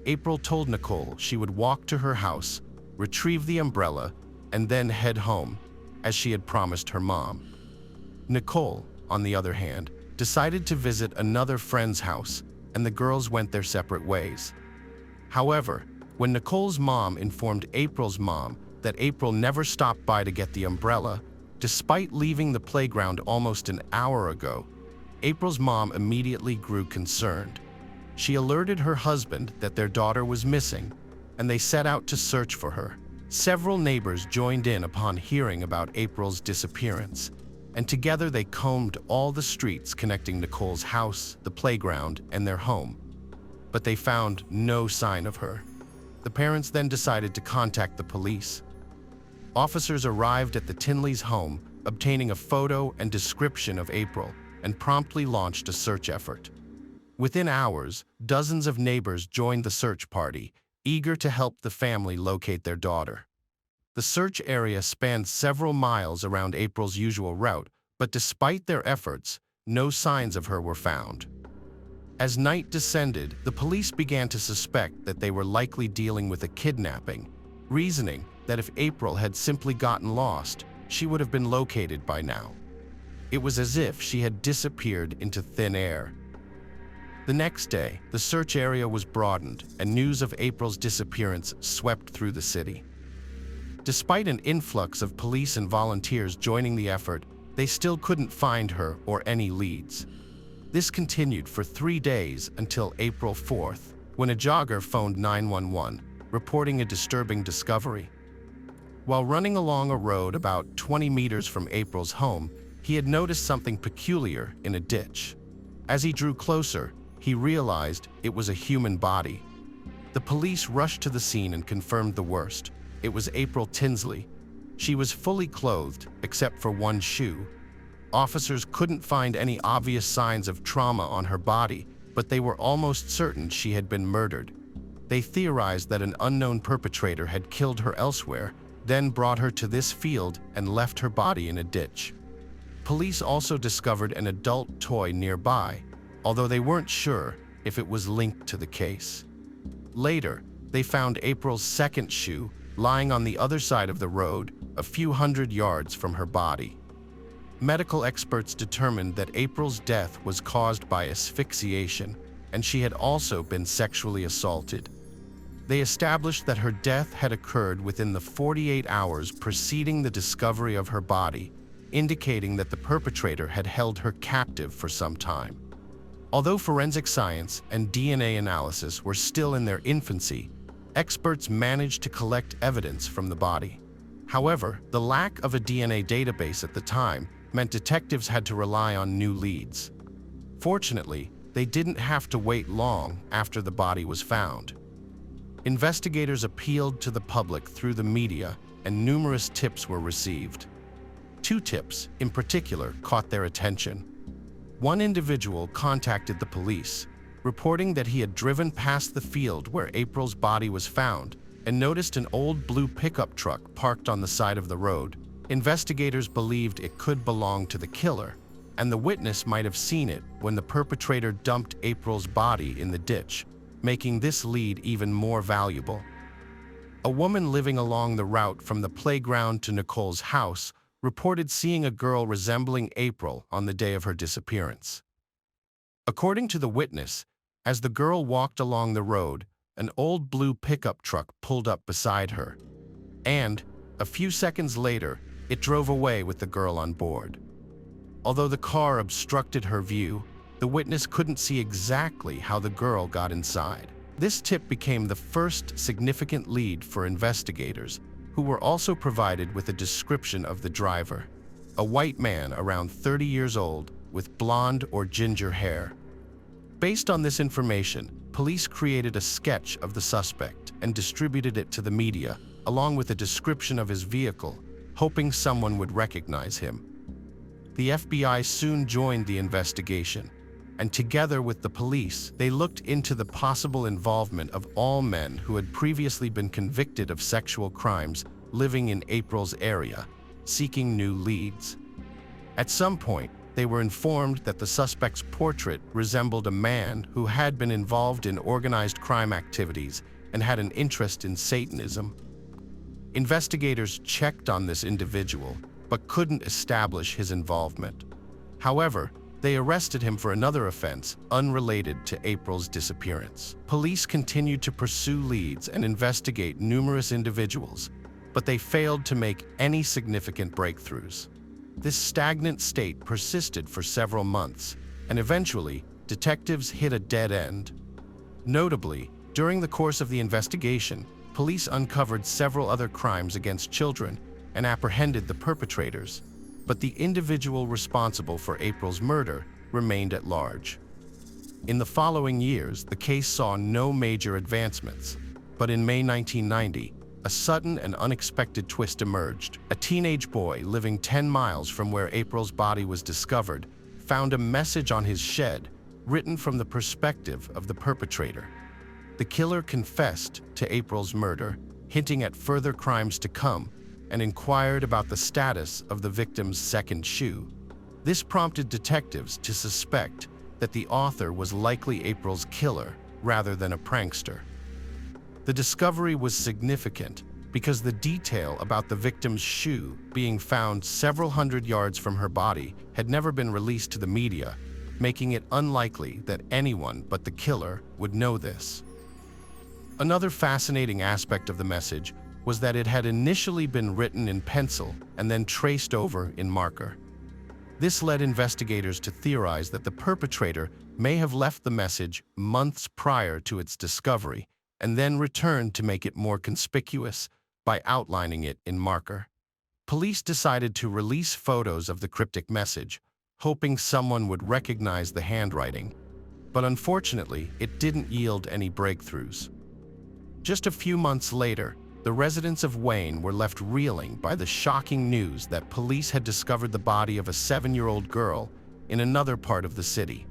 April told Nicole she would walk to her house, retrieve the umbrella, and then head home, as she had promised her mom. Nicole, on the other hand, decided to visit another friend's house, and the girls went their separate ways. However, when Nicole's mom informed April's mom that April never stopped by to get the umbrella, despite leaving the playground almost an hour ago, April's mom immediately grew concerned. She alerted her husband that their daughter was missing, and they set out to search for her. Several neighbors joined in upon hearing about April's disappearance, and together they combed all the streets connecting Nicole's house, the playground, and their home. But they found no sign of her. The parents then decided to contact the police. Officers arrived at the Tinleys' home, obtaining a photo and description of April, and promptly launched a search effort. Within hours, dozens of neighbors joined the search party, eager to help the family locate their daughter. The search area spanned several miles around April's usual route, but despite their efforts, no signs of her were found. As night descended, the police began to suspect that they were likely dealing with a kidnapping, reasoning that if April had simply gotten lost, she would have been located by now. It was as if she had disappeared into thin air. The next day, the search area was broadened, and news of April's disappearance swept through the city. Despite an influx of police and volunteers joining the effort, they still couldn't find her or any leads. This continued for 3 days until April 4th, when a jogger phoned 911, reporting a disturbing discovery. While running along a road about 20 meters from April's home, he had noticed something peculiar in a ditch. As he drew closer, he realized it was a human body. The police rushed to the scene and confirmed the worst. It was April Tinsley. She was fully clothed, except for one shoe. Officers couldn't find any obvious signs of trauma on her body, but they were almost certain she had been murdered. They theorized that an unknown perpetrator had killed her elsewhere, then brought her to this field and left her body in a ditch. Police also discovered an adult toy nearby, although they weren't sure if it was linked to the case. Later, they found April's second shoe lying on the other side of the road, a few hundred yards from her body. Medical experts determined that April's death was caused by asphyxiation, and she had also been sexually assaulted. They established that her death had occurred within the 48 hours preceding the discovery of her body, indicating that the perpetrator had held her captive for some time. Although forensic science and DNA analysis were still in their infancy, experts managed to collect evidence from the body. However, the lack of a DNA database at the time meant detectives had to rely on new leads. Fortunately, they didn't have to wait long after the body was found. Investigators appealed to the public through the media, and numerous tips were received. 2 tips, in particular, caught their attention. One individual contacted the police, reporting that he had driven past the field where April's body was found and noticed an old blue pickup truck parked on the side of the road. Investigators believed it could belong to the killer, and the witness might have seen it when the perpetrator dumped April's body in the ditch, making this lead even more valuable. A woman living along the route from the playground to Nicole's house reported seeing a girl resembling April on the day of her disappearance. According to the witness, as the girl walked along the road, an old blue pickup truck pulled up beside her, and, a few seconds later, it drove away with the girl on board. Although the car obstructed her view, the witness couldn't see exactly how the girl got inside. This tip became the first significant lead for investigators, who were also provided with a description of the driver: a white man around 30 years old with blonde or ginger hair. Based on this information, police created a sketch of the suspect and distributed it to the media, along with a description of his vehicle, hoping someone would recognize him. The FBI soon joined the investigation, and together with the police, they looked into the possible involvement of all men who had previously been convicted of sexual crimes living in April's area, seeking new leads. At some point, they were informed that the suspect's portrait resembled a man who had been involved in organized crime activities and had an interest in Satanism. Investigators checked on this individual, but couldn't establish his involvement. However, they arrested him for another offense unrelated to April's disappearance. Police continued to pursue leads and investigate numerous individuals, but they failed to make any significant breakthroughs. This stagnant state persisted for several months, and eventually, detectives hit a dead end. Notably, during the course of the investigation, police uncovered several other crimes against children and apprehended the perpetrators, but the individual responsible for April's murder remained at large. In the following years, the case saw no major advancements, but in May 1990, a sudden and unexpected twist emerged. A teenage boy living 10 miles from where April's body was discovered found a message on his shed written from the perspective of the perpetrator. The killer confessed to April's murder, hinting at further crimes to come, and inquired about the status of the victim's second shoe. This prompted detectives to suspect that the author was likely April's killer rather than a prankster. The discovery was significant because the detail about the victim's shoe being found several hundred yards from her body had never been released to the media, making it unlikely that anyone but the killer would know this. Another fascinating aspect of the message was that it had initially been written in pencil and then traced over in marker. This led investigators to theorize that the perpetrator may have left the message months prior to its discovery and then returned to make it more conspicuous by outlining it in marker. Police decided to release photos of the cryptic message, hoping someone would recognize the handwriting, but unfortunately, it didn't yield any breakthroughs. Just a few months later, the residents of Wayne were left reeling by the shocking news that police had discovered the body of a 7-year-old girl in another part of the city.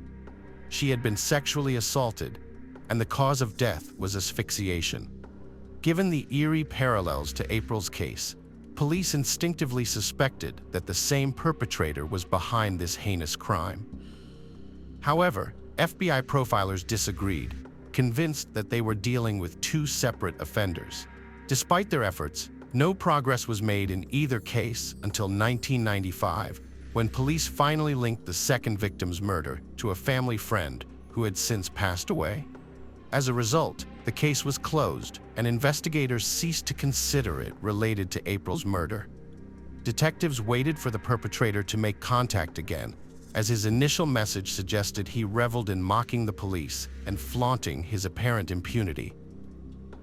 She had been sexually assaulted, and the cause of death was asphyxiation. Given the eerie parallels to April's case, police instinctively suspected that the same perpetrator was behind this heinous crime. However, FBI profilers disagreed, convinced that they were dealing with two separate offenders. Despite their efforts, no progress was made in either case until 1995, when police finally linked the second victim's murder to a family friend who had since passed away. As a result, the case was closed, and investigators ceased to consider it related to April's murder. Detectives waited for the perpetrator to make contact again, as his initial message suggested he reveled in mocking the police and flaunting his apparent impunity.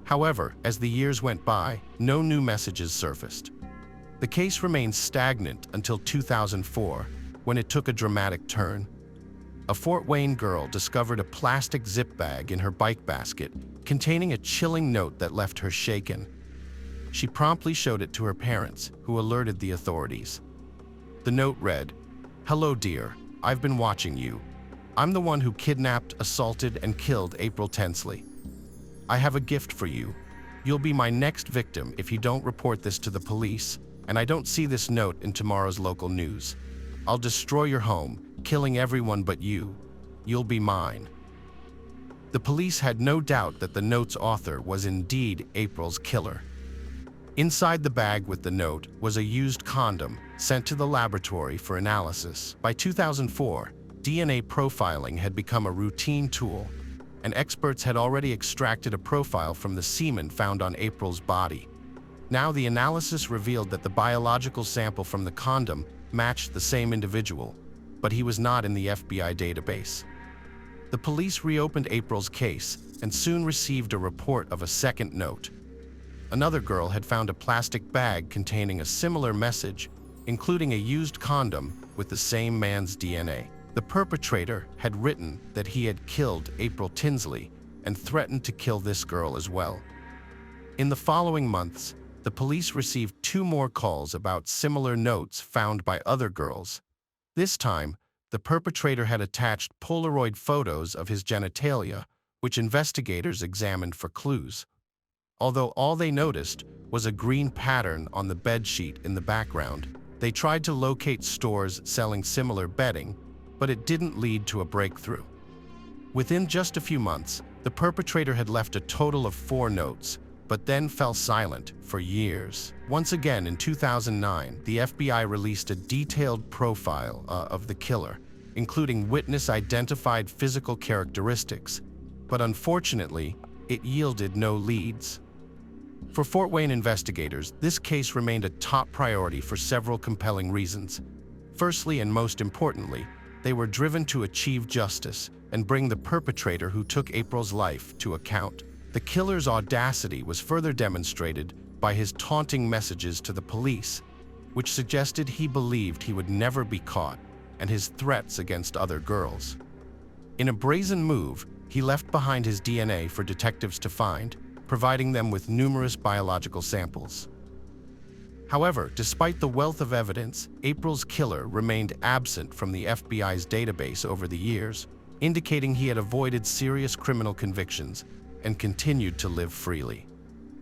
However, as the years went by, no new messages surfaced. The case remained stagnant until 2004, when it took a dramatic turn. A Fort Wayne girl discovered a plastic zip bag in her bike basket containing a chilling note that left her shaken. She promptly showed it to her parents, who alerted the authorities. The note read, "Hello dear, I've been watching you. I'm the one who kidnapped, assaulted, and killed April Tensley. I have a gift for you. You'll be my next victim if you don't report this to the police, and I don't see this note in tomorrow's local news. I'll destroy your home, killing everyone but you. You'll be mine." The police had no doubt that the note's author was indeed April's killer. Inside the bag with the note was a used condom sent to the laboratory for analysis. By 2004, DNA profiling had become a routine tool, and experts had already extracted a profile from the semen found on April's body. Now the analysis revealed that the biological sample from the condom matched the same individual, but he was not in the FBI database. The police reopened April's case and soon received a report of a second note. Another girl had found a plastic bag containing a similar message, including a used condom with the same man's DNA. The perpetrator had written that he had killed April Tinsley and threatened to kill this girl as well. In the following months, the police received 2 more calls about similar notes found by other girls. This time, the perpetrator had attached Polaroid photos of his genitalia, which investigators examined for clues. Although all they noticed was a green pattern on the bedsheet in the background, they tried to locate stores selling similar bedding, but it didn't lead to a breakthrough. Within just a few months, the perpetrator had left a total of 4 notes, but then fell silent for years. Once again, in 2009, the FBI released a detailed profile of the killer, including witness-identified physical characteristics, but unfortunately, it yielded no leads. For Fort Wayne investigators, this case remained a top priority for several compelling reasons. Firstly, and most importantly, they were driven to achieve justice and bring the perpetrator who took April's life to account. The killer's audacity was further demonstrated by his taunting messages to the police, which suggested he believed he would never be caught, and his threats against other girls. In a brazen move, he left behind his DNA for detectives to find, providing them with numerous biological samples. However, despite the wealth of evidence, April's killer remained absent from the FBI's database over the years, indicating he had avoided serious criminal convictions and continued to live freely.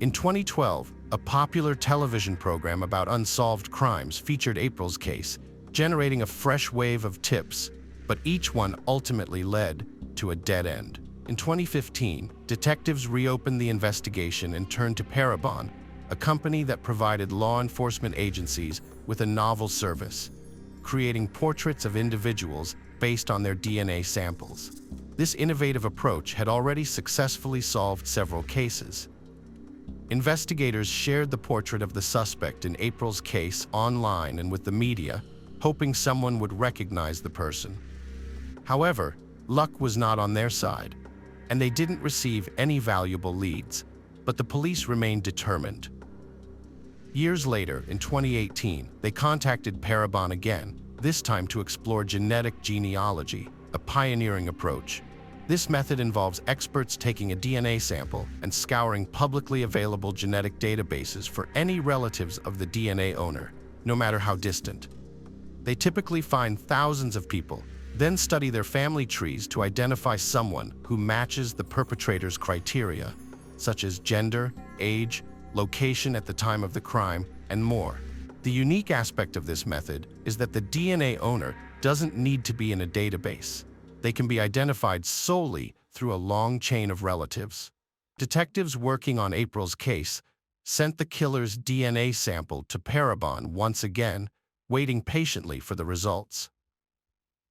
In 2012, a popular television program about unsolved crimes featured April's case, generating a fresh wave of tips, but each one ultimately led to a dead end. In 2015, detectives reopened the investigation and turned to Parabon, a company that provided law enforcement agencies with a novel service, creating portraits of individuals based on their DNA samples. This innovative approach had already successfully solved several cases. Investigators shared the portrait of the suspect in April's case online and with the media, hoping someone would recognize the person. However, luck was not on their side, and they didn't receive any valuable leads, but the police remained determined. Years later, in 2018, they contacted Parabon again, this time to explore genetic genealogy, a pioneering approach. This method involves experts taking a DNA sample and scouring publicly available genetic databases for any relatives of the DNA owner, no matter how distant. They typically find thousands of people, then study their family trees to identify someone who matches the perpetrator's criteria, such as gender, age, location at the time of the crime, and more. The unique aspect of this method is that the DNA owner doesn't need to be in a database. They can be identified solely through a long chain of relatives. Detectives working on April's case sent the killer's DNA sample to Parabon once again, waiting patiently for the results.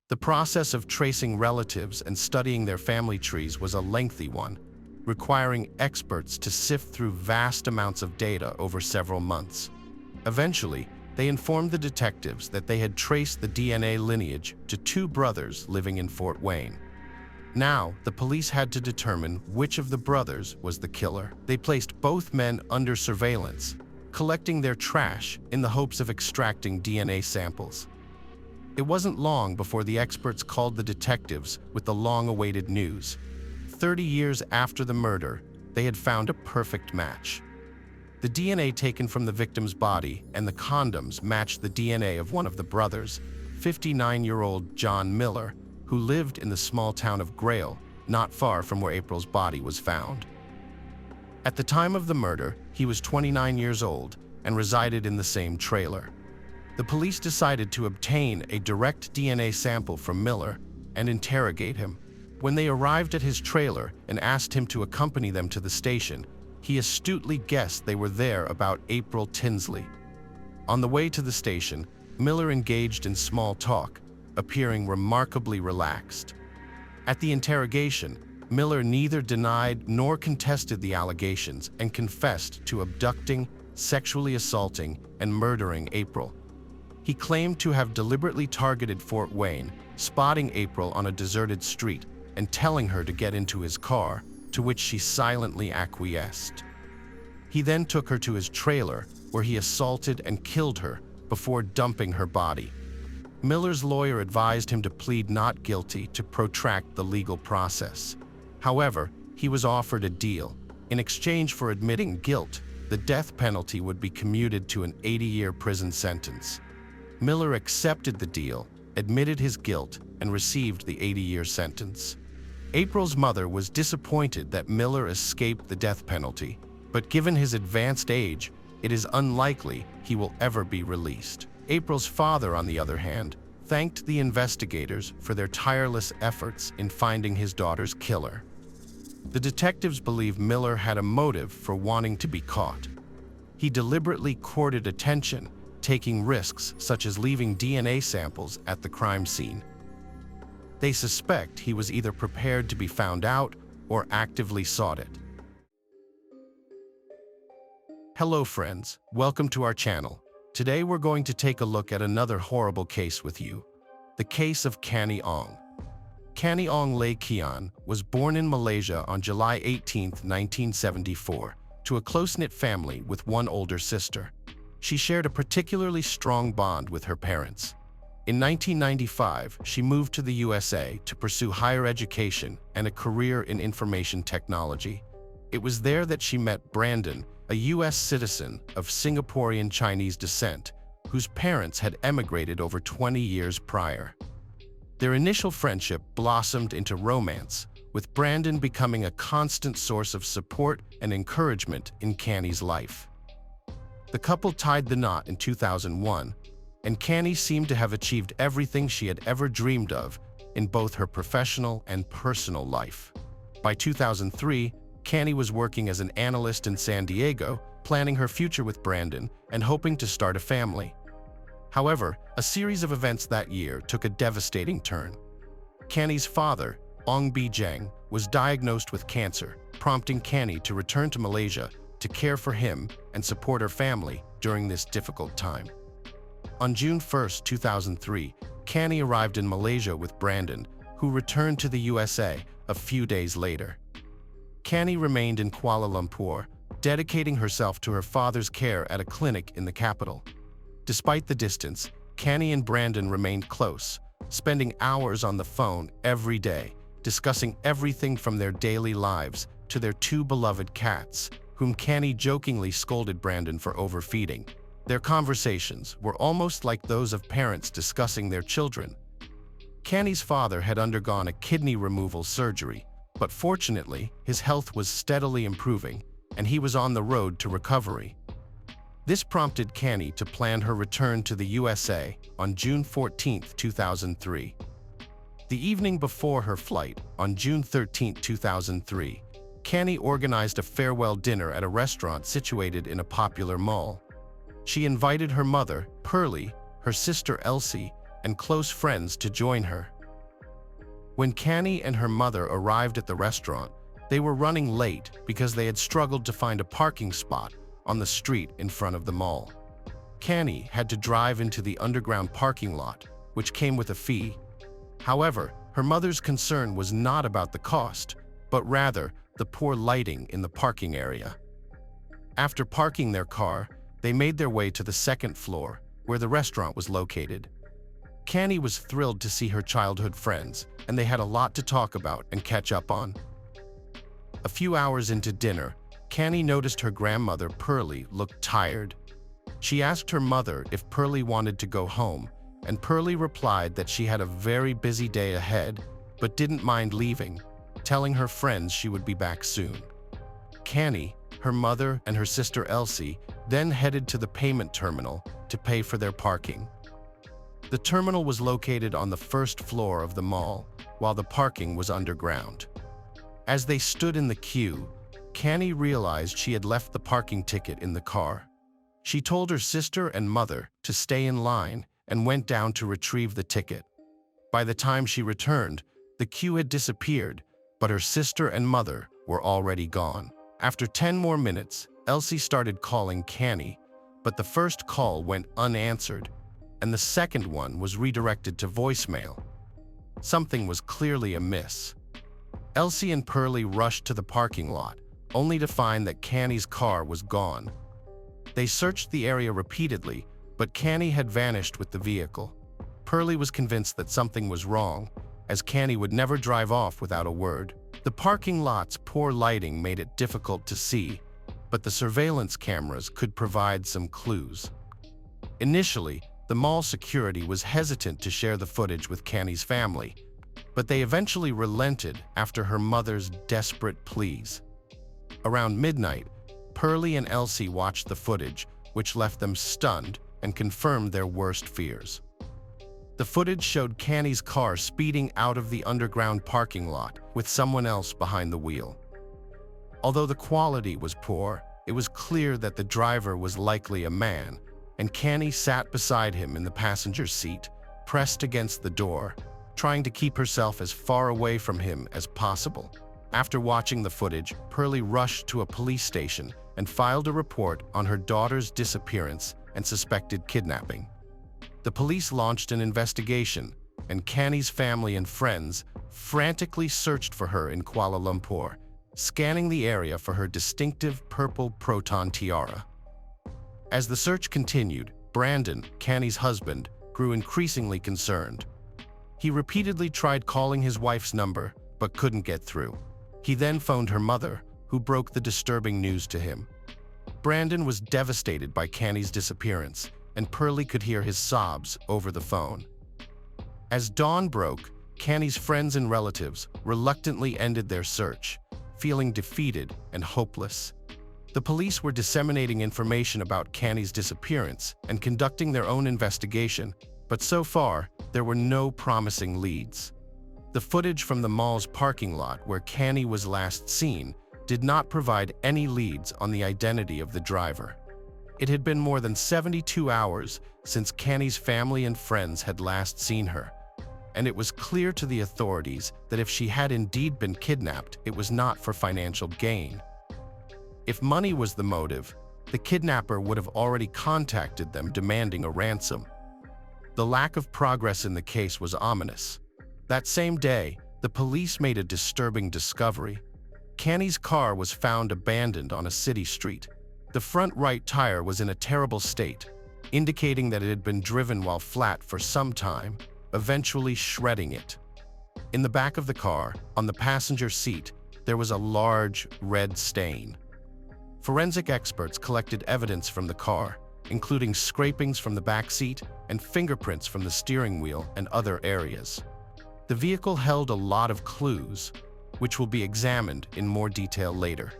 The process of tracing relatives and studying their family trees was a lengthy one, requiring experts to sift through vast amounts of data over several months. Eventually, they informed the detectives that they had traced the DNA lineage to two brothers living in Fort Wayne. Now, the police had to determine which of the brothers was the killer. They placed both men under surveillance, collecting their trash in the hopes of extracting DNA samples. It wasn't long before the experts called the detectives with the long-awaited news. 30 years after the murder, they had found a perfect match. The DNA taken from the victim's body and the condoms matched the DNA of one of the brothers, 59-year-old John Miller, who lived in the small town of Grail, not far from where April's body was found. At the time of the murder, he was 29 years old and resided in the same trailer. The police decided to obtain a direct DNA sample from Miller and interrogate him. When they arrived at his trailer and asked him to accompany them to the station, he astutely guessed they were there about April Tinsley. On the way to the station, Miller engaged in small talk, appearing remarkably relaxed. At the interrogation, Miller neither denied nor contested the allegations and confessed to abducting, sexually assaulting, and murdering April. He claimed to have deliberately targeted Fort Wayne, spotting April on a deserted street and telling her to get into his car, to which she silently acquiesced. He then took her to his trailer, where he assaulted and killed her before dumping her body. Miller's lawyer advised him to plead not guilty to protract the legal process. However, he was offered a deal. In exchange for admitting guilt, the death penalty would be commuted to an 80-year prison sentence. Miller accepted the deal, admitted his guilt, and received the 80-year sentence. April's mother was disappointed that Miller escaped the death penalty, but given his advanced age, it is unlikely he will ever be released. April's father, on the other hand, thanked the investigators for their tireless efforts in finding his daughter's killer. The detectives believe Miller had a motive for wanting to be caught. He deliberately courted attention, taking risks such as leaving DNA samples at the crime scene. They suspect he was either prepared to be found out or actively sought it. Hello friends, welcome to our channel. Today we're going to take a look at another horrible case with you, the case of Canny Ong. Canny Ong Lay Kian was born in Malaysia on July 18, 1974, to a close-knit family with one older sister. She shared a particularly strong bond with her parents. In 1995, she moved to the USA to pursue higher education and a career in information technology. It was there that she met Brandon, a U.S. citizen of Singaporean Chinese descent, whose parents had emigrated over 20 years prior. Their initial friendship blossomed into romance, with Brandon becoming a constant source of support and encouragement in Canny's life. The couple tied the knot in 2001, and Canny seemed to have achieved everything she had ever dreamed of in both her professional and personal life. By 2003, Canny was working as an analyst in San Diego, planning her future with Brandon and hoping to start a family. However, a series of events that year took a devastating turn. Canny's father, Ong Bijang, was diagnosed with cancer, prompting Canny to return to Malaysia to care for him and support her family during this difficult time. On June 1, 2003, Canny arrived in Malaysia with Brandon, who returned to the USA a few days later. Canny remained in Kuala Lumpur, dedicating herself to her father's care at a clinic in the capital. Despite the distance, Canny and Brandon remained close, spending hours on the phone every day, discussing everything from their daily lives to their two beloved cats, whom Canny jokingly scolded Brandon for overfeeding. Their conversations were almost like those of parents discussing their children. Canny's father had undergone a kidney removal surgery, but fortunately, his health was steadily improving, and he was on the road to recovery. This prompted Canny to plan her return to the USA on June 14, 2003. The evening before her flight, on June 13, 2003, Canny organized a farewell dinner at a restaurant situated in a popular mall. She invited her mother, Pearlie, her sister Elsie, and close friends to join her. When Canny and her mother arrived at the restaurant, they were running late because they had struggled to find a parking spot on the street in front of the mall. Canny had to drive into the underground parking lot, which came with a fee. However, her mother's concern was not about the cost, but rather the poor lighting in the parking area. After parking their car, they made their way to the second floor, where the restaurant was located. Canny was thrilled to see her childhood friends, and they had a lot to talk about and catch up on. A few hours into dinner, Canny noticed her grandmother, Pearlie, looked tired. She asked her mother if Pearlie wanted to go home, and Pearlie replied that she had a very busy day ahead, but didn't mind leaving, telling her friends she would be back soon. Canny, her mother, and her sister Elsie then headed to the payment terminal to pay for their parking. The terminal was located on the first floor of the mall, while the parking was underground. As they stood in the queue, Canny realized she had left the parking ticket in the car. She told her sister and mother to stay in line and went down to retrieve the ticket. By the time she returned, the queue had disappeared, but her sister and mother were already gone. After 10 more minutes, Elsie started calling Canny, but the first call went unanswered, and the second one was redirected to voicemail. Something was clearly amiss. Elsie and Pearlie rushed to the parking lot, only to find that Canny's car was gone. They searched the area repeatedly, but Canny had vanished with the vehicle. Pearlie was convinced that something was wrong, as Canny would never drive off without a word. The parking lot's poor lighting made it difficult to see, but the surveillance cameras could provide some clues. Initially, the mall security was hesitant to share the footage with Canny's family, but they eventually relented after her mother's desperate pleas. Around midnight, Pearlie and Elsie watched the footage, which left them stunned and confirmed their worst fears. The footage showed Canny's car speeding out of the underground parking lot with someone else behind the wheel. Although the quality was poor, it was clear that the driver was likely a man, and Canny sat beside him in the passenger seat, pressed against the door, trying to keep herself as far away from him as possible. After watching the footage, Pearlie rushed to a police station and filed a report on her daughter's disappearance and suspected kidnapping. The police launched an investigation, and Canny's family and friends frantically searched for her in Kuala Lumpur, scanning the area for her distinctive purple proton tiara. As the search continued, Brandon, Canny's husband, grew increasingly concerned. He repeatedly tried calling his wife's number, but couldn't get through. He then phoned her mother, who broke the disturbing news to him. Brandon was devastated by Canny's disappearance, and Pearlie could hear his sobs over the phone. As dawn broke, Canny's friends and relatives reluctantly ended their search, feeling defeated and hopeless. The police were disseminating information about Canny's disappearance and conducting their own investigation, but so far, there were no promising leads. The footage from the mall's parking lot where Canny was last seen did not provide any leads on the identity of the driver. It had been more than 72 hours since Canny's family and friends had last seen her, and it was clear to the authorities that if she had indeed been kidnapped, it was not for financial gain. If money was the motive, the kidnapper would have already contacted them demanding a ransom. The lack of progress in the case was ominous. That same day, the police made a disturbing discovery. Canny's car was found abandoned on a city street. The front right tire was in a terrible state, indicating that it had been driven while flat for some time, eventually shredding it. In the back of the car, on the passenger seat, there was a large red stain. Forensic experts collected evidence from the car, including scrapings from the back seat and fingerprints from the steering wheel and other areas. The vehicle held a lot of clues, which will be examined in more detail later.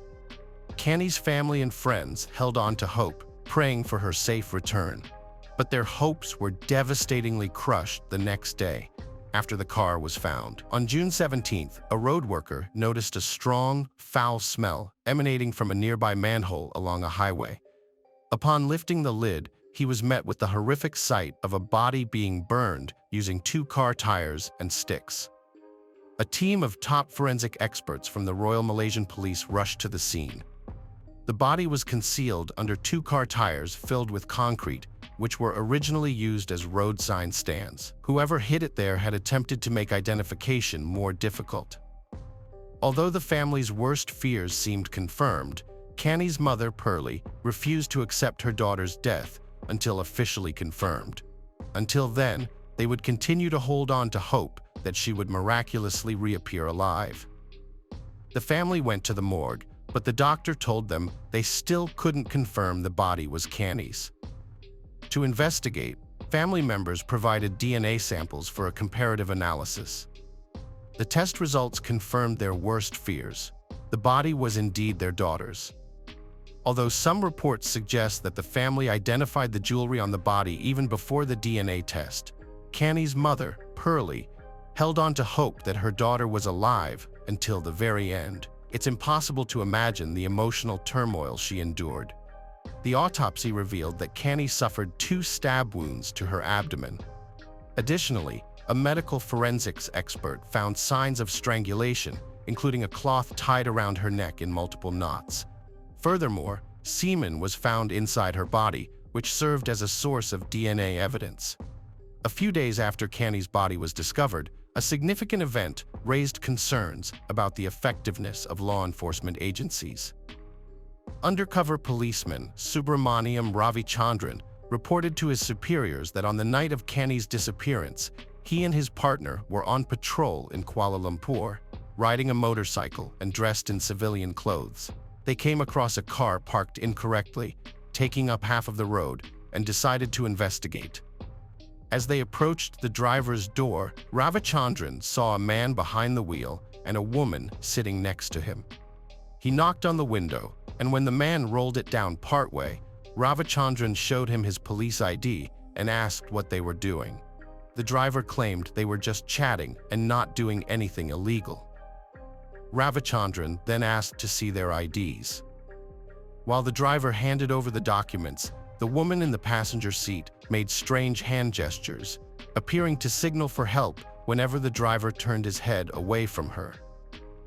Canny's family and friends held on to hope, praying for her safe return. But their hopes were devastatingly crushed the next day, after the car was found. On June 17th, a road worker noticed a strong, foul smell emanating from a nearby manhole along a highway. Upon lifting the lid, he was met with the horrific sight of a body being burned using 2 car tires and sticks. A team of top forensic experts from the Royal Malaysian Police rushed to the scene. The body was concealed under 2 car tires filled with concrete, which were originally used as road sign stands. Whoever hid it there had attempted to make identification more difficult. Although the family's worst fears seemed confirmed, Canny's mother, Pearlie, refused to accept her daughter's death until officially confirmed. Until then, they would continue to hold on to hope that she would miraculously reappear alive. The family went to the morgue, but the doctor told them they still couldn't confirm the body was Canny's. To investigate, family members provided DNA samples for a comparative analysis. The test results confirmed their worst fears. The body was indeed their daughter's. Although some reports suggest that the family identified the jewelry on the body even before the DNA test, Canny's mother, Pearlie, held on to hope that her daughter was alive until the very end. It's impossible to imagine the emotional turmoil she endured. The autopsy revealed that Canny suffered 2 stab wounds to her abdomen. Additionally, a medical forensics expert found signs of strangulation, including a cloth tied around her neck in multiple knots. Furthermore, semen was found inside her body, which served as a source of DNA evidence. A few days after Canny's body was discovered, a significant event raised concerns about the effectiveness of law enforcement agencies. Undercover policeman Subramaniam Ravichandran reported to his superiors that on the night of Canny's disappearance, he and his partner were on patrol in Kuala Lumpur, riding a motorcycle and dressed in civilian clothes. They came across a car parked incorrectly, taking up half of the road, and decided to investigate. As they approached the driver's door, Ravichandran saw a man behind the wheel and a woman sitting next to him. He knocked on the window, and when the man rolled it down partway, Ravichandran showed him his police ID and asked what they were doing. The driver claimed they were just chatting and not doing anything illegal. Ravichandran then asked to see their IDs. While the driver handed over the documents, the woman in the passenger seat made strange hand gestures, appearing to signal for help whenever the driver turned his head away from her.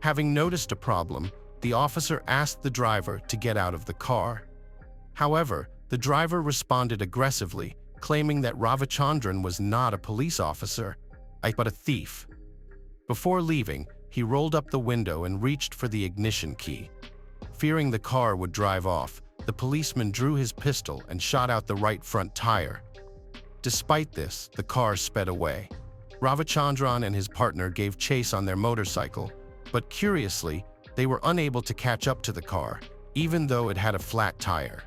Having noticed a problem, the officer asked the driver to get out of the car. However, the driver responded aggressively, claiming that Ravichandran was not a police officer, but a thief. Before leaving, he rolled up the window and reached for the ignition key. Fearing the car would drive off, the policeman drew his pistol and shot out the right front tire. Despite this, the car sped away. Ravichandran and his partner gave chase on their motorcycle, but curiously, they were unable to catch up to the car, even though it had a flat tire.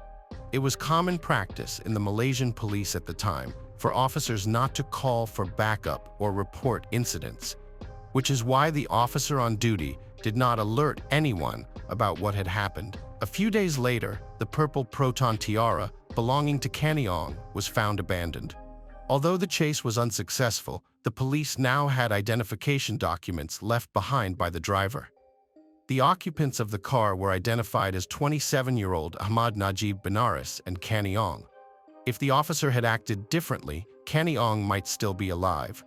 It was common practice in the Malaysian police at the time for officers not to call for backup or report incidents, which is why the officer on duty did not alert anyone about what had happened. A few days later, the purple Proton tiara belonging to Canny Ong was found abandoned. Although the chase was unsuccessful, the police now had identification documents left behind by the driver. The occupants of the car were identified as 27-year-old Ahmad Najib Benares and Canny Ong. If the officer had acted differently, Canny Ong might still be alive.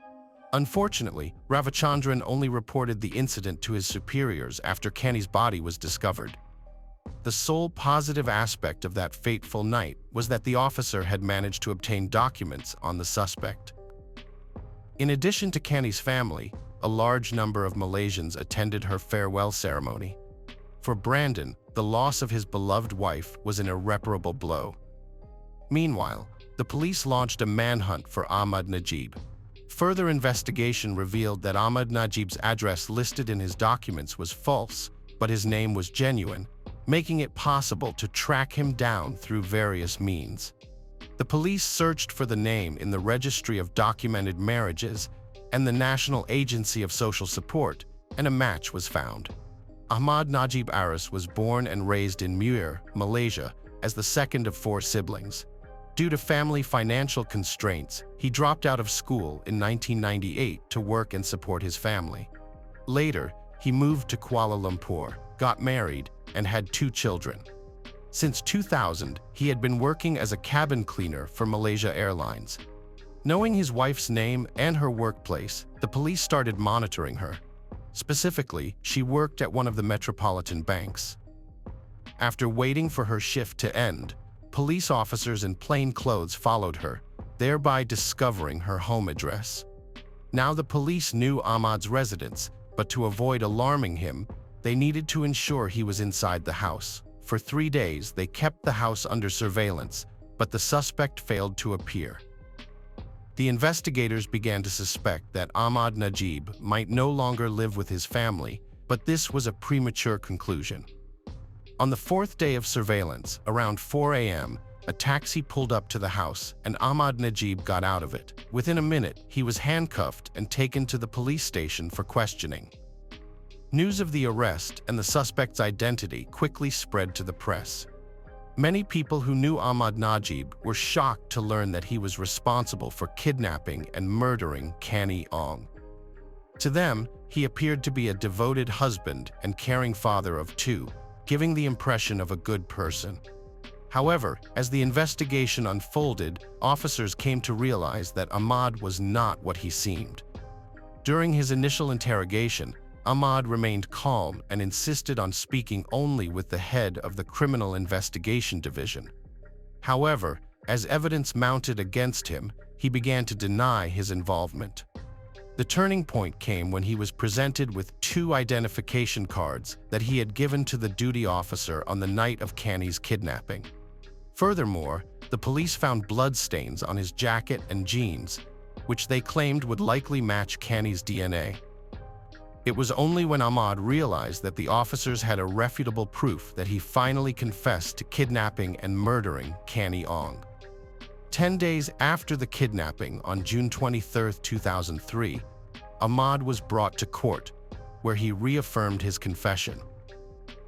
Unfortunately, Ravichandran only reported the incident to his superiors after Kani's body was discovered. The sole positive aspect of that fateful night was that the officer had managed to obtain documents on the suspect. In addition to Kani's family, a large number of Malaysians attended her farewell ceremony. For Brandon, the loss of his beloved wife was an irreparable blow. Meanwhile, the police launched a manhunt for Ahmad Najib. Further investigation revealed that Ahmad Najib's address listed in his documents was false, but his name was genuine, making it possible to track him down through various means. The police searched for the name in the Registry of Documented Marriages and the National Agency of Social Support, and a match was found. Ahmad Najib Aris was born and raised in Muir, Malaysia, as the second of 4 siblings. Due to family financial constraints, he dropped out of school in 1998 to work and support his family. Later, he moved to Kuala Lumpur, got married, and had 2 children. Since 2000, he had been working as a cabin cleaner for Malaysia Airlines. Knowing his wife's name and her workplace, the police started monitoring her. Specifically, she worked at one of the metropolitan banks. After waiting for her shift to end, police officers in plain clothes followed her, thereby discovering her home address. Now the police knew Ahmad's residence, but to avoid alarming him, they needed to ensure he was inside the house. For 3 days, they kept the house under surveillance, but the suspect failed to appear. The investigators began to suspect that Ahmad Najib might no longer live with his family, but this was a premature conclusion. On the 4th day of surveillance, around 4 a.m., a taxi pulled up to the house and Ahmad Najib got out of it. Within a minute, he was handcuffed and taken to the police station for questioning. News of the arrest and the suspect's identity quickly spread to the press. Many people who knew Ahmad Najib were shocked to learn that he was responsible for kidnapping and murdering Kani Ong. To them, he appeared to be a devoted husband and caring father of 2, giving the impression of a good person. However, as the investigation unfolded, officers came to realize that Ahmad was not what he seemed. During his initial interrogation, Ahmad remained calm and insisted on speaking only with the head of the Criminal Investigation Division. However, as evidence mounted against him, he began to deny his involvement. The turning point came when he was presented with 2 identification cards that he had given to the duty officer on the night of Kani's kidnapping. Furthermore, the police found bloodstains on his jacket and jeans, which they claimed would likely match Kani's DNA. It was only when Ahmad realized that the officers had irrefutable proof that he finally confessed to kidnapping and murdering Kani Ong. 10 days after the kidnapping, on June 23, 2003, Ahmad was brought to court, where he reaffirmed his confession.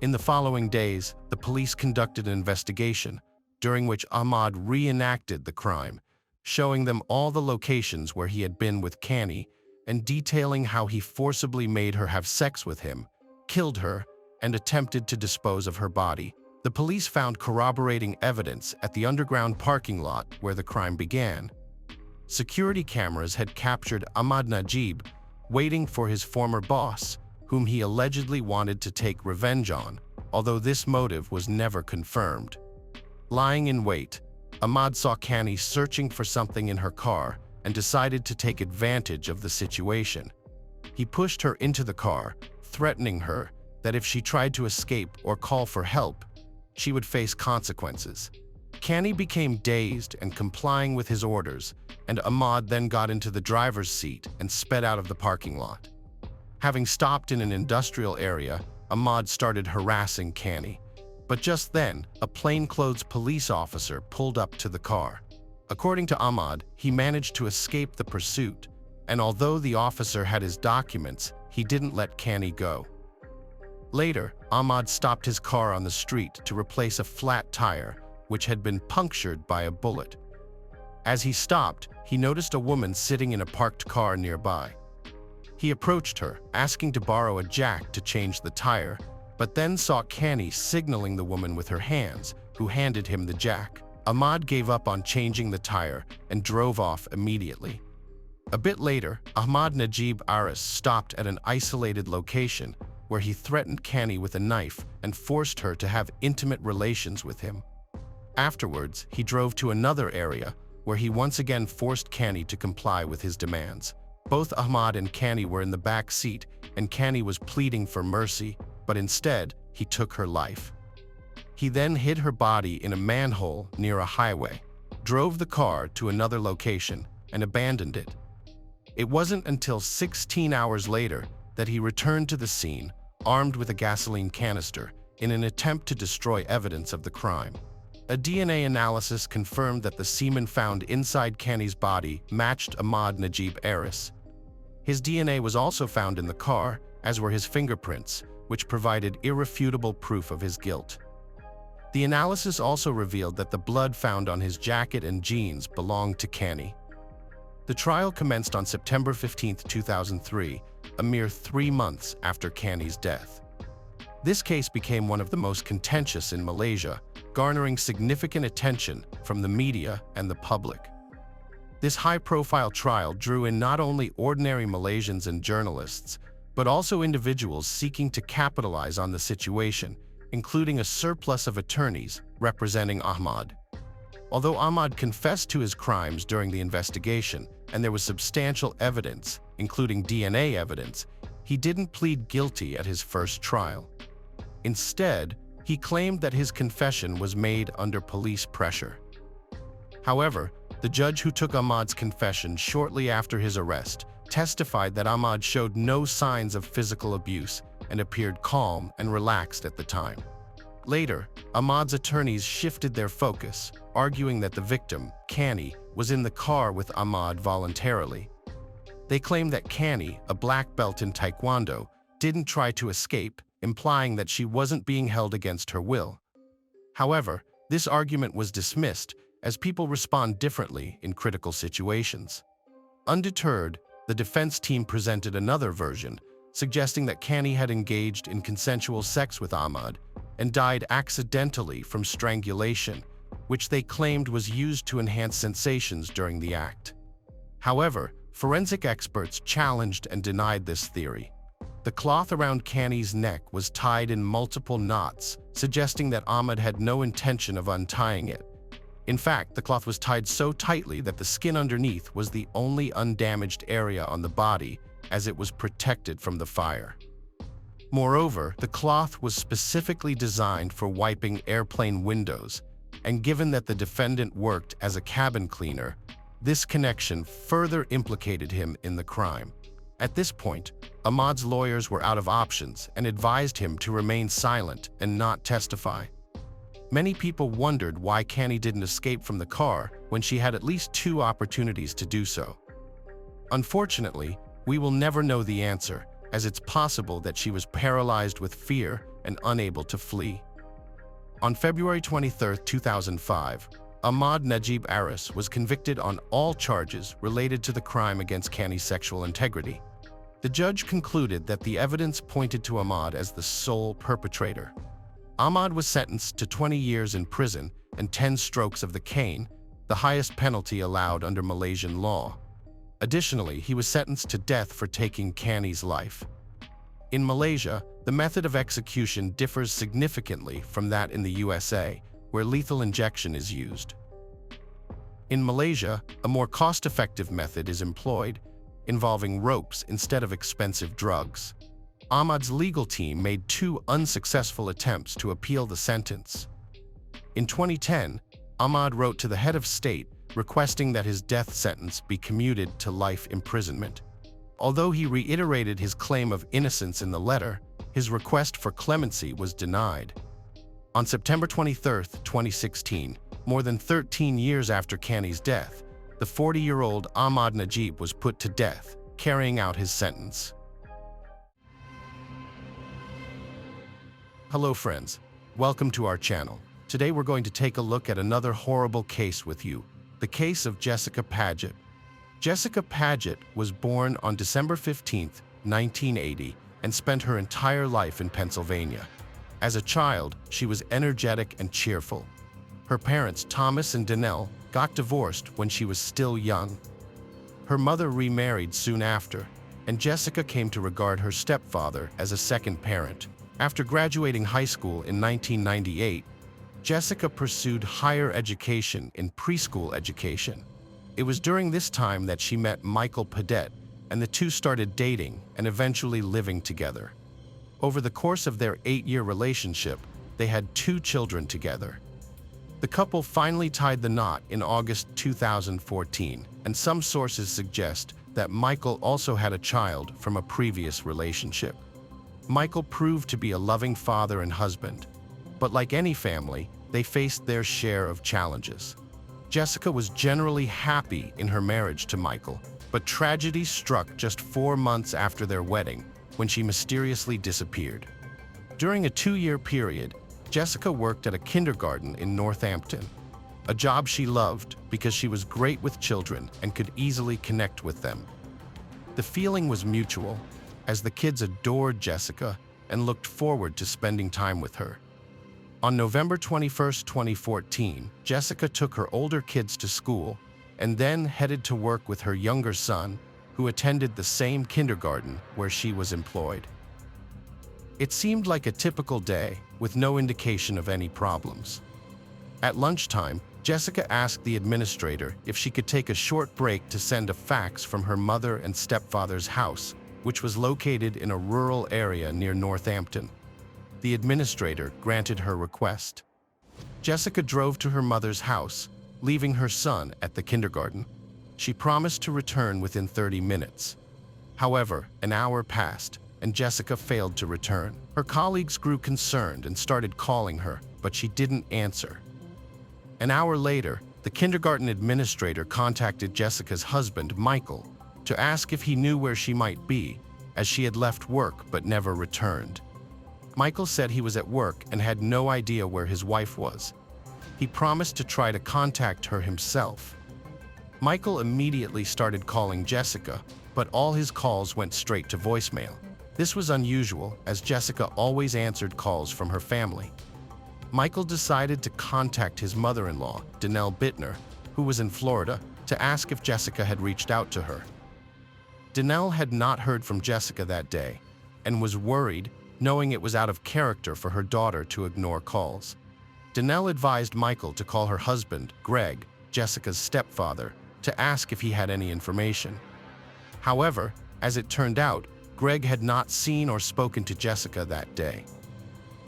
In the following days, the police conducted an investigation, during which Ahmad reenacted the crime, showing them all the locations where he had been with Kani and detailing how he forcibly made her have sex with him, killed her, and attempted to dispose of her body. The police found corroborating evidence at the underground parking lot where the crime began. Security cameras had captured Ahmad Najib waiting for his former boss, whom he allegedly wanted to take revenge on, although this motive was never confirmed. Lying in wait, Ahmad saw Kani searching for something in her car and decided to take advantage of the situation. He pushed her into the car, threatening her that if she tried to escape or call for help, she would face consequences. Kani became dazed and complying with his orders, and Ahmad then got into the driver's seat and sped out of the parking lot. Having stopped in an industrial area, Ahmad started harassing Kani. But just then, a plainclothes police officer pulled up to the car. According to Ahmad, he managed to escape the pursuit, and although the officer had his documents, he didn't let Kani go. Later, Ahmad stopped his car on the street to replace a flat tire, which had been punctured by a bullet. As he stopped, he noticed a woman sitting in a parked car nearby. He approached her, asking to borrow a jack to change the tire, but then saw Kani signaling the woman with her hands, who handed him the jack. Ahmad gave up on changing the tire and drove off immediately. A bit later, Ahmad Najib Aris stopped at an isolated location where he threatened Cani with a knife and forced her to have intimate relations with him. Afterwards, he drove to another area where he once again forced Cani to comply with his demands. Both Ahmad and Cani were in the back seat, and Cani was pleading for mercy, but instead, he took her life. He then hid her body in a manhole near a highway, drove the car to another location, and abandoned it. It wasn't until 16 hours later that he returned to the scene, armed with a gasoline canister, in an attempt to destroy evidence of the crime. A DNA analysis confirmed that the semen found inside Cani's body matched Ahmad Najib Aris. His DNA was also found in the car, as were his fingerprints, which provided irrefutable proof of his guilt. The analysis also revealed that the blood found on his jacket and jeans belonged to Cani. The trial commenced on September 15, 2003, a mere 3 months after Cani's death. This case became one of the most contentious in Malaysia, garnering significant attention from the media and the public. This high-profile trial drew in not only ordinary Malaysians and journalists, but also individuals seeking to capitalize on the situation, including a surplus of attorneys representing Ahmad. Although Ahmad confessed to his crimes during the investigation, and there was substantial evidence, including DNA evidence, he didn't plead guilty at his first trial. Instead, he claimed that his confession was made under police pressure. However, the judge who took Ahmad's confession shortly after his arrest testified that Ahmad showed no signs of physical abuse and appeared calm and relaxed at the time. Later, Ahmad's attorneys shifted their focus, arguing that the victim, Cani, was in the car with Ahmad voluntarily. They claimed that Cani, a black belt in Taekwondo, didn't try to escape, implying that she wasn't being held against her will. However, this argument was dismissed, as people respond differently in critical situations. Undeterred, the defense team presented another version, suggesting that Cani had engaged in consensual sex with Ahmad and died accidentally from strangulation, which they claimed was used to enhance sensations during the act. However, forensic experts challenged and denied this theory. The cloth around Cani's neck was tied in multiple knots, suggesting that Ahmad had no intention of untying it. In fact, the cloth was tied so tightly that the skin underneath was the only undamaged area on the body, as it was protected from the fire. Moreover, the cloth was specifically designed for wiping airplane windows, and given that the defendant worked as a cabin cleaner, this connection further implicated him in the crime. At this point, Ahmad's lawyers were out of options and advised him to remain silent and not testify. Many people wondered why Cani didn't escape from the car when she had at least 2 opportunities to do so. Unfortunately, we will never know the answer, as it's possible that she was paralyzed with fear and unable to flee. On February 23, 2005, Ahmad Najib Aris was convicted on all charges related to the crime against Cani's sexual integrity. The judge concluded that the evidence pointed to Ahmad as the sole perpetrator. Ahmad was sentenced to 20 years in prison and 10 strokes of the cane, the highest penalty allowed under Malaysian law. Additionally, he was sentenced to death for taking Cani's life. In Malaysia, the method of execution differs significantly from that in the USA, where lethal injection is used. In Malaysia, a more cost-effective method is employed, involving ropes instead of expensive drugs. Ahmad's legal team made 2 unsuccessful attempts to appeal the sentence. In 2010, Ahmad wrote to the head of state requesting that his death sentence be commuted to life imprisonment. Although he reiterated his claim of innocence in the letter, his request for clemency was denied. On September 23, 2016, more than 13 years after Cani's death, the 40-year-old Ahmad Najib was put to death, carrying out his sentence. Hello friends, welcome to our channel. Today we're going to take a look at another horrible case with you, the case of Jessica Paget. Jessica Paget was born on December 15, 1980, and spent her entire life in Pennsylvania. As a child, she was energetic and cheerful. Her parents, Thomas and Danelle, got divorced when she was still young. Her mother remarried soon after, and Jessica came to regard her stepfather as a second parent. After graduating high school in 1998, Jessica pursued higher education in preschool education. It was during this time that she met Michael Padette, and the two started dating and eventually living together. Over the course of their 8-year relationship, they had 2 children together. The couple finally tied the knot in August 2014, and some sources suggest that Michael also had a child from a previous relationship. Michael proved to be a loving father and husband, but like any family, they faced their share of challenges. Jessica was generally happy in her marriage to Michael, but tragedy struck just 4 months after their wedding, when she mysteriously disappeared. During a 2-year period, Jessica worked at a kindergarten in Northampton, a job she loved because she was great with children and could easily connect with them. The feeling was mutual, as the kids adored Jessica and looked forward to spending time with her. On November 21, 2014, Jessica took her older kids to school and then headed to work with her younger son, who attended the same kindergarten where she was employed. It seemed like a typical day, with no indication of any problems. At lunchtime, Jessica asked the administrator if she could take a short break to send a fax from her mother and stepfather's house, which was located in a rural area near Northampton. The administrator granted her request. Jessica drove to her mother's house, leaving her son at the kindergarten. She promised to return within 30 minutes. However, an hour passed, and Jessica failed to return. Her colleagues grew concerned and started calling her, but she didn't answer. An hour later, the kindergarten administrator contacted Jessica's husband, Michael, to ask if he knew where she might be, as she had left work but never returned. Michael said he was at work and had no idea where his wife was. He promised to try to contact her himself. Michael immediately started calling Jessica, but all his calls went straight to voicemail. This was unusual, as Jessica always answered calls from her family. Michael decided to contact his mother-in-law, Danelle Bittner, who was in Florida, to ask if Jessica had reached out to her. Danelle had not heard from Jessica that day and was worried, knowing it was out of character for her daughter to ignore calls. Danelle advised Michael to call her husband, Greg, Jessica's stepfather, to ask if he had any information. However, as it turned out, Greg had not seen or spoken to Jessica that day.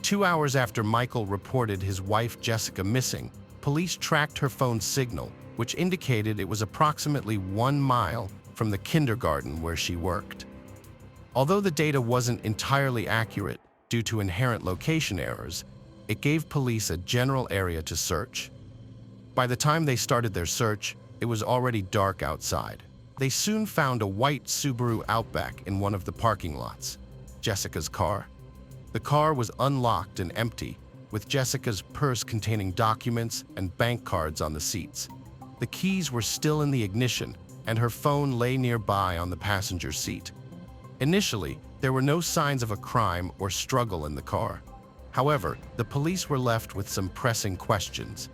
2 hours after Michael reported his wife Jessica missing, police tracked her phone signal, which indicated it was approximately 1 mile from the kindergarten where she worked. Although the data wasn't entirely accurate due to inherent location errors, it gave police a general area to search. By the time they started their search, it was already dark outside. They soon found a white Subaru Outback in one of the parking lots, Jessica's car. The car was unlocked and empty, with Jessica's purse containing documents and bank cards on the seats. The keys were still in the ignition, and her phone lay nearby on the passenger seat. Initially, there were no signs of a crime or struggle in the car. However, the police were left with some pressing questions.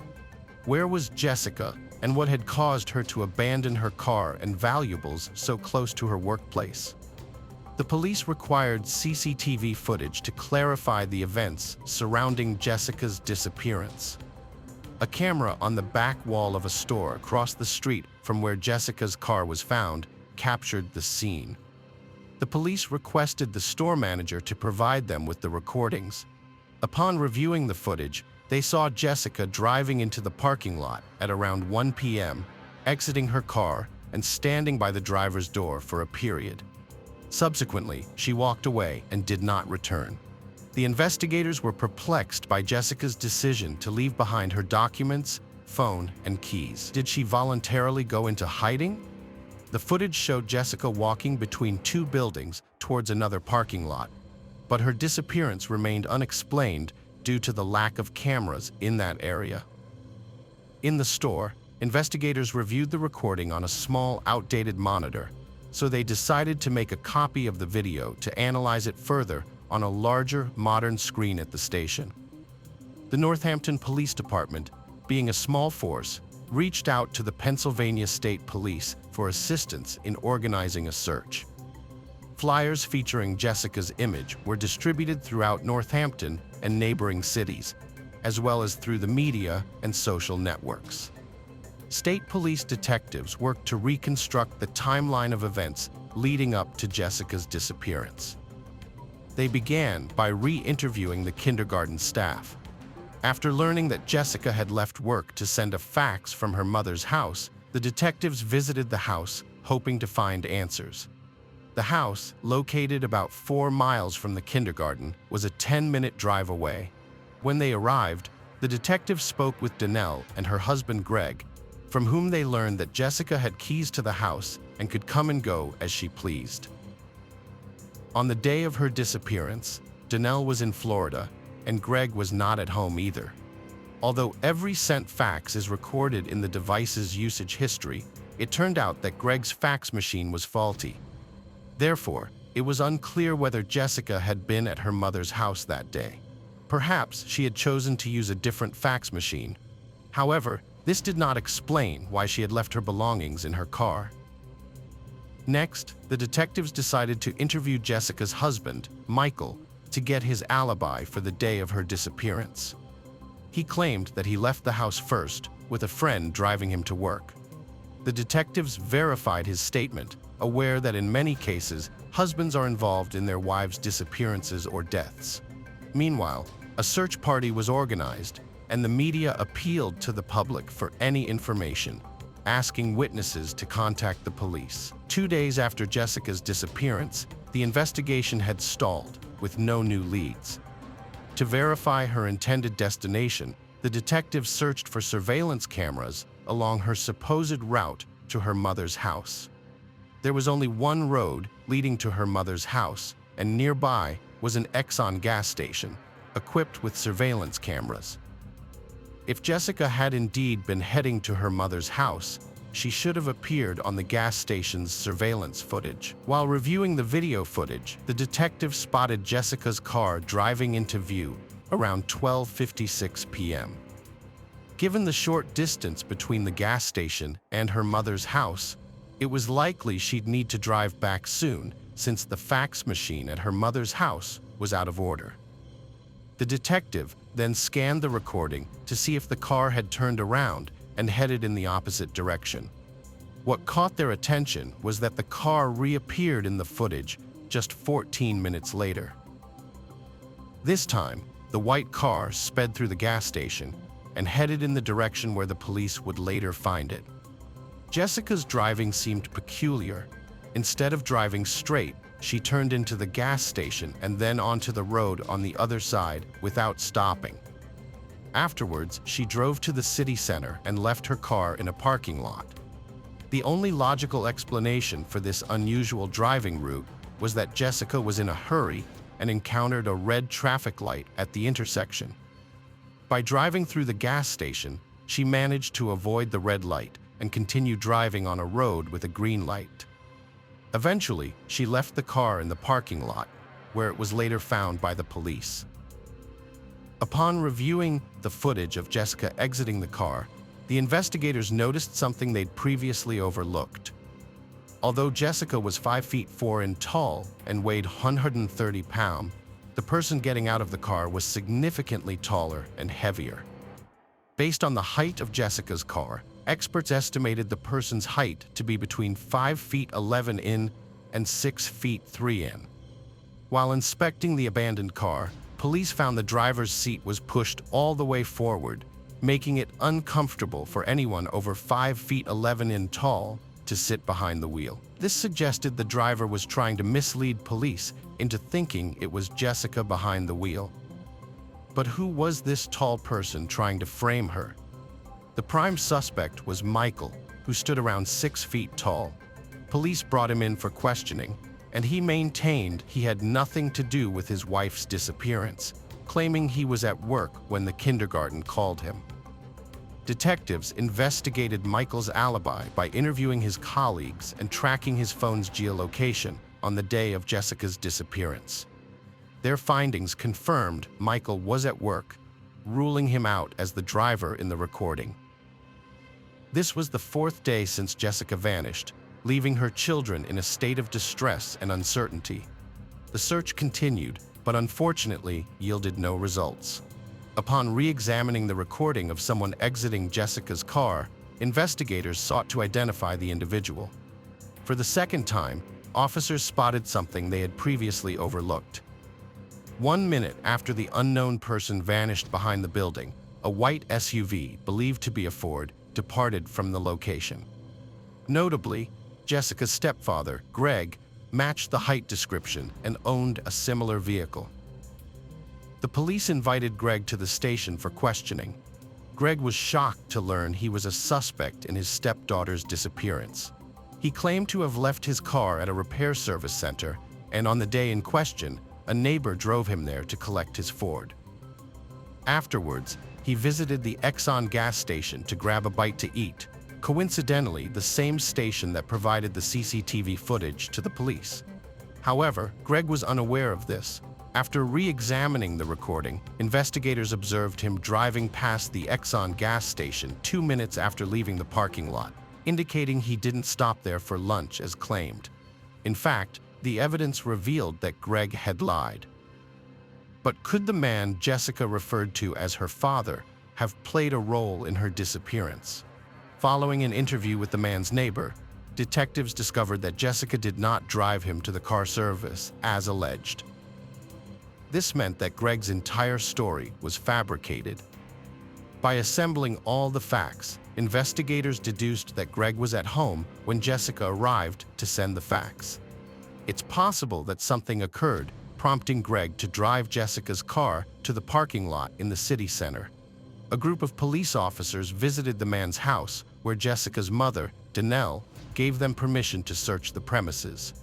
Where was Jessica, and what had caused her to abandon her car and valuables so close to her workplace? The police required CCTV footage to clarify the events surrounding Jessica's disappearance. A camera on the back wall of a store across the street from where Jessica's car was found captured the scene. The police requested the store manager to provide them with the recordings. Upon reviewing the footage, they saw Jessica driving into the parking lot at around 1 p.m., exiting her car and standing by the driver's door for a period. Subsequently, she walked away and did not return. The investigators were perplexed by Jessica's decision to leave behind her documents, phone, and keys. Did she voluntarily go into hiding? The footage showed Jessica walking between 2 buildings towards another parking lot, but her disappearance remained unexplained due to the lack of cameras in that area. In the store, investigators reviewed the recording on a small, outdated monitor, so they decided to make a copy of the video to analyze it further on a larger, modern screen at the station. The Northampton Police Department, being a small force, reached out to the Pennsylvania State Police for assistance in organizing a search. Flyers featuring Jessica's image were distributed throughout Northampton and neighboring cities, as well as through the media and social networks. State police detectives worked to reconstruct the timeline of events leading up to Jessica's disappearance. They began by re-interviewing the kindergarten staff. After learning that Jessica had left work to send a fax from her mother's house, the detectives visited the house, hoping to find answers. The house, located about 4 miles from the kindergarten, was a 10-minute drive away. When they arrived, the detectives spoke with Donnell and her husband Greg, from whom they learned that Jessica had keys to the house and could come and go as she pleased. On the day of her disappearance, Donnell was in Florida, and Greg was not at home either. Although every sent fax is recorded in the device's usage history, it turned out that Greg's fax machine was faulty. Therefore, it was unclear whether Jessica had been at her mother's house that day. Perhaps she had chosen to use a different fax machine. However, this did not explain why she had left her belongings in her car. Next, the detectives decided to interview Jessica's husband, Michael, to get his alibi for the day of her disappearance. He claimed that he left the house first, with a friend driving him to work. The detectives verified his statement, aware that in many cases, husbands are involved in their wives' disappearances or deaths. Meanwhile, a search party was organized, and the media appealed to the public for any information, asking witnesses to contact the police. 2 days after Jessica's disappearance, the investigation had stalled, with no new leads. To verify her intended destination, the detectives searched for surveillance cameras along her supposed route to her mother's house. There was only one road leading to her mother's house, and nearby was an Exxon gas station, equipped with surveillance cameras. If Jessica had indeed been heading to her mother's house, she should have appeared on the gas station's surveillance footage. While reviewing the video footage, the detective spotted Jessica's car driving into view around 12:56 p.m. Given the short distance between the gas station and her mother's house, it was likely she'd need to drive back soon, since the fax machine at her mother's house was out of order. The detective then scanned the recording to see if the car had turned around and headed in the opposite direction. What caught their attention was that the car reappeared in the footage just 14 minutes later. This time, the white car sped through the gas station and headed in the direction where the police would later find it. Jessica's driving seemed peculiar. Instead of driving straight, she turned into the gas station and then onto the road on the other side without stopping. Afterwards, she drove to the city center and left her car in a parking lot. The only logical explanation for this unusual driving route was that Jessica was in a hurry and encountered a red traffic light at the intersection. By driving through the gas station, she managed to avoid the red light and continue driving on a road with a green light. Eventually, she left the car in the parking lot, where it was later found by the police. Upon reviewing the footage of Jessica exiting the car, the investigators noticed something they'd previously overlooked. Although Jessica was 5'4" tall and weighed 130 pounds, the person getting out of the car was significantly taller and heavier. Based on the height of Jessica's car, experts estimated the person's height to be between 5'11" and 6'3". While inspecting the abandoned car, police found the driver's seat was pushed all the way forward, making it uncomfortable for anyone over 5'11" tall to sit behind the wheel. This suggested the driver was trying to mislead police into thinking it was Jessica behind the wheel. But who was this tall person trying to frame her? The prime suspect was Michael, who stood around 6 feet tall. Police brought him in for questioning, and he maintained he had nothing to do with his wife's disappearance, claiming he was at work when the kindergarten called him. Detectives investigated Michael's alibi by interviewing his colleagues and tracking his phone's geolocation on the day of Jessica's disappearance. Their findings confirmed Michael was at work, ruling him out as the driver in the recording. This was the fourth day since Jessica vanished, leaving her children in a state of distress and uncertainty. The search continued, but unfortunately yielded no results. Upon re-examining the recording of someone exiting Jessica's car, investigators sought to identify the individual. For the second time, officers spotted something they had previously overlooked. 1 minute after the unknown person vanished behind the building, a white SUV, believed to be a Ford, departed from the location. Notably, Jessica's stepfather, Greg, matched the height description and owned a similar vehicle. The police invited Greg to the station for questioning. Greg was shocked to learn he was a suspect in his stepdaughter's disappearance. He claimed to have left his car at a repair service center, and on the day in question, a neighbor drove him there to collect his Ford. Afterwards, he visited the Exxon gas station to grab a bite to eat, coincidentally the same station that provided the CCTV footage to the police. However, Greg was unaware of this. After re-examining the recording, investigators observed him driving past the Exxon gas station 2 minutes after leaving the parking lot, indicating he didn't stop there for lunch as claimed. In fact, the evidence revealed that Greg had lied. But could the man Jessica referred to as her father have played a role in her disappearance? Following an interview with the man's neighbor, detectives discovered that Jessica did not drive him to the car service, as alleged. This meant that Greg's entire story was fabricated. By assembling all the facts, investigators deduced that Greg was at home when Jessica arrived to send the fax. It's possible that something occurred, prompting Greg to drive Jessica's car to the parking lot in the city center. A group of police officers visited the man's house, where Jessica's mother, Danelle, gave them permission to search the premises.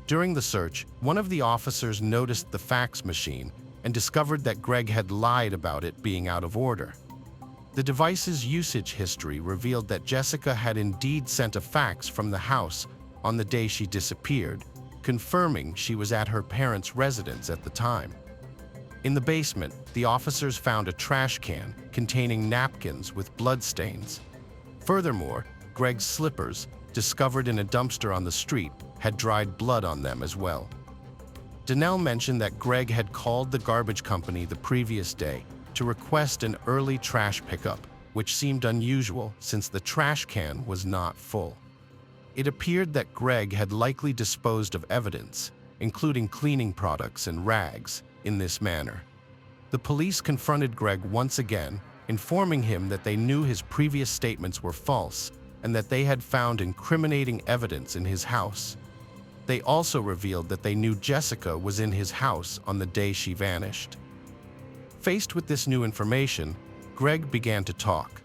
During the search, one of the officers noticed the fax machine and discovered that Greg had lied about it being out of order. The device's usage history revealed that Jessica had indeed sent a fax from the house on the day she disappeared, confirming she was at her parents' residence at the time. In the basement, the officers found a trash can containing napkins with bloodstains. Furthermore, Greg's slippers, discovered in a dumpster on the street, had dried blood on them as well. Danelle mentioned that Greg had called the garbage company the previous day to request an early trash pickup, which seemed unusual since the trash can was not full. It appeared that Greg had likely disposed of evidence, including cleaning products and rags, in this manner. The police confronted Greg once again, informing him that they knew his previous statements were false and that they had found incriminating evidence in his house. They also revealed that they knew Jessica was in his house on the day she vanished. Faced with this new information, Greg began to talk.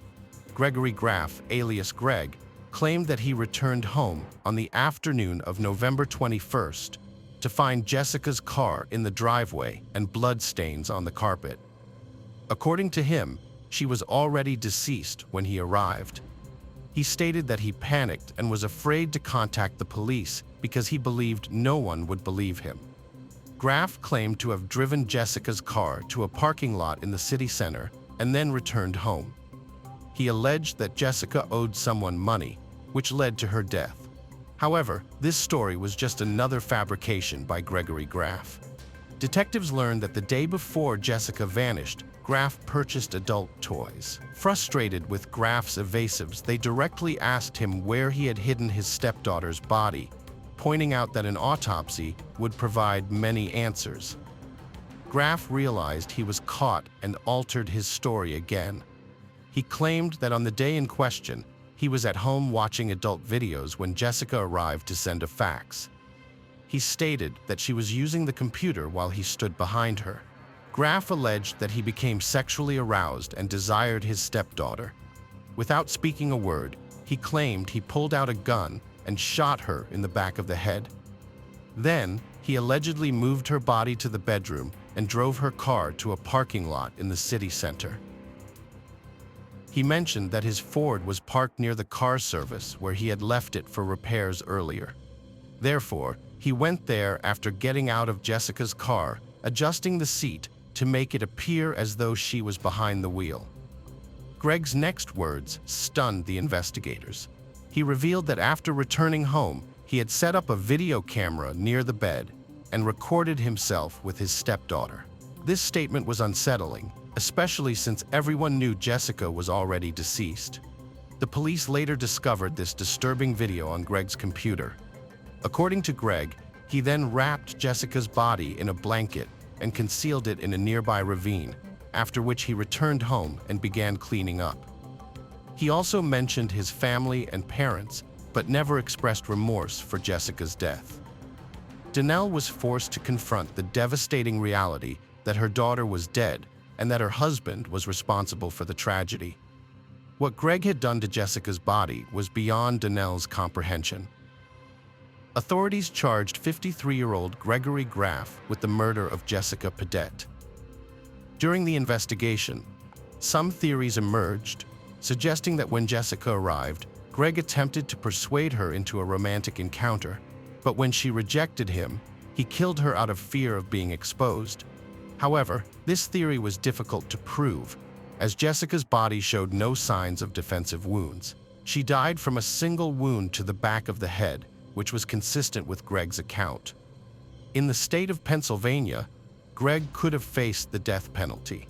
Gregory Graff, alias Greg, claimed that he returned home on the afternoon of November 21st to find Jessica's car in the driveway and bloodstains on the carpet. According to him, she was already deceased when he arrived. He stated that he panicked and was afraid to contact the police because he believed no one would believe him. Graff claimed to have driven Jessica's car to a parking lot in the city center and then returned home. He alleged that Jessica owed someone money, which led to her death. However, this story was just another fabrication by Gregory Graff. Detectives learned that the day before Jessica vanished, Graff purchased adult toys. Frustrated with Graff's evasives, they directly asked him where he had hidden his stepdaughter's body, pointing out that an autopsy would provide many answers. Graff realized he was caught and altered his story again. He claimed that on the day in question, he was at home watching adult videos when Jessica arrived to send a fax. He stated that she was using the computer while he stood behind her. Graff alleged that he became sexually aroused and desired his stepdaughter. Without speaking a word, he claimed he pulled out a gun and shot her in the back of the head. Then, he allegedly moved her body to the bedroom and drove her car to a parking lot in the city center. He mentioned that his Ford was parked near the car service where he had left it for repairs earlier. Therefore, he went there after getting out of Jessica's car, adjusting the seat to make it appear as though she was behind the wheel. Greg's next words stunned the investigators. He revealed that after returning home, he had set up a video camera near the bed and recorded himself with his stepdaughter. This statement was unsettling, especially since everyone knew Jessica was already deceased. The police later discovered this disturbing video on Greg's computer. According to Greg, he then wrapped Jessica's body in a blanket and concealed it in a nearby ravine, after which he returned home and began cleaning up. He also mentioned his family and parents, but never expressed remorse for Jessica's death. Donnell was forced to confront the devastating reality that her daughter was dead and that her husband was responsible for the tragedy. What Greg had done to Jessica's body was beyond Donnell's comprehension. Authorities charged 53-year-old Gregory Graff with the murder of Jessica Pedette. During the investigation, some theories emerged, suggesting that when Jessica arrived, Greg attempted to persuade her into a romantic encounter, but when she rejected him, he killed her out of fear of being exposed. However, this theory was difficult to prove, as Jessica's body showed no signs of defensive wounds. She died from a single wound to the back of the head, which was consistent with Greg's account. In the state of Pennsylvania, Greg could have faced the death penalty.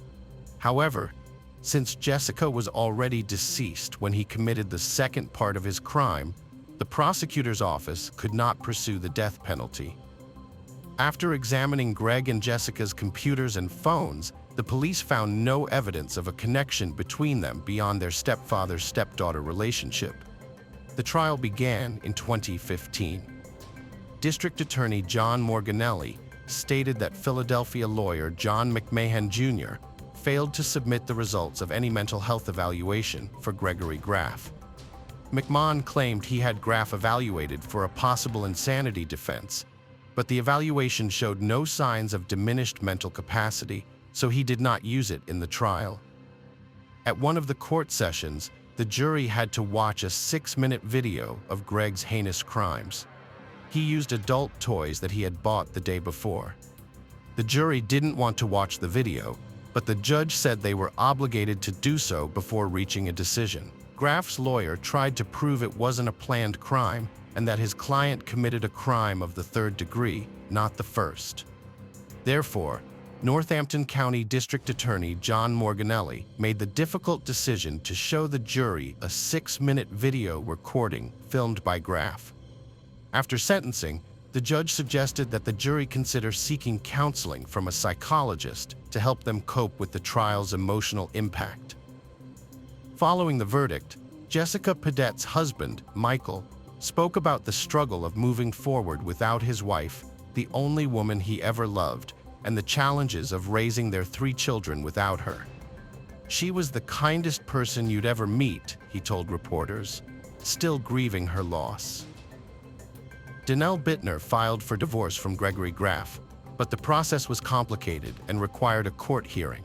However, since Jessica was already deceased when he committed the second part of his crime, the prosecutor's office could not pursue the death penalty. After examining Greg and Jessica's computers and phones, the police found no evidence of a connection between them beyond their stepfather-stepdaughter relationship. The trial began in 2015. District Attorney John Morganelli stated that Philadelphia lawyer John McMahon Jr. failed to submit the results of any mental health evaluation for Gregory Graff. McMahon claimed he had Graff evaluated for a possible insanity defense, but the evaluation showed no signs of diminished mental capacity, so he did not use it in the trial. At one of the court sessions, the jury had to watch a 6-minute video of Greg's heinous crimes. He used adult toys that he had bought the day before. The jury didn't want to watch the video, but the judge said they were obligated to do so before reaching a decision. Graff's lawyer tried to prove it wasn't a planned crime and that his client committed a crime of the third degree, not the first. Therefore, Northampton County District Attorney John Morganelli made the difficult decision to show the jury a 6-minute video recording filmed by Graff. After sentencing, the judge suggested that the jury consider seeking counseling from a psychologist to help them cope with the trial's emotional impact. Following the verdict, Jessica Pedette's husband, Michael, spoke about the struggle of moving forward without his wife, the only woman he ever loved, and the challenges of raising their 3 children without her. "She was the kindest person you'd ever meet," he told reporters, still grieving her loss. Donnell Bittner filed for divorce from Gregory Graff, but the process was complicated and required a court hearing.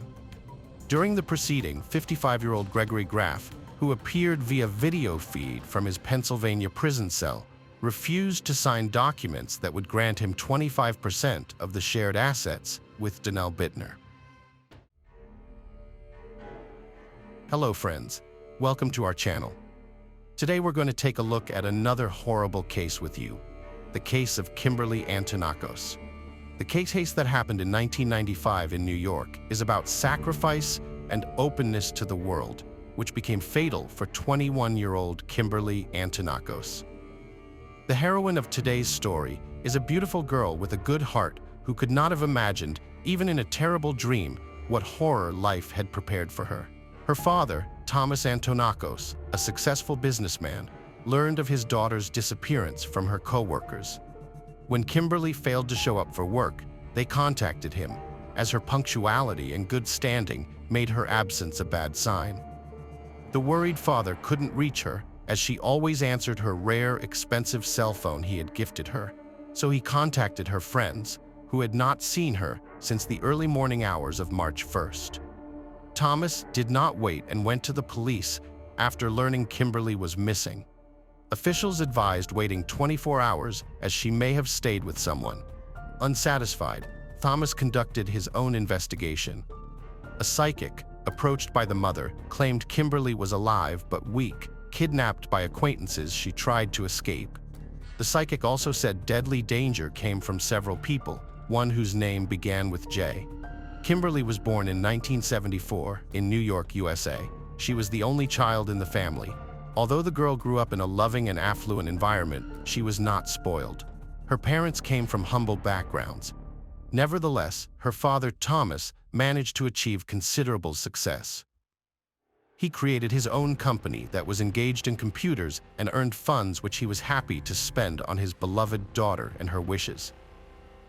During the proceeding, 55-year-old Gregory Graff, who appeared via video feed from his Pennsylvania prison cell, refused to sign documents that would grant him 25% of the shared assets with Donnell Bittner. Hello friends, welcome to our channel. Today we're going to take a look at another horrible case with you, the case of Kimberly Antonakos. The case that happened in 1995 in New York is about sacrifice and openness to the world, which became fatal for 21-year-old Kimberly Antonakos. The heroine of today's story is a beautiful girl with a good heart who could not have imagined, even in a terrible dream, what horror life had prepared for her. Her father, Thomas Antonakos, a successful businessman, learned of his daughter's disappearance from her co-workers. When Kimberly failed to show up for work, they contacted him, as her punctuality and good standing made her absence a bad sign. The worried father couldn't reach her, as she always answered her rare, expensive cell phone he had gifted her, so he contacted her friends, who had not seen her since the early morning hours of March 1st. Thomas did not wait and went to the police after learning Kimberly was missing. Officials advised waiting 24 hours as she may have stayed with someone. Unsatisfied, Thomas conducted his own investigation. A psychic, approached by the mother, claimed Kimberly was alive but weak, kidnapped by acquaintances she tried to escape. The psychic also said deadly danger came from several people, one whose name began with J. Kimberly was born in 1974 in New York, USA. She was the only child in the family. Although the girl grew up in a loving and affluent environment, she was not spoiled. Her parents came from humble backgrounds. Nevertheless, her father, Thomas, managed to achieve considerable success. He created his own company that was engaged in computers and earned funds which he was happy to spend on his beloved daughter and her wishes.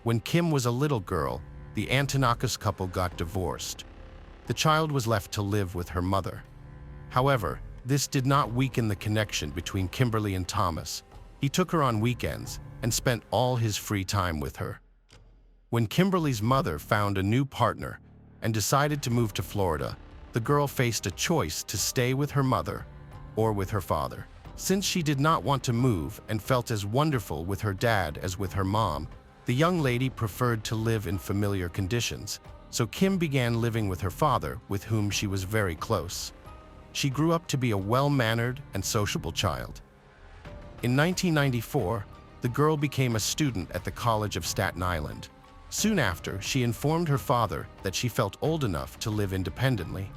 When Kim was a little girl, the Antonakos couple got divorced. The child was left to live with her mother. However, this did not weaken the connection between Kimberly and Thomas. He took her on weekends and spent all his free time with her. When Kimberly's mother found a new partner and decided to move to Florida, the girl faced a choice to stay with her mother or with her father. Since she did not want to move and felt as wonderful with her dad as with her mom, the young lady preferred to live in familiar conditions, so Kim began living with her father, with whom she was very close. She grew up to be a well-mannered and sociable child. In 1994, the girl became a student at the College of Staten Island. Soon after, she informed her father that she felt old enough to live independently.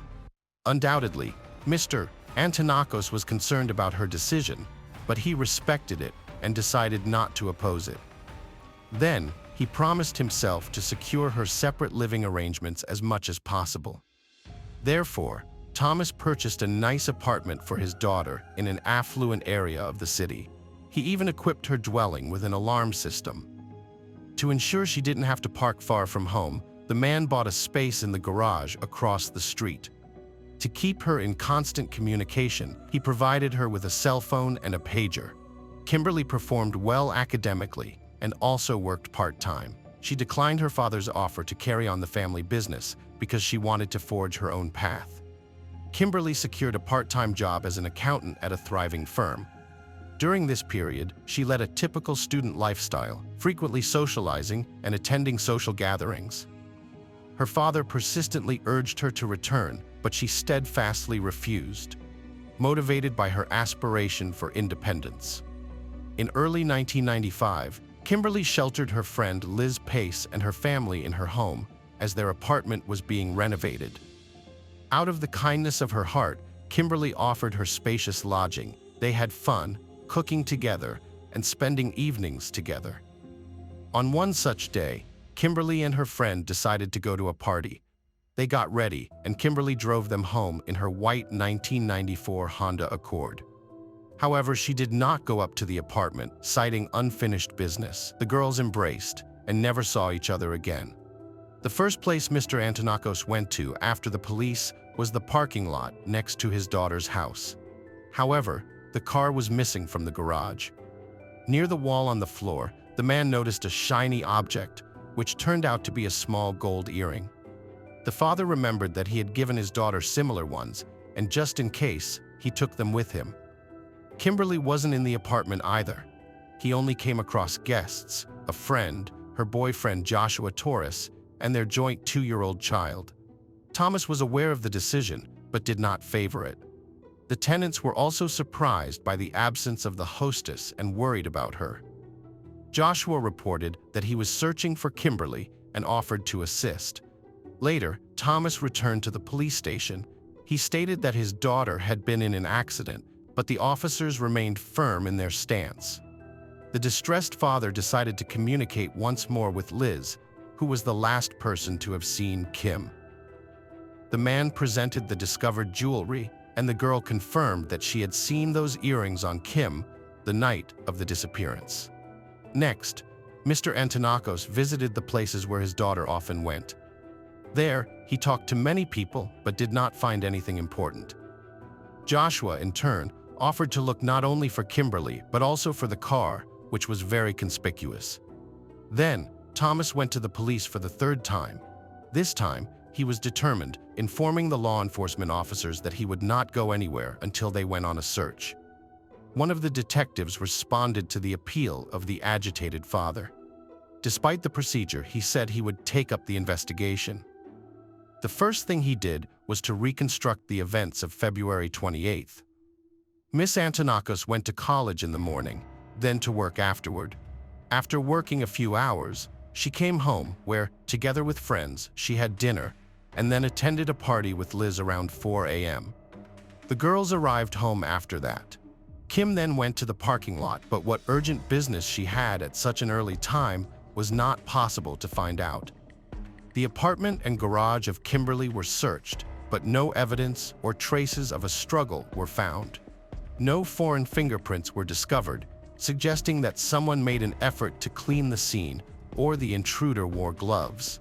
Undoubtedly, Mr. Antonakos was concerned about her decision, but he respected it and decided not to oppose it. Then, he promised himself to secure her separate living arrangements as much as possible. Therefore, Thomas purchased a nice apartment for his daughter in an affluent area of the city. He even equipped her dwelling with an alarm system. To ensure she didn't have to park far from home, the man bought a space in the garage across the street. To keep her in constant communication, he provided her with a cell phone and a pager. Kimberly performed well academically and also worked part-time. She declined her father's offer to carry on the family business because she wanted to forge her own path. Kimberly secured a part-time job as an accountant at a thriving firm. During this period, she led a typical student lifestyle, frequently socializing and attending social gatherings. Her father persistently urged her to return, but she steadfastly refused, motivated by her aspiration for independence. In early 1995, Kimberly sheltered her friend Liz Pace and her family in her home as their apartment was being renovated. Out of the kindness of her heart, Kimberly offered her spacious lodging. They had fun, cooking together, and spending evenings together. On one such day, Kimberly and her friend decided to go to a party. They got ready, and Kimberly drove them home in her white 1994 Honda Accord. However, she did not go up to the apartment, citing unfinished business. The girls embraced and never saw each other again. The first place Mr. Antonakos went to after the police was the parking lot next to his daughter's house. However, the car was missing from the garage. Near the wall on the floor, the man noticed a shiny object, which turned out to be a small gold earring. The father remembered that he had given his daughter similar ones, and just in case, he took them with him. Kimberly wasn't in the apartment either. He only came across guests, a friend, her boyfriend Joshua Torres, and their joint 2-year-old child. Thomas was aware of the decision, but did not favor it. The tenants were also surprised by the absence of the hostess and worried about her. Joshua reported that he was searching for Kimberly and offered to assist. Later, Thomas returned to the police station. He stated that his daughter had been in an accident, but the officers remained firm in their stance. The distressed father decided to communicate once more with Liz, who was the last person to have seen Kim. The man presented the discovered jewelry, and the girl confirmed that she had seen those earrings on Kim the night of the disappearance. Next, Mr. Antonakos visited the places where his daughter often went. There, he talked to many people but did not find anything important. Joshua, in turn, offered to look not only for Kimberly but also for the car, which was very conspicuous. Then, Thomas went to the police for the third time. This time, he was determined, informing the law enforcement officers that he would not go anywhere until they went on a search. One of the detectives responded to the appeal of the agitated father. Despite the procedure, he said he would take up the investigation. The first thing he did was to reconstruct the events of February 28th. Miss Antonakos went to college in the morning, then to work afterward. After working a few hours, she came home where, together with friends, she had dinner and then attended a party with Liz around 4 a.m. The girls arrived home after that. Kim then went to the parking lot, but what urgent business she had at such an early time was not possible to find out. The apartment and garage of Kimberly were searched, but no evidence or traces of a struggle were found. No foreign fingerprints were discovered, suggesting that someone made an effort to clean the scene or the intruder wore gloves.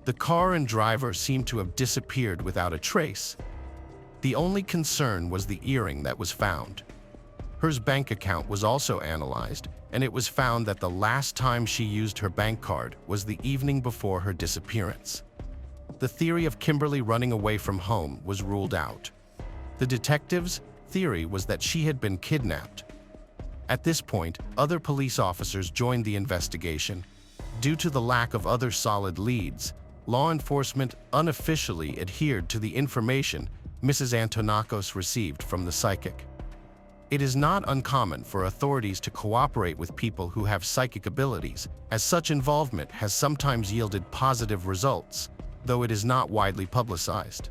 The car and driver seemed to have disappeared without a trace. The only concern was the earring that was found. Her bank account was also analyzed, and it was found that the last time she used her bank card was the evening before her disappearance. The theory of Kimberly running away from home was ruled out. The detectives' theory was that she had been kidnapped. At this point, other police officers joined the investigation. Due to the lack of other solid leads, law enforcement unofficially adhered to the information Mrs. Antonakos received from the psychic. It is not uncommon for authorities to cooperate with people who have psychic abilities, as such involvement has sometimes yielded positive results, though it is not widely publicized.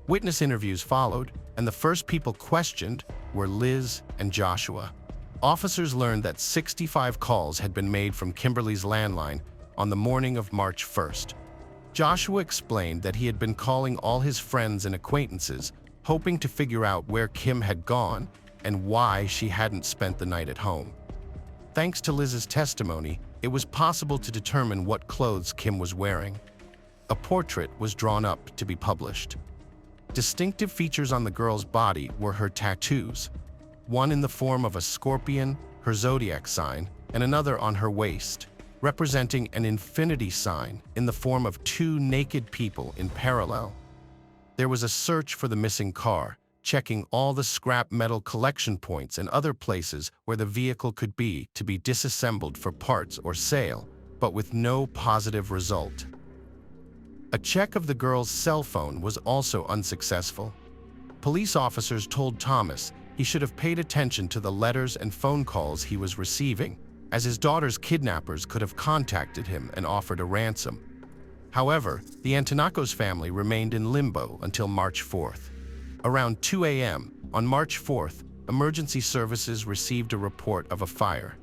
Witness interviews followed, and the first people questioned were Liz and Joshua. Officers learned that 65 calls had been made from Kimberly's landline on the morning of March 1st. Joshua explained that he had been calling all his friends and acquaintances, hoping to figure out where Kim had gone and why she hadn't spent the night at home. Thanks to Liz's testimony, it was possible to determine what clothes Kim was wearing. A portrait was drawn up to be published. Distinctive features on the girl's body were her tattoos, one in the form of a scorpion, her zodiac sign, and another on her waist, representing an infinity sign in the form of two naked people in parallel. There was a search for the missing car, checking all the scrap metal collection points and other places where the vehicle could be to be disassembled for parts or sale, but with no positive result. A check of the girl's cell phone was also unsuccessful. Police officers told Thomas he should have paid attention to the letters and phone calls he was receiving, as his daughter's kidnappers could have contacted him and offered a ransom. However, the Antonakos family remained in limbo until March 4th. Around 2 a.m. on March 4th, emergency services received a report of a fire.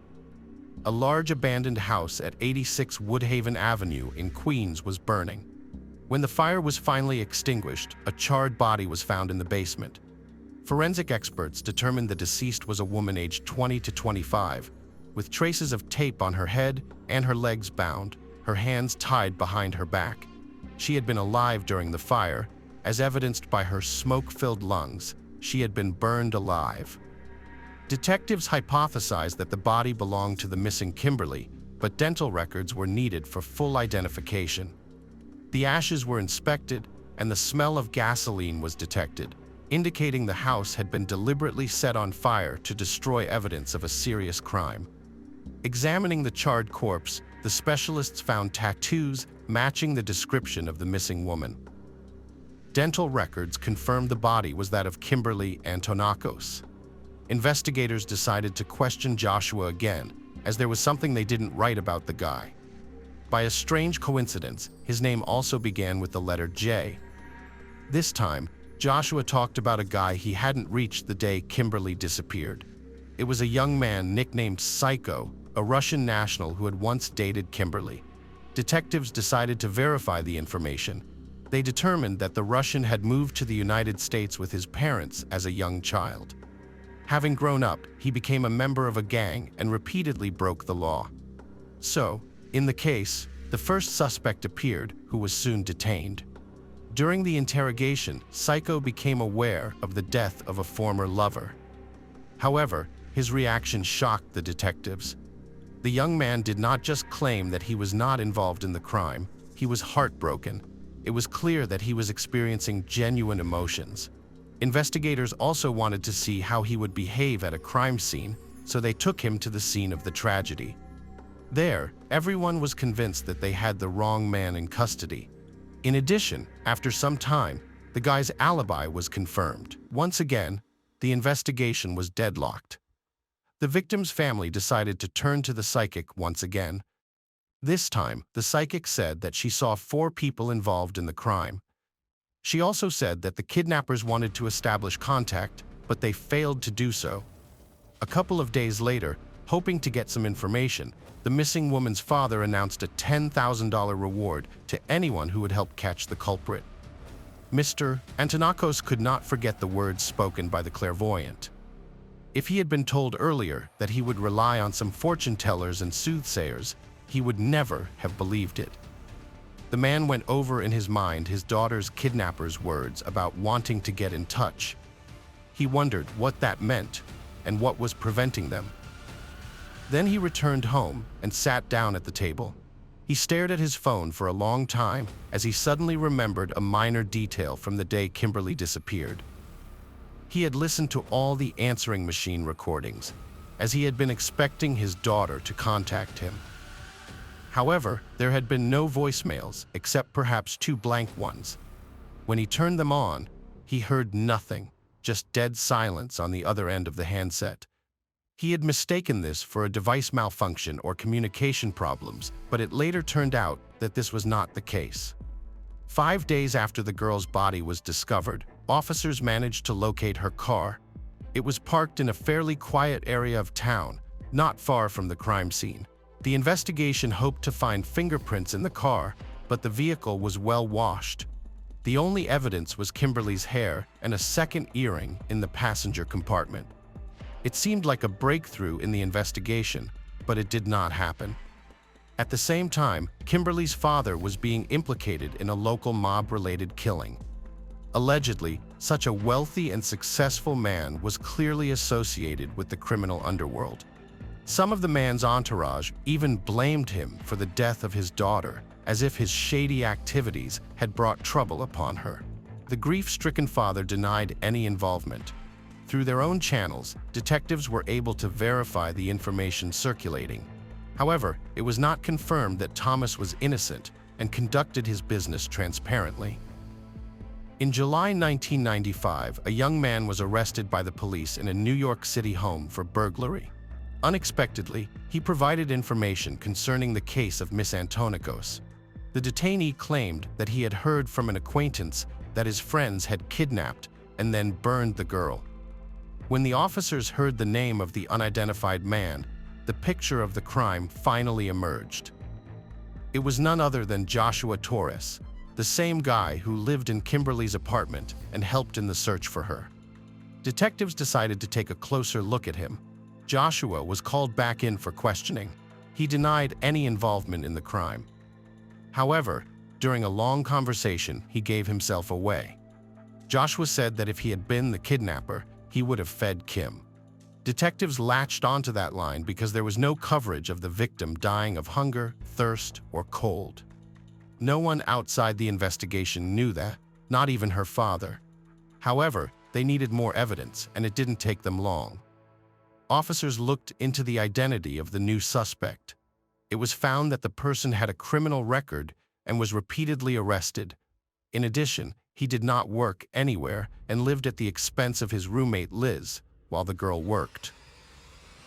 A large abandoned house at 86 Woodhaven Avenue in Queens was burning. When the fire was finally extinguished, a charred body was found in the basement. Forensic experts determined the deceased was a woman aged 20 to 25, with traces of tape on her head and her legs bound, her hands tied behind her back. She had been alive during the fire, as evidenced by her smoke-filled lungs. She had been burned alive. Detectives hypothesized that the body belonged to the missing Kimberly, but dental records were needed for full identification. The ashes were inspected, and the smell of gasoline was detected, indicating the house had been deliberately set on fire to destroy evidence of a serious crime. Examining the charred corpse, the specialists found tattoos matching the description of the missing woman. Dental records confirmed the body was that of Kimberly Antonakos. Investigators decided to question Joshua again, as there was something they didn't write about the guy. By a strange coincidence, his name also began with the letter J. This time, Joshua talked about a guy he hadn't reached the day Kimberly disappeared. It was a young man nicknamed Psycho, a Russian national who had once dated Kimberly. Detectives decided to verify the information. They determined that the Russian had moved to the United States with his parents as a young child. Having grown up, he became a member of a gang and repeatedly broke the law. So, in the case, the first suspect appeared, who was soon detained. During the interrogation, Psycho became aware of the death of a former lover. However, his reaction shocked the detectives. The young man did not just claim that he was not involved in the crime, he was heartbroken. It was clear that he was experiencing genuine emotions. Investigators also wanted to see how he would behave at a crime scene, so they took him to the scene of the tragedy. There, everyone was convinced that they had the wrong man in custody. In addition, after some time, The guy's alibi was confirmed. Once again, the investigation was deadlocked. The victim's family decided to turn to the psychic once again. This time, the psychic said that she saw 4 people involved in the crime. She also said that the kidnappers wanted to establish contact, but they failed to do so. A couple of days later, hoping to get some information, the missing woman's father announced a $10,000 reward to anyone who would help catch the culprit. Mr. Antonakos could not forget the words spoken by the clairvoyant. If he had been told earlier that he would rely on some fortune tellers and soothsayers, he would never have believed it. The man went over in his mind his daughter's kidnapper's words about wanting to get in touch. He wondered what that meant and what was preventing them. Then he returned home and sat down at the table. He stared at his phone for a long time as he suddenly remembered a minor detail from the day Kimberly disappeared. He had listened to all the answering machine recordings, as he had been expecting his daughter to contact him. However, there had been no voicemails except perhaps 2 blank ones. When he turned them on, he heard nothing, just dead silence on the other end of the handset. He had mistaken this for a device malfunction or communication problems, but it later turned out that this was not the case. 5 days after the girl's body was discovered, officers managed to locate her car. It was parked in a fairly quiet area of town, not far from the crime scene. The investigation hoped to find fingerprints in the car, but the vehicle was well washed. The only evidence was Kimberly's hair and a second earring in the passenger compartment. It seemed like a breakthrough in the investigation, but it did not happen. At the same time, Kimberly's father was being implicated in a local mob-related killing. Allegedly, such a wealthy and successful man was clearly associated with the criminal underworld. Some of the man's entourage even blamed him for the death of his daughter, as if his shady activities had brought trouble upon her. The grief-stricken father denied any involvement. Through their own channels, detectives were able to verify the information circulating. However, it was not confirmed that Thomas was innocent and conducted his business transparently. In July 1995, a young man was arrested by the police in a New York City home for burglary. Unexpectedly, he provided information concerning the case of Miss Antonakos. The detainee claimed that he had heard from an acquaintance that his friends had kidnapped and then burned the girl. When the officers heard the name of the unidentified man, the picture of the crime finally emerged. It was none other than Joshua Torres, the same guy who lived in Kimberly's apartment and helped in the search for her. Detectives decided to take a closer look at him. Joshua was called back in for questioning. He denied any involvement in the crime. However, during a long conversation, he gave himself away. Joshua said that if he had been the kidnapper, he would have fed Kim. Detectives latched onto that line because there was no coverage of the victim dying of hunger, thirst, or cold. No one outside the investigation knew that, not even her father. However, they needed more evidence, and it didn't take them long. Officers looked into the identity of the new suspect. It was found that the person had a criminal record and was repeatedly arrested. In addition, he did not work anywhere and lived at the expense of his roommate Liz while the girl worked.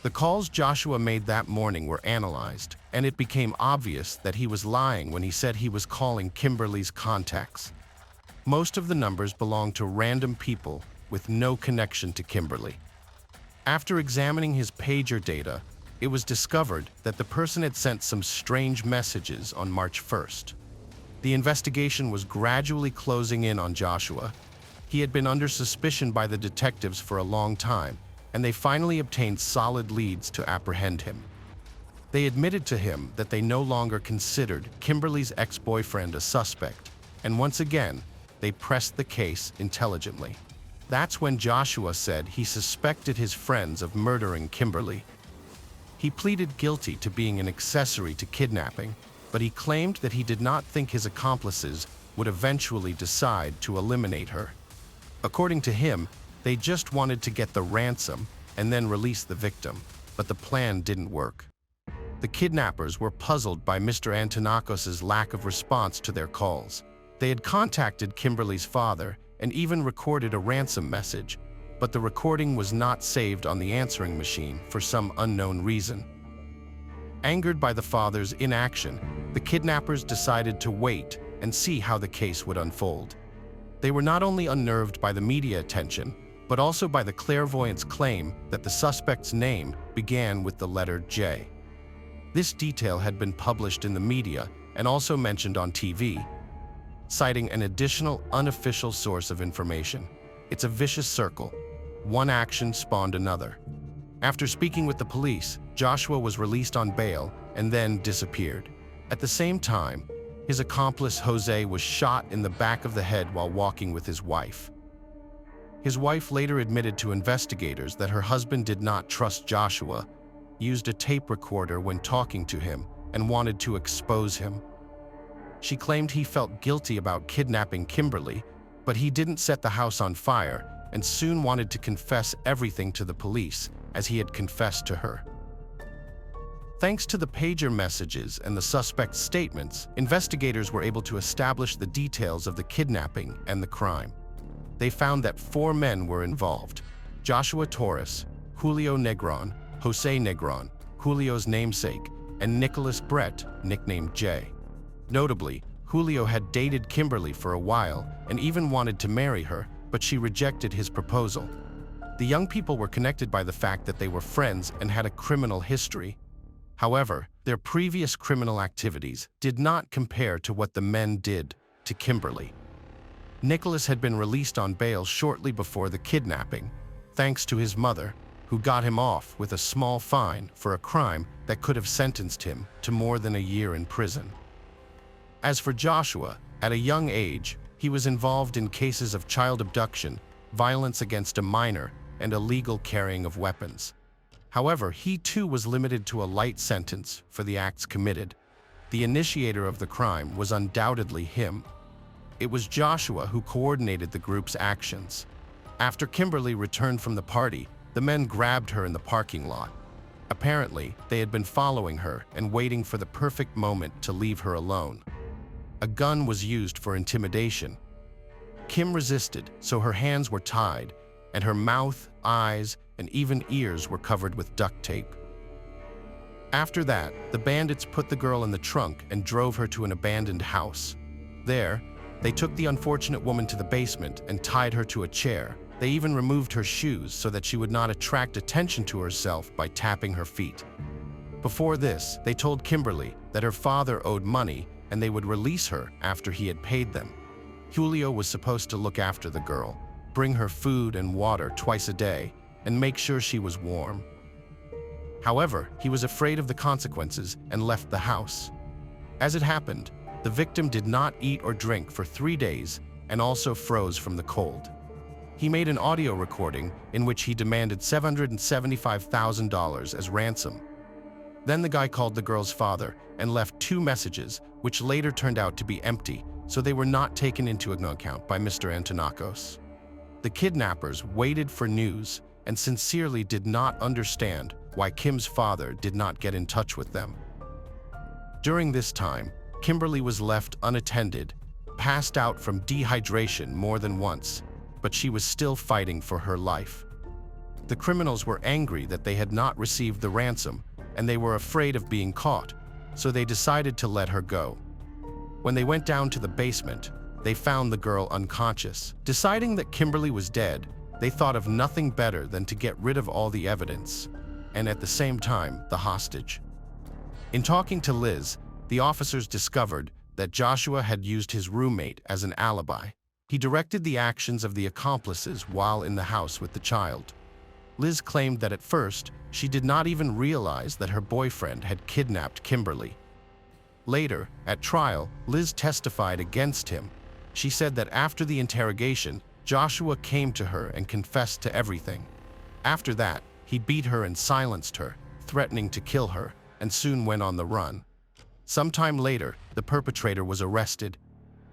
The calls Joshua made that morning were analyzed, and it became obvious that he was lying when he said he was calling Kimberly's contacts. Most of the numbers belonged to random people with no connection to Kimberly. After examining his pager data, it was discovered that the person had sent some strange messages on March 1st. The investigation was gradually closing in on Joshua. He had been under suspicion by the detectives for a long time, and they finally obtained solid leads to apprehend him. They admitted to him that they no longer considered Kimberly's ex-boyfriend a suspect, and once again, they pressed the case intelligently. That's when Joshua said he suspected his friends of murdering Kimberly. He pleaded guilty to being an accessory to kidnapping, but he claimed that he did not think his accomplices would eventually decide to eliminate her. According to him, they just wanted to get the ransom and then release the victim, but the plan didn't work. The kidnappers were puzzled by Mr. Antonakos' lack of response to their calls. They had contacted Kimberly's father, and even recorded a ransom message, but the recording was not saved on the answering machine for some unknown reason. Angered by the father's inaction, the kidnappers decided to wait and see how the case would unfold. They were not only unnerved by the media attention, but also by the clairvoyant's claim that the suspect's name began with the letter J. This detail had been published in the media and also mentioned on TV, citing an additional unofficial source of information. It's a vicious circle. One action spawned another. After speaking with the police, Joshua was released on bail and then disappeared. At the same time, his accomplice Jose was shot in the back of the head while walking with his wife. His wife later admitted to investigators that her husband did not trust Joshua, used a tape recorder when talking to him, and wanted to expose him. She claimed he felt guilty about kidnapping Kimberly, but he didn't set the house on fire and soon wanted to confess everything to the police, as he had confessed to her. Thanks to the pager messages and the suspect's statements, investigators were able to establish the details of the kidnapping and the crime. They found that 4 men were involved: Joshua Torres, Julio Negron, Jose Negron, Julio's namesake, and Nicholas Brett, nicknamed Jay. Notably, Julio had dated Kimberly for a while and even wanted to marry her, but she rejected his proposal. The young people were connected by the fact that they were friends and had a criminal history. However, their previous criminal activities did not compare to what the men did to Kimberly. Nicholas had been released on bail shortly before the kidnapping, thanks to his mother, who got him off with a small fine for a crime that could have sentenced him to more than a year in prison. As for Joshua, at a young age, he was involved in cases of child abduction, violence against a minor, and illegal carrying of weapons. However, he too was limited to a light sentence for the acts committed. The initiator of the crime was undoubtedly him. It was Joshua who coordinated the group's actions. After Kimberly returned from the party, the men grabbed her in the parking lot. Apparently, they had been following her and waiting for the perfect moment to leave her alone. A gun was used for intimidation. Kim resisted, so her hands were tied, and her mouth, eyes, and even ears were covered with duct tape. After that, the bandits put the girl in the trunk and drove her to an abandoned house. There, they took the unfortunate woman to the basement and tied her to a chair. They even removed her shoes so that she would not attract attention to herself by tapping her feet. Before this, they told Kimberly that her father owed money and they would release her after he had paid them. Julio was supposed to look after the girl, bring her food and water twice a day, and make sure she was warm. However, he was afraid of the consequences and left the house. As it happened, the victim did not eat or drink for 3 days and also froze from the cold. He made an audio recording in which he demanded $775,000 as ransom. Then the guy called the girl's father and left 2 messages, which later turned out to be empty, so they were not taken into account by Mr. Antonakos. The kidnappers waited for news and sincerely did not understand why Kim's father did not get in touch with them. During this time, Kimberly was left unattended, passed out from dehydration more than once, but she was still fighting for her life. The criminals were angry that they had not received the ransom, and they were afraid of being caught, so they decided to let her go. When they went down to the basement, they found the girl unconscious. Deciding that Kimberly was dead, they thought of nothing better than to get rid of all the evidence, and at the same time, the hostage. In talking to Liz, the officers discovered that Joshua had used his roommate as an alibi. He directed the actions of the accomplices while in the house with the child. Liz claimed that at first, she did not even realize that her boyfriend had kidnapped Kimberly. Later, at trial, Liz testified against him. She said that after the interrogation, Joshua came to her and confessed to everything. After that, he beat her and silenced her, threatening to kill her, and soon went on the run. Sometime later, the perpetrator was arrested.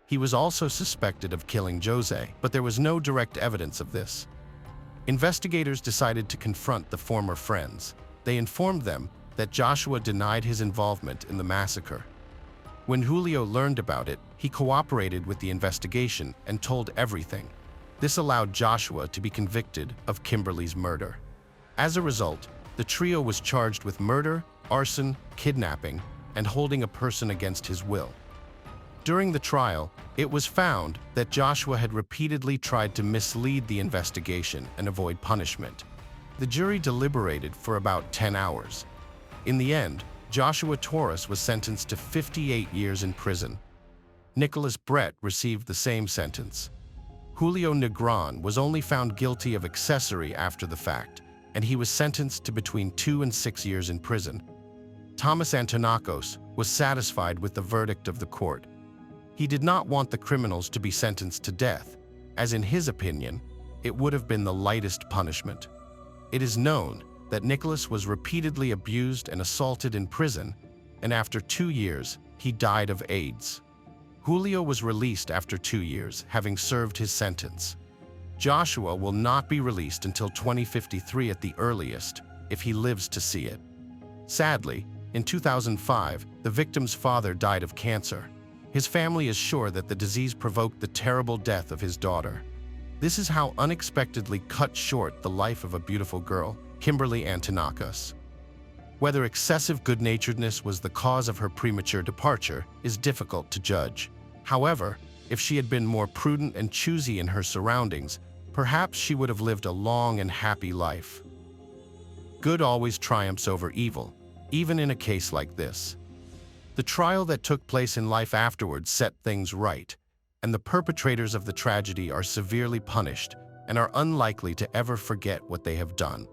He was also suspected of killing Jose, but there was no direct evidence of this. Investigators decided to confront the former friends. They informed them that Joshua denied his involvement in the massacre. When Julio learned about it, he cooperated with the investigation and told everything. This allowed Joshua to be convicted of Kimberly's murder. As a result, the trio was charged with murder, arson, kidnapping, and holding a person against his will. During the trial, it was found that Joshua had repeatedly tried to mislead the investigation and avoid punishment. The jury deliberated for about 10 hours. In the end, Joshua Torres was sentenced to 58 years in prison. Nicholas Brett received the same sentence. Julio Negron was only found guilty of accessory after the fact, and he was sentenced to between 2 and 6 years in prison. Thomas Antonakos was satisfied with the verdict of the court. He did not want the criminals to be sentenced to death, as in his opinion, it would have been the lightest punishment. It is known that Nicholas was repeatedly abused and assaulted in prison, and after 2 years, he died of AIDS. Julio was released after 2 years, having served his sentence. Joshua will not be released until 2053 at the earliest, if he lives to see it. Sadly, in 2005, the victim's father died of cancer. His family is sure that the disease provoked the terrible death of his daughter. This is how unexpectedly cut short the life of a beautiful girl, Kimberly Antonakos. Whether excessive good-naturedness was the cause of her premature departure is difficult to judge. However, if she had been more prudent and choosy in her surroundings, perhaps she would have lived a long and happy life. Good always triumphs over evil, even in a case like this. The trial that took place in life afterwards set things right, and the perpetrators of the tragedy are severely punished and are unlikely to ever forget what they have done.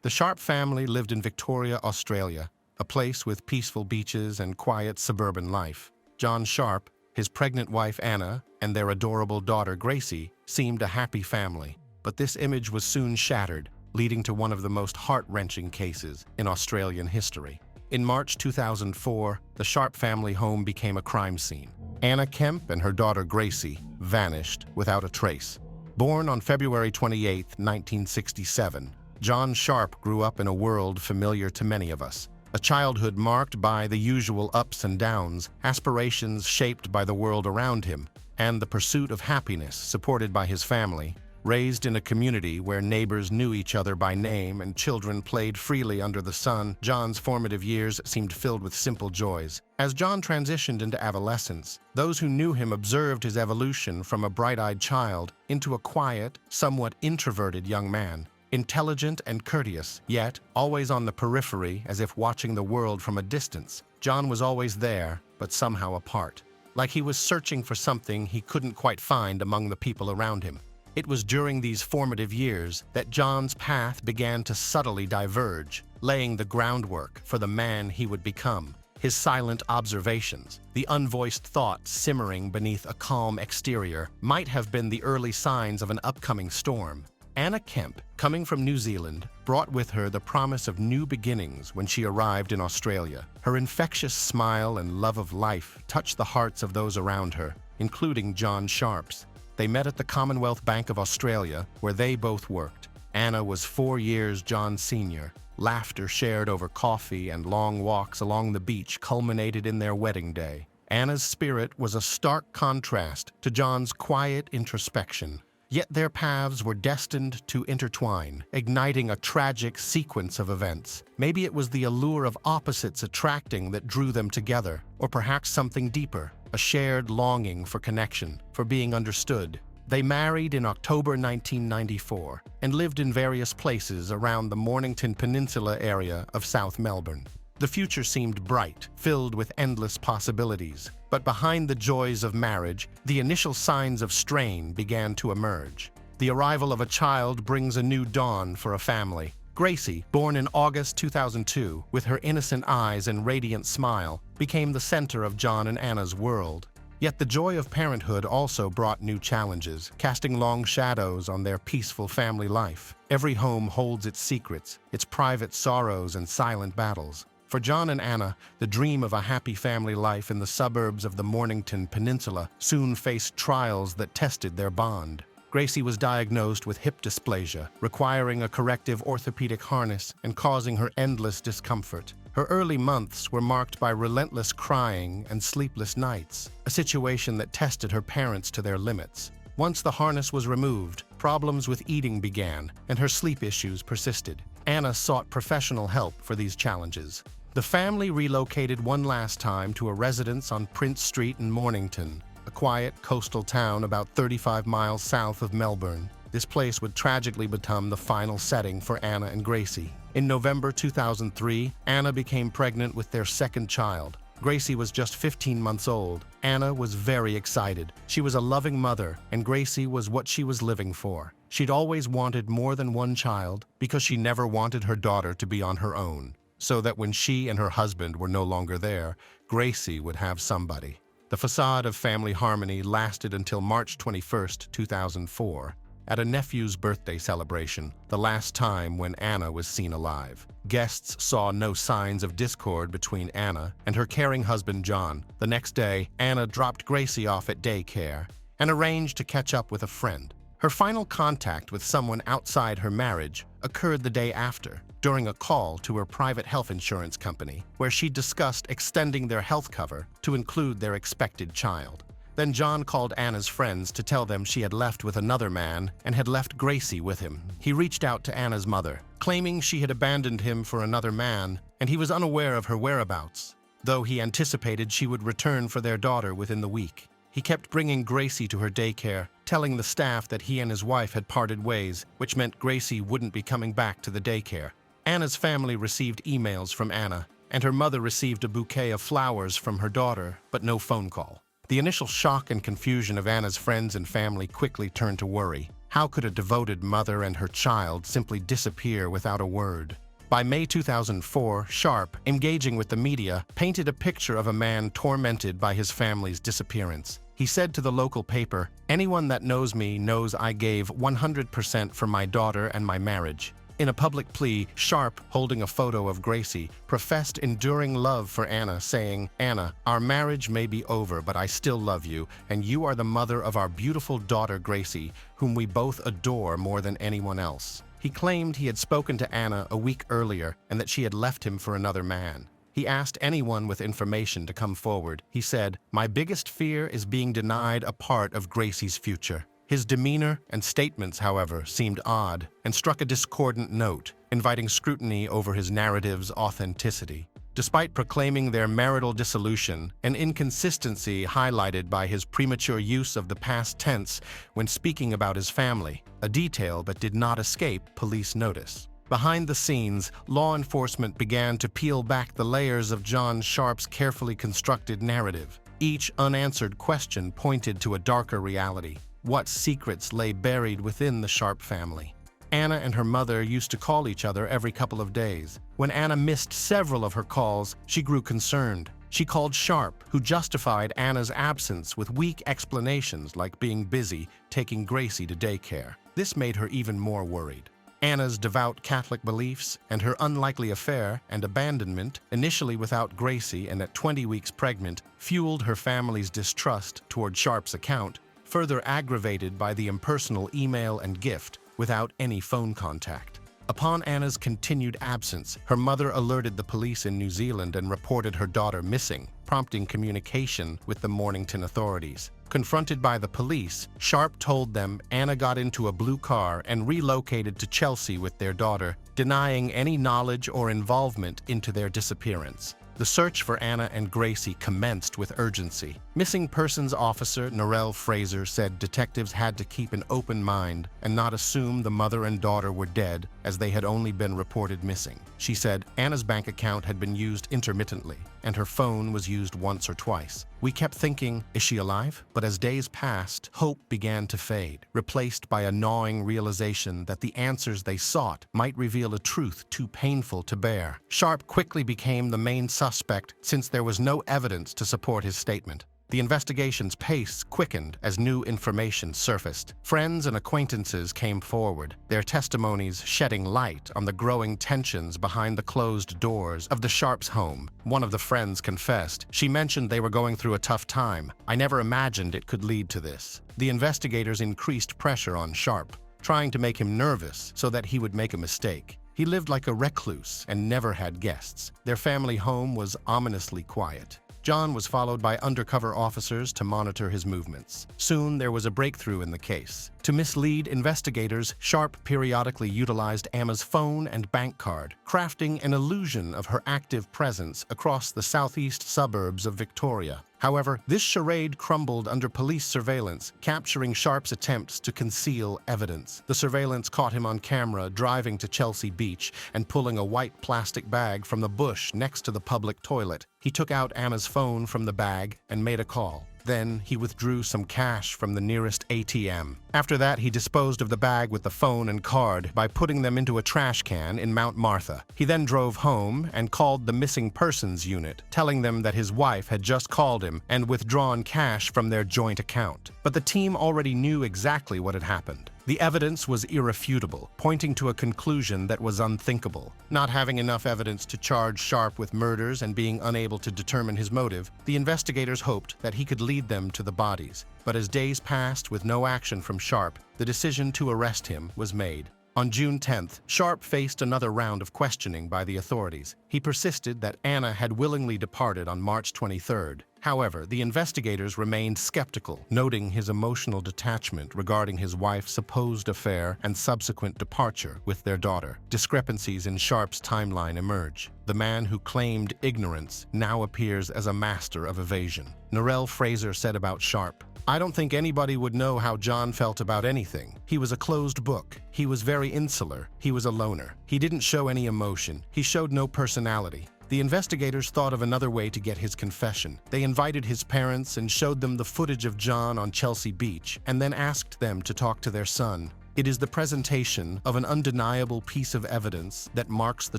The Sharp family lived in Victoria, Australia, a place with peaceful beaches and quiet suburban life. John Sharp, his pregnant wife Anna, and their adorable daughter Gracie seemed a happy family. But this image was soon shattered, leading to one of the most heart-wrenching cases in Australian history. In March 2004, the Sharp family home became a crime scene. Anna Kemp and her daughter Gracie vanished without a trace. Born on February 28, 1967, John Sharp grew up in a world familiar to many of us. A childhood marked by the usual ups and downs, aspirations shaped by the world around him, and the pursuit of happiness supported by his family. Raised in a community where neighbors knew each other by name and children played freely under the sun, John's formative years seemed filled with simple joys. As John transitioned into adolescence, those who knew him observed his evolution from a bright-eyed child into a quiet, somewhat introverted young man. Intelligent and courteous, yet always on the periphery as if watching the world from a distance, John was always there, but somehow apart. Like he was searching for something he couldn't quite find among the people around him. It was during these formative years that John's path began to subtly diverge, laying the groundwork for the man he would become. His silent observations, the unvoiced thoughts simmering beneath a calm exterior, might have been the early signs of an upcoming storm. Anna Kemp, coming from New Zealand, brought with her the promise of new beginnings when she arrived in Australia. Her infectious smile and love of life touched the hearts of those around her, including John Sharp's. They met at the Commonwealth Bank of Australia, where they both worked. Anna was 4 years John's senior. Laughter shared over coffee and long walks along the beach culminated in their wedding day. Anna's spirit was a stark contrast to John's quiet introspection. Yet their paths were destined to intertwine, igniting a tragic sequence of events. Maybe it was the allure of opposites attracting that drew them together, or perhaps something deeper, a shared longing for connection, for being understood. They married in October 1994 and lived in various places around the Mornington Peninsula area of South Melbourne. The future seemed bright, filled with endless possibilities. But behind the joys of marriage, the initial signs of strain began to emerge. The arrival of a child brings a new dawn for a family. Gracie, born in August 2002, with her innocent eyes and radiant smile, became the center of John and Anna's world. Yet the joy of parenthood also brought new challenges, casting long shadows on their peaceful family life. Every home holds its secrets, its private sorrows and silent battles. For John and Anna, the dream of a happy family life in the suburbs of the Mornington Peninsula soon faced trials that tested their bond. Gracie was diagnosed with hip dysplasia, requiring a corrective orthopedic harness and causing her endless discomfort. Her early months were marked by relentless crying and sleepless nights, a situation that tested her parents to their limits. Once the harness was removed, problems with eating began, and her sleep issues persisted. Anna sought professional help for these challenges. The family relocated one last time to a residence on Prince Street in Mornington, a quiet coastal town about 35 miles south of Melbourne. This place would tragically become the final setting for Anna and Gracie. In November 2003, Anna became pregnant with their second child. Gracie was just 15 months old. Anna was very excited. She was a loving mother, and Gracie was what she was living for. She'd always wanted more than one child because she never wanted her daughter to be on her own, so that when she and her husband were no longer there, Gracie would have somebody. The facade of family harmony lasted until March 21, 2004. At a nephew's birthday celebration, the last time when Anna was seen alive. Guests saw no signs of discord between Anna and her caring husband John. The next day, Anna dropped Gracie off at daycare and arranged to catch up with a friend. Her final contact with someone outside her marriage occurred the day after, during a call to her private health insurance company, where she discussed extending their health cover to include their expected child. Then John called Anna's friends to tell them she had left with another man and had left Gracie with him. He reached out to Anna's mother, claiming she had abandoned him for another man, and he was unaware of her whereabouts, though he anticipated she would return for their daughter within the week. He kept bringing Gracie to her daycare, telling the staff that he and his wife had parted ways, which meant Gracie wouldn't be coming back to the daycare. Anna's family received emails from Anna, and her mother received a bouquet of flowers from her daughter, but no phone call. The initial shock and confusion of Anna's friends and family quickly turned to worry. How could a devoted mother and her child simply disappear without a word? By May 2004, Sharp, engaging with the media, painted a picture of a man tormented by his family's disappearance. He said to the local paper, "Anyone that knows me knows I gave 100% for my daughter and my marriage." In a public plea, Sharp, holding a photo of Gracie, professed enduring love for Anna, saying, "Anna, our marriage may be over, but I still love you, and you are the mother of our beautiful daughter Gracie, whom we both adore more than anyone else." He claimed he had spoken to Anna a week earlier and that she had left him for another man. He asked anyone with information to come forward. He said, "My biggest fear is being denied a part of Gracie's future." His demeanor and statements, however, seemed odd and struck a discordant note, inviting scrutiny over his narrative's authenticity. Despite proclaiming their marital dissolution, an inconsistency highlighted by his premature use of the past tense when speaking about his family, a detail that did not escape police notice. Behind the scenes, law enforcement began to peel back the layers of John Sharp's carefully constructed narrative. Each unanswered question pointed to a darker reality. What secrets lay buried within the Sharp family? Anna and her mother used to call each other every couple of days. When Anna missed several of her calls, she grew concerned. She called Sharp, who justified Anna's absence with weak explanations like being busy taking Gracie to daycare. This made her even more worried. Anna's devout Catholic beliefs and her unlikely affair and abandonment, initially without Gracie and at 20 weeks pregnant, fueled her family's distrust toward Sharp's account, further aggravated by the impersonal email and gift without any phone contact. Upon Anna's continued absence, her mother alerted the police in New Zealand and reported her daughter missing, prompting communication with the Mornington authorities. Confronted by the police, Sharp told them Anna got into a blue car and relocated to Chelsea with their daughter, denying any knowledge or involvement into their disappearance. The search for Anna and Gracie commenced with urgency. Missing Persons Officer Narelle Fraser said detectives had to keep an open mind and not assume the mother and daughter were dead, as they had only been reported missing. She said Anna's bank account had been used intermittently, and her phone was used once or twice. "We kept thinking, is she alive?" But as days passed, hope began to fade, replaced by a gnawing realization that the answers they sought might reveal a truth too painful to bear. Sharp quickly became the main suspect since there was no evidence to support his statement. The investigation's pace quickened as new information surfaced. Friends and acquaintances came forward, their testimonies shedding light on the growing tensions behind the closed doors of the Sharps' home. One of the friends confessed. She mentioned they were going through a tough time. "I never imagined it could lead to this." The investigators increased pressure on Sharp, trying to make him nervous so that he would make a mistake. He lived like a recluse and never had guests. Their family home was ominously quiet. John was followed by undercover officers to monitor his movements. Soon, there was a breakthrough in the case. To mislead investigators, Sharp periodically utilized Emma's phone and bank card, crafting an illusion of her active presence across the southeast suburbs of Victoria. However, this charade crumbled under police surveillance, capturing Sharp's attempts to conceal evidence. The surveillance caught him on camera driving to Chelsea Beach and pulling a white plastic bag from the bush next to the public toilet. He took out Emma's phone from the bag and made a call. Then he withdrew some cash from the nearest ATM. After that, he disposed of the bag with the phone and card by putting them into a trash can in Mount Martha. He then drove home and called the missing persons unit, telling them that his wife had just called him and withdrawn cash from their joint account. But the team already knew exactly what had happened. The evidence was irrefutable, pointing to a conclusion that was unthinkable. Not having enough evidence to charge Sharp with murders and being unable to determine his motive, the investigators hoped that he could lead them to the bodies. But as days passed with no action from Sharp, the decision to arrest him was made. On June 10th, Sharp faced another round of questioning by the authorities. He persisted that Anna had willingly departed on March 23rd. However, the investigators remained skeptical, noting his emotional detachment regarding his wife's supposed affair and subsequent departure with their daughter. Discrepancies in Sharp's timeline emerge. The man who claimed ignorance now appears as a master of evasion. Narelle Fraser said about Sharp, "I don't think anybody would know how John felt about anything. He was a closed book. He was very insular. He was a loner. He didn't show any emotion. He showed no personality." The investigators thought of another way to get his confession. They invited his parents and showed them the footage of John on Chelsea Beach, and then asked them to talk to their son. It is the presentation of an undeniable piece of evidence that marks the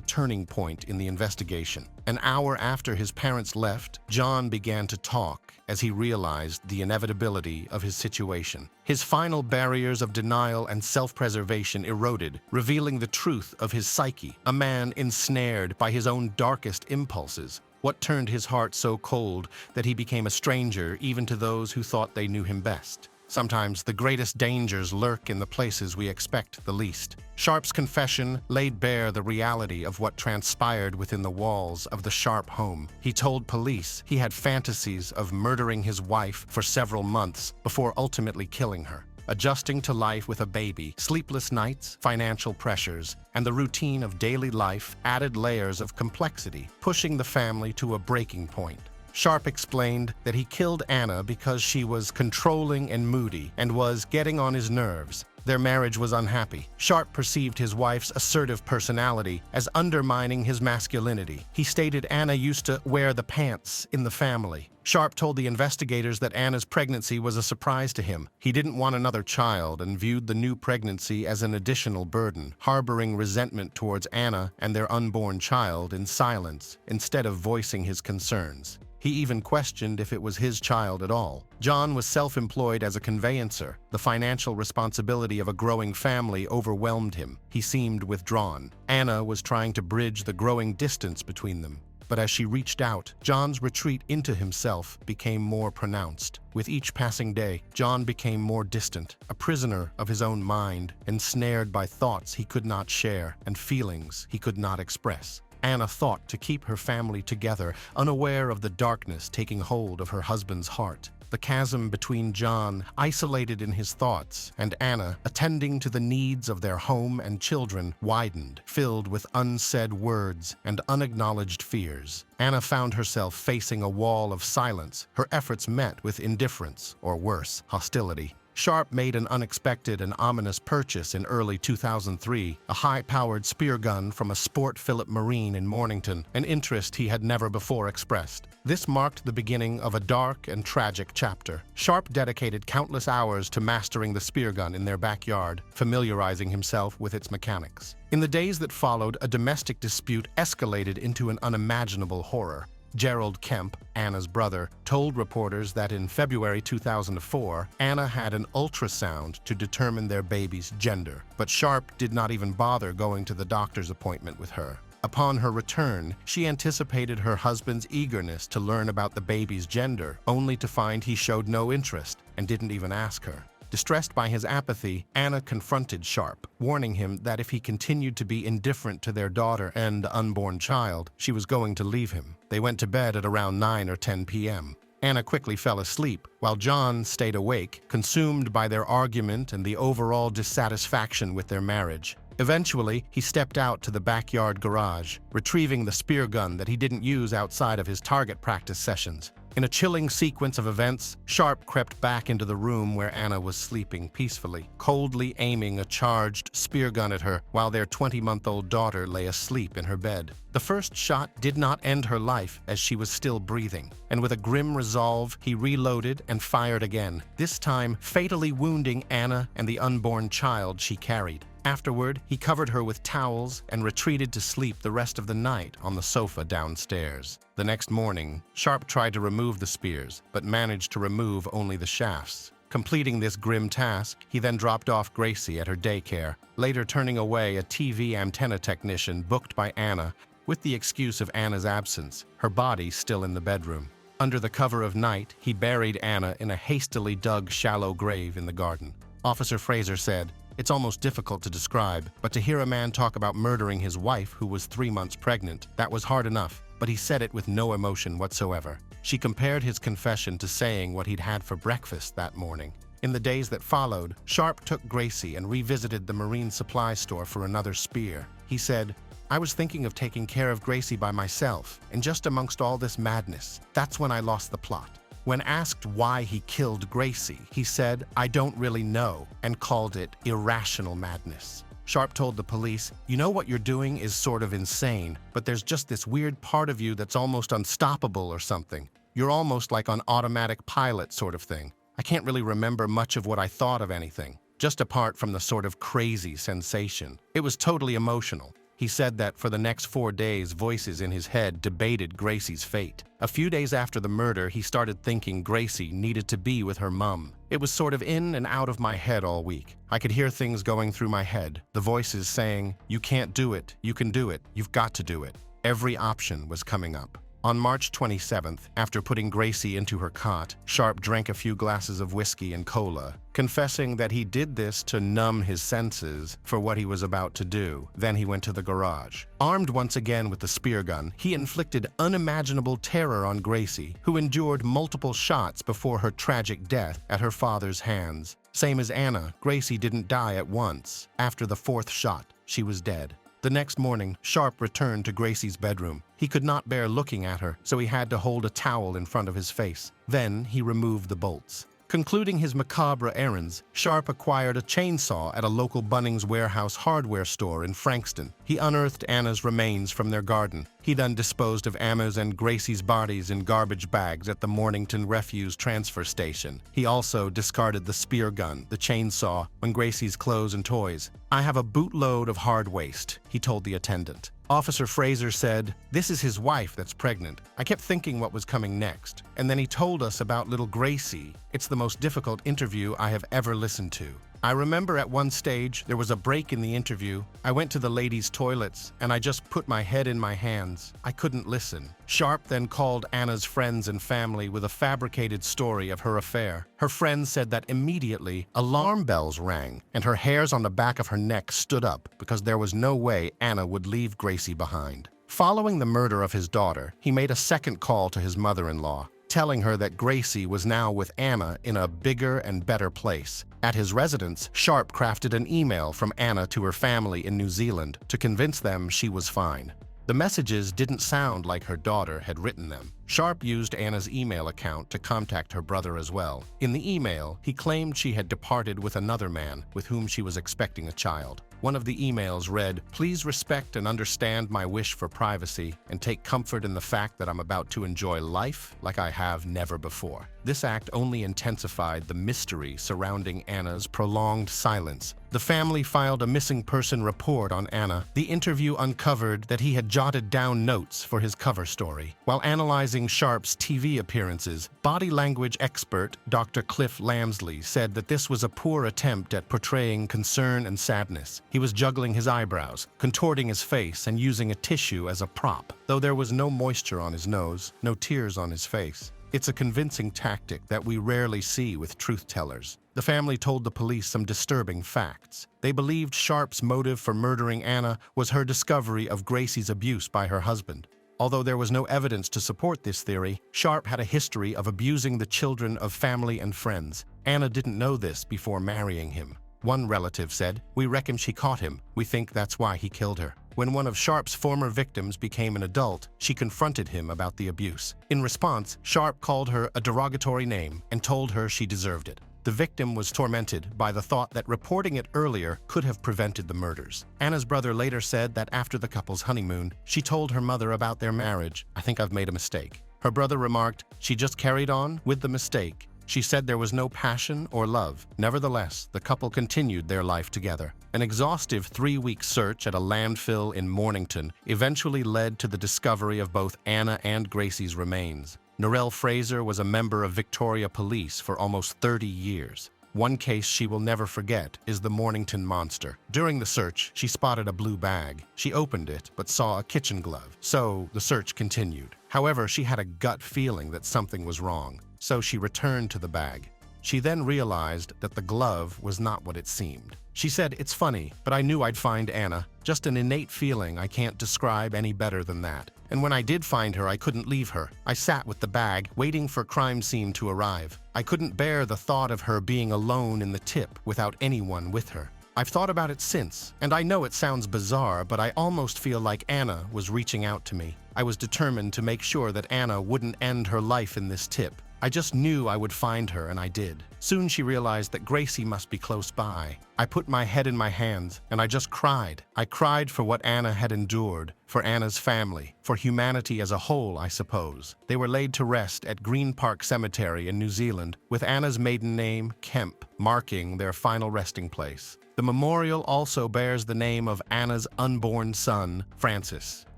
turning point in the investigation. An hour after his parents left, John began to talk as he realized the inevitability of his situation. His final barriers of denial and self-preservation eroded, revealing the truth of his psyche, a man ensnared by his own darkest impulses. What turned his heart so cold that he became a stranger even to those who thought they knew him best? Sometimes the greatest dangers lurk in the places we expect the least. Sharp's confession laid bare the reality of what transpired within the walls of the Sharp home. He told police he had fantasies of murdering his wife for several months before ultimately killing her. Adjusting to life with a baby, sleepless nights, financial pressures, and the routine of daily life added layers of complexity, pushing the family to a breaking point. Sharp explained that he killed Anna because she was controlling and moody and was getting on his nerves. Their marriage was unhappy. Sharp perceived his wife's assertive personality as undermining his masculinity. He stated Anna used to wear the pants in the family. Sharp told the investigators that Anna's pregnancy was a surprise to him. He didn't want another child and viewed the new pregnancy as an additional burden, harboring resentment towards Anna and their unborn child in silence instead of voicing his concerns. He even questioned if it was his child at all. John was self-employed as a conveyancer. The financial responsibility of a growing family overwhelmed him. He seemed withdrawn. Anna was trying to bridge the growing distance between them. But as she reached out, John's retreat into himself became more pronounced. With each passing day, John became more distant, a prisoner of his own mind, ensnared by thoughts he could not share and feelings he could not express. Anna fought to keep her family together, unaware of the darkness taking hold of her husband's heart. The chasm between John, isolated in his thoughts, and Anna, attending to the needs of their home and children, widened, filled with unsaid words and unacknowledged fears. Anna found herself facing a wall of silence, her efforts met with indifference, or worse, hostility. Sharp made an unexpected and ominous purchase in early 2003, a high-powered spear gun from a Sport Philip Marine in Mornington, an interest he had never before expressed. This marked the beginning of a dark and tragic chapter. Sharp dedicated countless hours to mastering the spear gun in their backyard, familiarizing himself with its mechanics. In the days that followed, a domestic dispute escalated into an unimaginable horror. Gerald Kemp, Anna's brother, told reporters that in February 2004, Anna had an ultrasound to determine their baby's gender, but Sharp did not even bother going to the doctor's appointment with her. Upon her return, she anticipated her husband's eagerness to learn about the baby's gender, only to find he showed no interest and didn't even ask her. Distressed by his apathy, Anna confronted Sharp, warning him that if he continued to be indifferent to their daughter and unborn child, she was going to leave him. They went to bed at around 9 or 10 p.m. Anna quickly fell asleep, while John stayed awake, consumed by their argument and the overall dissatisfaction with their marriage. Eventually, he stepped out to the backyard garage, retrieving the spear gun that he didn't use outside of his target practice sessions. In a chilling sequence of events, Sharp crept back into the room where Anna was sleeping peacefully, coldly aiming a charged spear gun at her while their 20-month-old daughter lay asleep in her bed. The first shot did not end her life as she was still breathing, and with a grim resolve, he reloaded and fired again, this time fatally wounding Anna and the unborn child she carried. Afterward, he covered her with towels and retreated to sleep the rest of the night on the sofa downstairs. The next morning, Sharp tried to remove the spears, but managed to remove only the shafts. Completing this grim task, he then dropped off Gracie at her daycare, later turning away a TV antenna technician booked by Anna with the excuse of Anna's absence, her body still in the bedroom. Under the cover of night, he buried Anna in a hastily dug shallow grave in the garden. Officer Fraser said, "It's almost difficult to describe, but to hear a man talk about murdering his wife who was 3 months pregnant, that was hard enough, but he said it with no emotion whatsoever." She compared his confession to saying what he'd had for breakfast that morning. In the days that followed, Sharp took Gracie and revisited the marine supply store for another spear. He said, "I was thinking of taking care of Gracie by myself, and just amongst all this madness, that's when I lost the plot." When asked why he killed Gracie, he said, "I don't really know," and called it irrational madness. Sharp told the police, "You know what you're doing is sort of insane, but there's just this weird part of you that's almost unstoppable or something. You're almost like on automatic pilot sort of thing. I can't really remember much of what I thought of anything, just apart from the sort of crazy sensation. It was totally emotional." He said that for the next 4 days, voices in his head debated Gracie's fate. A few days after the murder, he started thinking Gracie needed to be with her mum. "It was sort of in and out of my head all week. I could hear things going through my head, the voices saying, 'You can't do it, you can do it, you've got to do it.' Every option was coming up." On March 27th, after putting Gracie into her cot, Sharp drank a few glasses of whiskey and cola, confessing that he did this to numb his senses for what he was about to do. Then he went to the garage. Armed once again with the spear gun, he inflicted unimaginable terror on Gracie, who endured multiple shots before her tragic death at her father's hands. Same as Anna, Gracie didn't die at once. After the 4th shot, she was dead. The next morning, Sharp returned to Gracie's bedroom. He could not bear looking at her, so he had to hold a towel in front of his face. Then he removed the bolts. Concluding his macabre errands, Sharp acquired a chainsaw at a local Bunnings Warehouse hardware store in Frankston. He unearthed Anna's remains from their garden. He then disposed of Emma's and Gracie's bodies in garbage bags at the Mornington Refuse Transfer Station. He also discarded the spear gun, the chainsaw, and Gracie's clothes and toys. "I have a bootload of hard waste," he told the attendant. Officer Fraser said, "This is his wife that's pregnant. I kept thinking what was coming next. And then he told us about little Gracie. It's the most difficult interview I have ever listened to. I remember at one stage there was a break in the interview. I went to the ladies' toilets and I just put my head in my hands. I couldn't listen." Sharp then called Anna's friends and family with a fabricated story of her affair. Her friends said that immediately alarm bells rang and her hairs on the back of her neck stood up because there was no way Anna would leave Gracie behind. Following the murder of his daughter, he made a second call to his mother-in-law, telling her that Gracie was now with Anna in a bigger and better place. At his residence, Sharp crafted an email from Anna to her family in New Zealand to convince them she was fine. The messages didn't sound like her daughter had written them. Sharp used Anna's email account to contact her brother as well. In the email, he claimed she had departed with another man with whom she was expecting a child. One of the emails read, "Please respect and understand my wish for privacy and take comfort in the fact that I'm about to enjoy life like I have never before." This act only intensified the mystery surrounding Anna's prolonged silence. The family filed a missing person report on Anna. The interview uncovered that he had jotted down notes for his cover story. While analyzing Sharp's TV appearances, body language expert Dr. Cliff Lamsley said that this was a poor attempt at portraying concern and sadness. He was juggling his eyebrows, contorting his face, and using a tissue as a prop, though there was no moisture on his nose, no tears on his face. It's a convincing tactic that we rarely see with truth-tellers. The family told the police some disturbing facts. They believed Sharp's motive for murdering Anna was her discovery of Gracie's abuse by her husband. Although there was no evidence to support this theory, Sharp had a history of abusing the children of family and friends. Anna didn't know this before marrying him. One relative said, "We reckon she caught him. We think that's why he killed her." When one of Sharp's former victims became an adult, she confronted him about the abuse. In response, Sharp called her a derogatory name and told her she deserved it. The victim was tormented by the thought that reporting it earlier could have prevented the murders. Anna's brother later said that after the couple's honeymoon, she told her mother about their marriage. "I think I've made a mistake." Her brother remarked, "She just carried on with the mistake. She said there was no passion or love." Nevertheless, the couple continued their life together. An exhaustive 3-week search at a landfill in Mornington eventually led to the discovery of both Anna and Gracie's remains. Narelle Fraser was a member of Victoria Police for almost 30 years. One case she will never forget is the Mornington Monster. During the search, she spotted a blue bag. She opened it, but saw a kitchen glove. So the search continued. However, she had a gut feeling that something was wrong. So she returned to the bag. She then realized that the glove was not what it seemed. She said, "It's funny, but I knew I'd find Anna. Just an innate feeling I can't describe any better than that. And when I did find her, I couldn't leave her. I sat with the bag, waiting for crime scene to arrive. I couldn't bear the thought of her being alone in the tip without anyone with her. I've thought about it since, and I know it sounds bizarre, but I almost feel like Anna was reaching out to me. I was determined to make sure that Anna wouldn't end her life in this tip. I just knew I would find her, and I did." Soon she realized that Gracie must be close by. "I put my head in my hands, and I just cried. I cried for what Anna had endured, for Anna's family, for humanity as a whole, I suppose." They were laid to rest at Green Park Cemetery in New Zealand, with Anna's maiden name, Kemp, marking their final resting place. The memorial also bears the name of Anna's unborn son, Francis.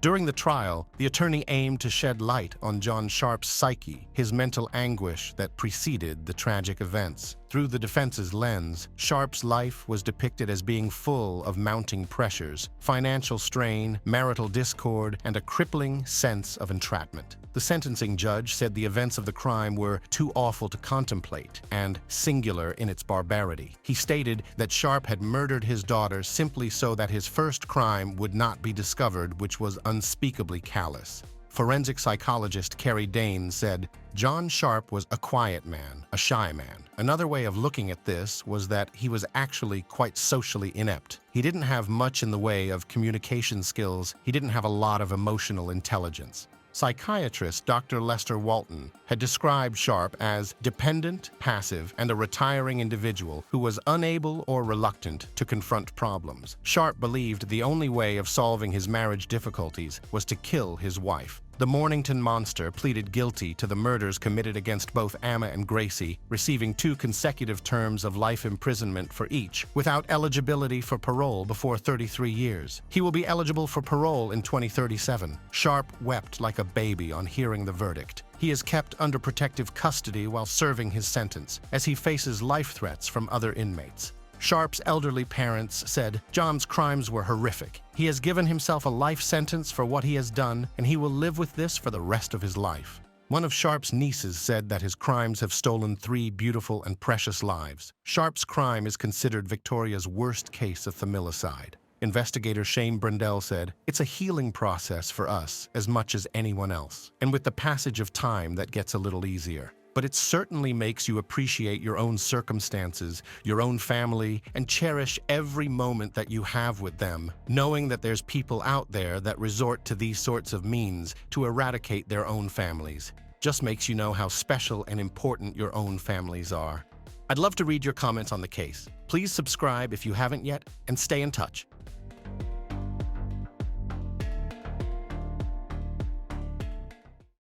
During the trial, the attorney aimed to shed light on John Sharp's psyche, his mental anguish that preceded the tragic events. Through the defense's lens, Sharp's life was depicted as being full of mounting pressures, financial strain, marital discord, and a crippling sense of entrapment. The sentencing judge said the events of the crime were too awful to contemplate and singular in its barbarity. He stated that Sharp had murdered his daughter simply so that his first crime would not be discovered, which was unspeakably callous. Forensic psychologist Carrie Dane said, "John Sharp was a quiet man, a shy man. Another way of looking at this was that he was actually quite socially inept. He didn't have much in the way of communication skills. He didn't have a lot of emotional intelligence." Psychiatrist Dr. Lester Walton had described Sharp as dependent, passive, and a retiring individual who was unable or reluctant to confront problems. Sharp believed the only way of solving his marriage difficulties was to kill his wife. The Mornington Monster pleaded guilty to the murders committed against both Anna and Gracie, receiving 2 consecutive terms of life imprisonment for each, without eligibility for parole before 33 years. He will be eligible for parole in 2037. Sharp wept like a baby on hearing the verdict. He is kept under protective custody while serving his sentence, as he faces life threats from other inmates. Sharp's elderly parents said, "John's crimes were horrific. He has given himself a life sentence for what he has done, and he will live with this for the rest of his life." One of Sharp's nieces said that his crimes have stolen 3 beautiful and precious lives. Sharp's crime is considered Victoria's worst case of familicide. Investigator Shane Brendel said, "It's a healing process for us as much as anyone else, and with the passage of time that gets a little easier. But it certainly makes you appreciate your own circumstances, your own family, and cherish every moment that you have with them, knowing that there's people out there that resort to these sorts of means to eradicate their own families. Just makes you know how special and important your own families are." I'd love to read your comments on the case. Please subscribe if you haven't yet, and stay in touch.